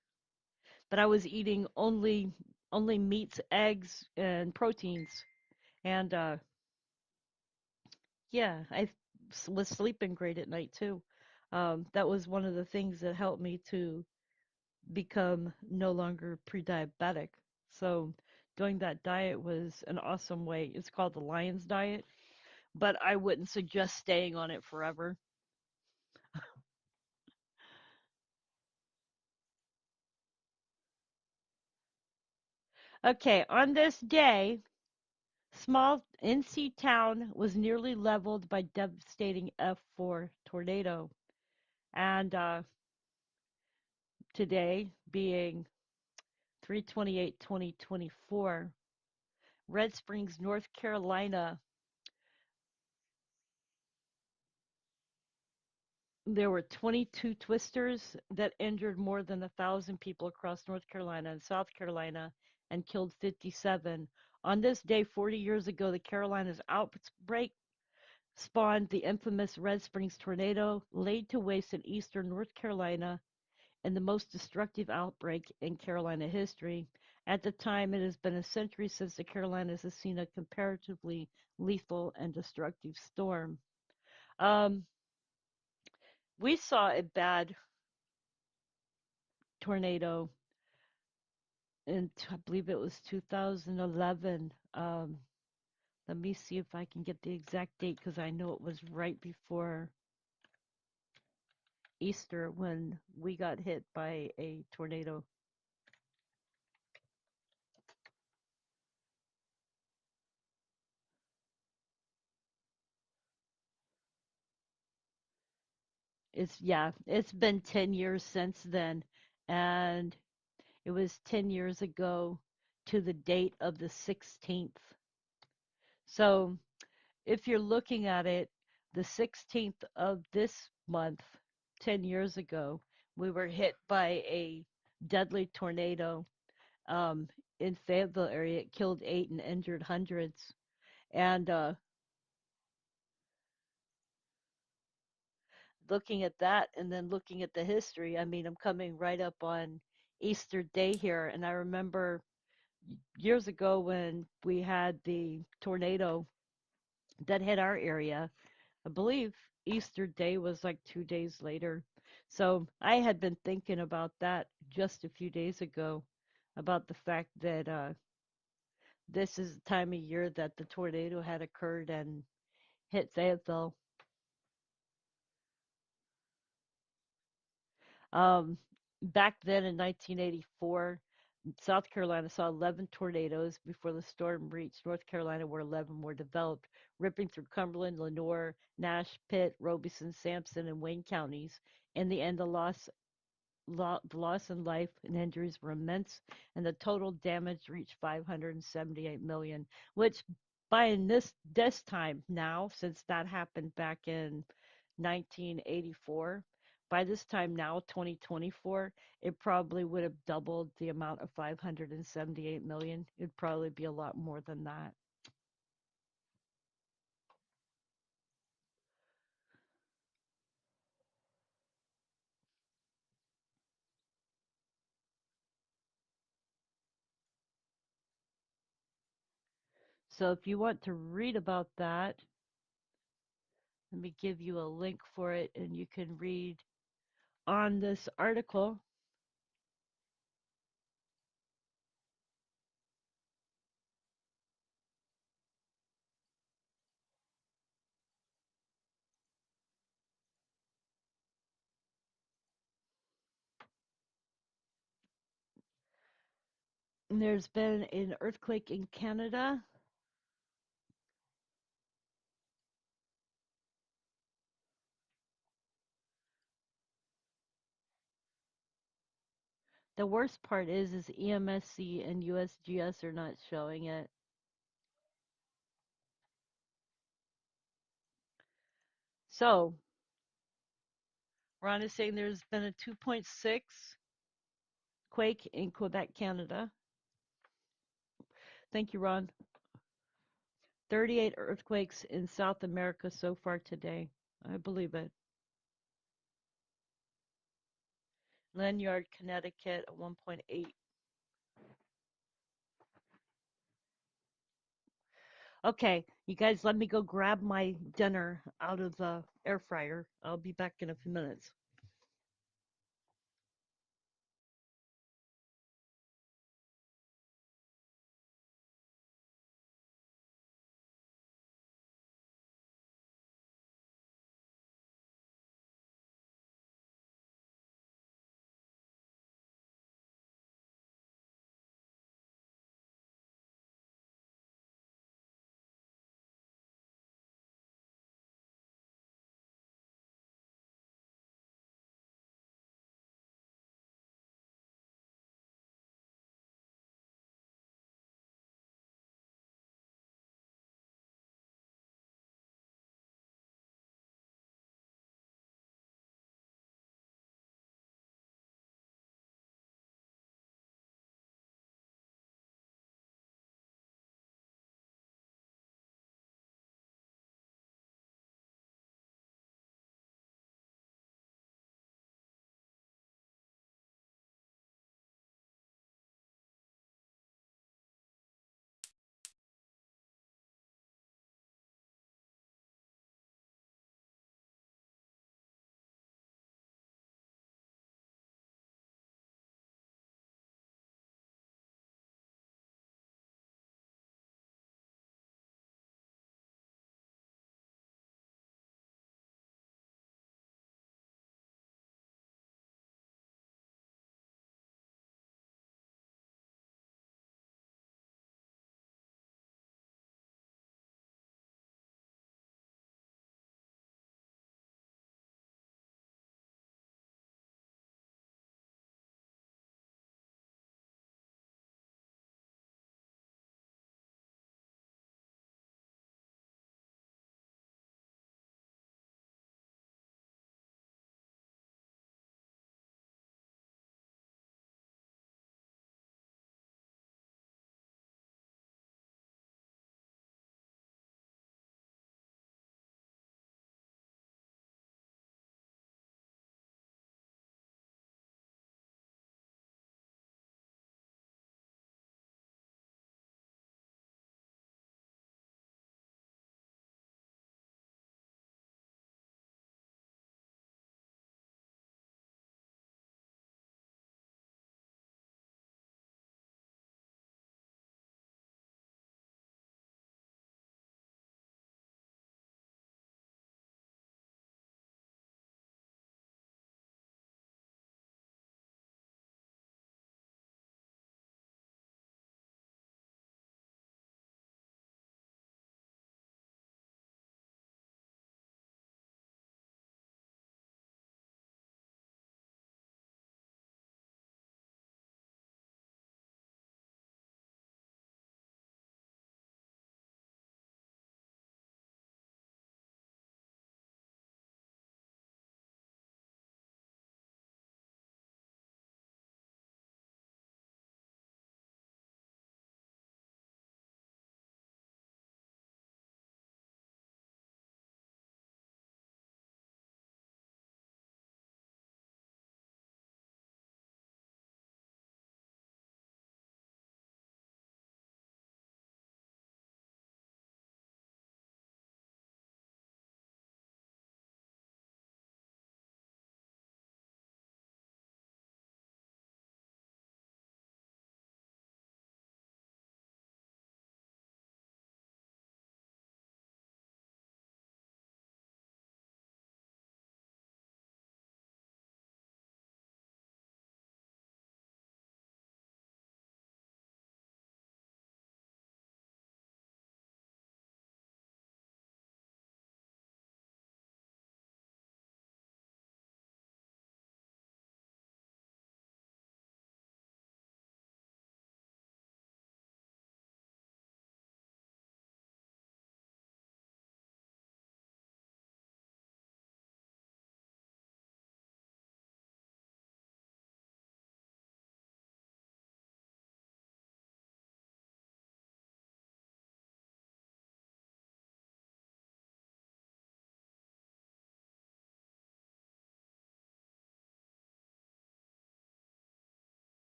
but I was eating only meats, eggs, and proteins, and yeah, was sleeping great at night too. That was one of the things that helped me to become no longer pre-diabetic. So doing that diet was an awesome way. It's called the Lion's Diet, but I wouldn't suggest staying on it forever. Okay, on this day, small NC town was nearly leveled by devastating F4 tornado. And today, being 3/28/2024, Red Springs, North Carolina, there were 22 twisters that injured more than 1,000 people across North Carolina and South Carolina and killed 57. On this day, 40 years ago, the Carolinas outbreak spawned the infamous Red Springs tornado, laid to waste in eastern North Carolina and the most destructive outbreak in Carolina history. At the time, it has been a century since the Carolinas has seen a comparatively lethal and destructive storm. Um, we saw a bad tornado in, I believe it was 2011. Let me see if I can get the exact date because I know it was right before Easter when we got hit by a tornado. It's been 10 years since then. And it was 10 years ago to the date of the 16th. So if you're looking at it, the 16th of this month, 10 years ago, we were hit by a deadly tornado um, in Fayetteville area. It killed 8 and injured hundreds. And looking at that and then looking at the history, I mean, I'm coming right up on Easter Day here. And I remember years ago when we had the tornado that hit our area. I believe Easter Day was like 2 days later. So I had been thinking about that just a few days ago about the fact that this is the time of year that the tornado had occurred and hit Fayetteville. Um, Back then in 1984, South Carolina saw 11 tornadoes before the storm reached North Carolina, where 11 were developed, ripping through Cumberland, Lenoir, Nash, Pitt, Robeson, Sampson, and Wayne counties. In the end, the loss in life and injuries were immense, and the total damage reached 578 million. Which, by this time now, since that happened back in 1984, by this time now, 2024, it probably would have doubled the amount of 578 million. It'd probably be a lot more than that. So if you want to read about that, let me give you a link for it, and you can read on this article. There's been an earthquake in Canada. The worst part is EMSC and USGS are not showing it. So Ron is saying there's been a 2.6 quake in Quebec, Canada. Thank you, Ron. 38 earthquakes in South America so far today. I believe it. Lanyard, Connecticut, 1.8. Okay, you guys, let me go grab my dinner out of the air fryer. I'll be back in a few minutes.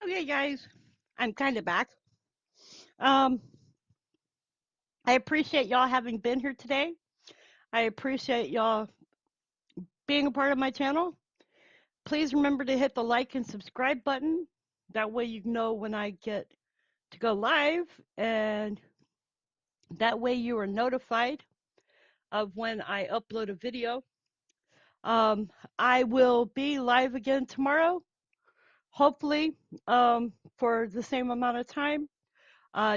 Okay, guys, I'm kind of back. Um, I appreciate y'all having been here today. I appreciate y'all being a part of my channel. Please remember to hit the like and subscribe button. That way you know when I get to go live, and that way you are notified of when I upload a video. Um, I will be live again tomorrow, hopefully, for the same amount of time.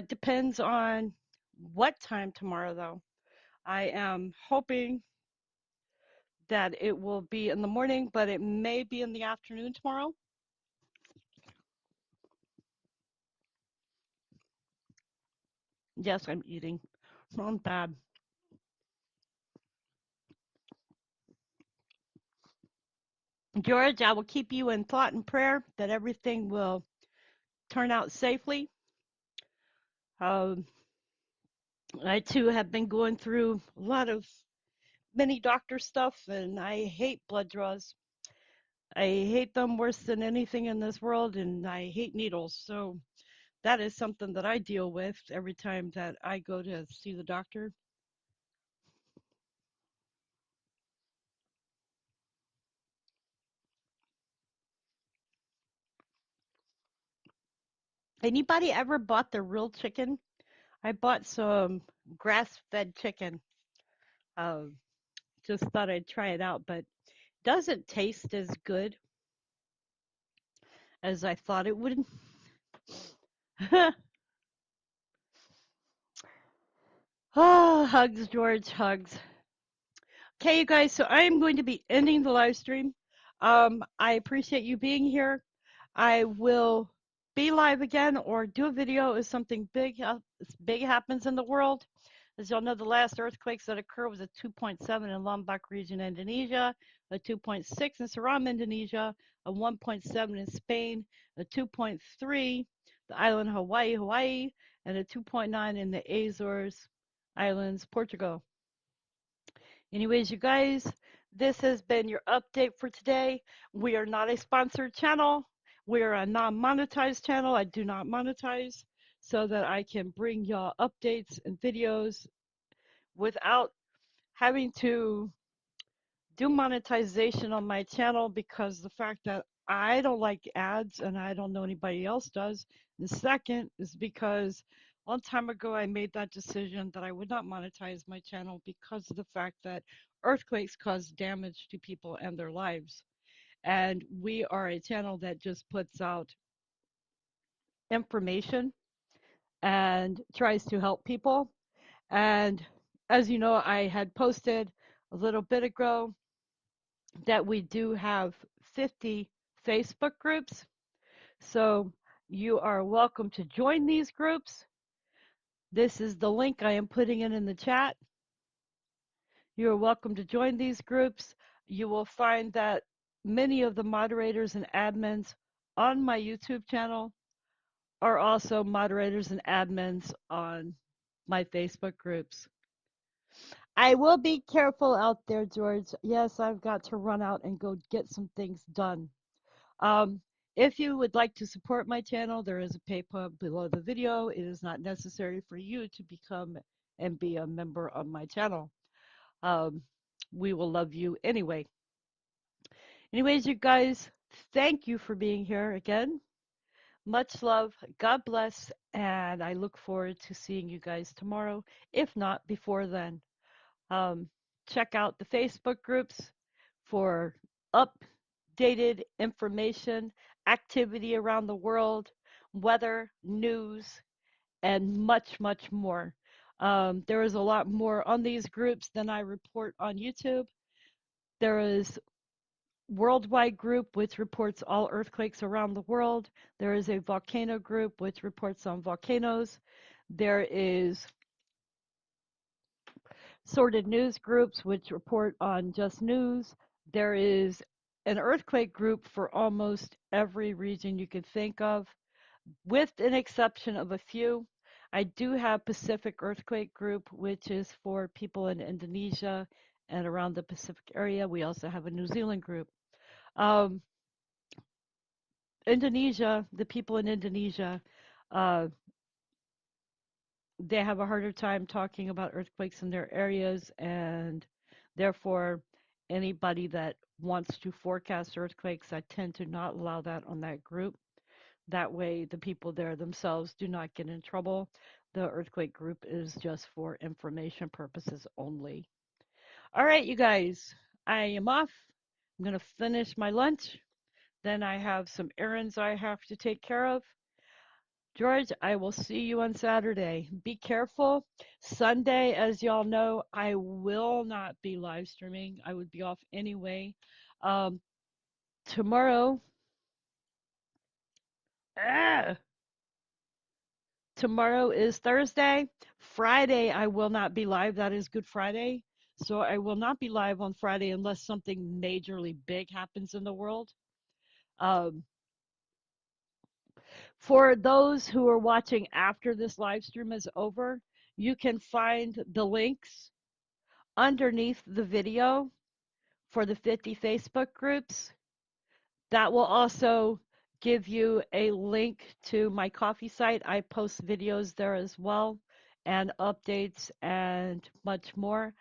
Depends on what time tomorrow, though. I am hoping that it will be in the morning, but it may be in the afternoon tomorrow. Yes, I'm eating. I'm bad. George, I will keep you in thought and prayer that everything will turn out safely. Um, I too have been going through a lot of many doctor stuff, and I hate blood draws. I hate them worse than anything in this world, and I hate needles. So that is something that I deal with every time that I go to see the doctor. Anybody ever bought the real chicken? I bought some grass-fed chicken. Um, just thought I'd try it out, but doesn't taste as good as I thought it would. Oh, hugs, George, hugs. Okay, you guys, so I am going to be ending the live stream. I appreciate you being here. I will be live again or do a video if something big happens in the world. As y'all know, the last earthquakes that occurred was a 2.7 in Lombok region, Indonesia, a 2.6 in Seram, Indonesia, a 1.7 in Spain, a 2.3 the island Hawaii, and a 2.9 in the Azores Islands, Portugal. Anyways, you guys, this has been your update for today. We are not a sponsored channel. We are a non-monetized channel. I do not monetize so that I can bring y'all updates and videos without having to do monetization on my channel, because the fact that I don't like ads and I don't know anybody else does. The second is because a long time ago I made that decision that I would not monetize my channel because of the fact that earthquakes cause damage to people and their lives. And we are a channel that just puts out information and tries to help people. And as you know, I had posted a little bit ago that we do have 50 Facebook groups. So you are welcome to join these groups. This is the link I am putting in the chat. You are welcome to join these groups. You will find that many of the moderators and admins on my YouTube channel are also moderators and admins on my Facebook groups. I will be careful out there, George. Yes, I've got to run out and go get some things done. Um, if you would like to support my channel, there is a PayPal below the video. It is not necessary for you to become and be a member of my channel. Um, we will love you anyway. Anyways, you guys, thank you for being here again. Much love. God bless. And I look forward to seeing you guys tomorrow, if not before then. Um, check out the Facebook groups for updated information, activity around the world, weather, news, and much, much more. There is a lot more on these groups than I report on YouTube. There is worldwide group which reports all earthquakes around the world. There is a volcano group which reports on volcanoes. There is sorted news groups which report on just news. There is an earthquake group for almost every region you could think of, with an exception of a few. I do have Pacific Earthquake Group, which is for people in Indonesia and around the Pacific area. We also have a New Zealand group. Um, Indonesia, the people in Indonesia, uh, they have a harder time talking about earthquakes in their areas, and therefore, anybody that wants to forecast earthquakes, I tend to not allow that on that group. That way, the people there themselves do not get in trouble. The earthquake group is just for information purposes only. All right, you guys, I am off. I'm going to finish my lunch. Then I have some errands I have to take care of. George, I will see you on Saturday. Be careful. Sunday, as y'all know, I will not be live streaming. I would be off anyway. Um, tomorrow, ah, tomorrow is Thursday. Friday, I will not be live. That is Good Friday. So I will not be live on Friday unless something majorly big happens in the world. Um, For those who are watching after this live stream is over, you can find the links underneath the video for the 50 Facebook groups. That will also give you a link to my coffee site. I post videos there as well and updates and much more.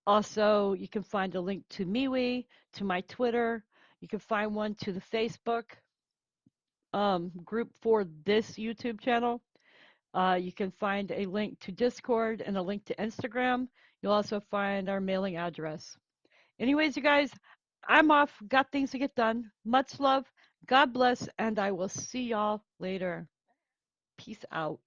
Also, you can find a link to MeWe, to my Twitter. You can find one to the Facebook group for this YouTube channel. You can find a link to Discord and a link to Instagram. You'll also find our mailing address. Anyways, you guys, I'm off. Got things to get done. Much love. God bless, and I will see y'all later. Peace out.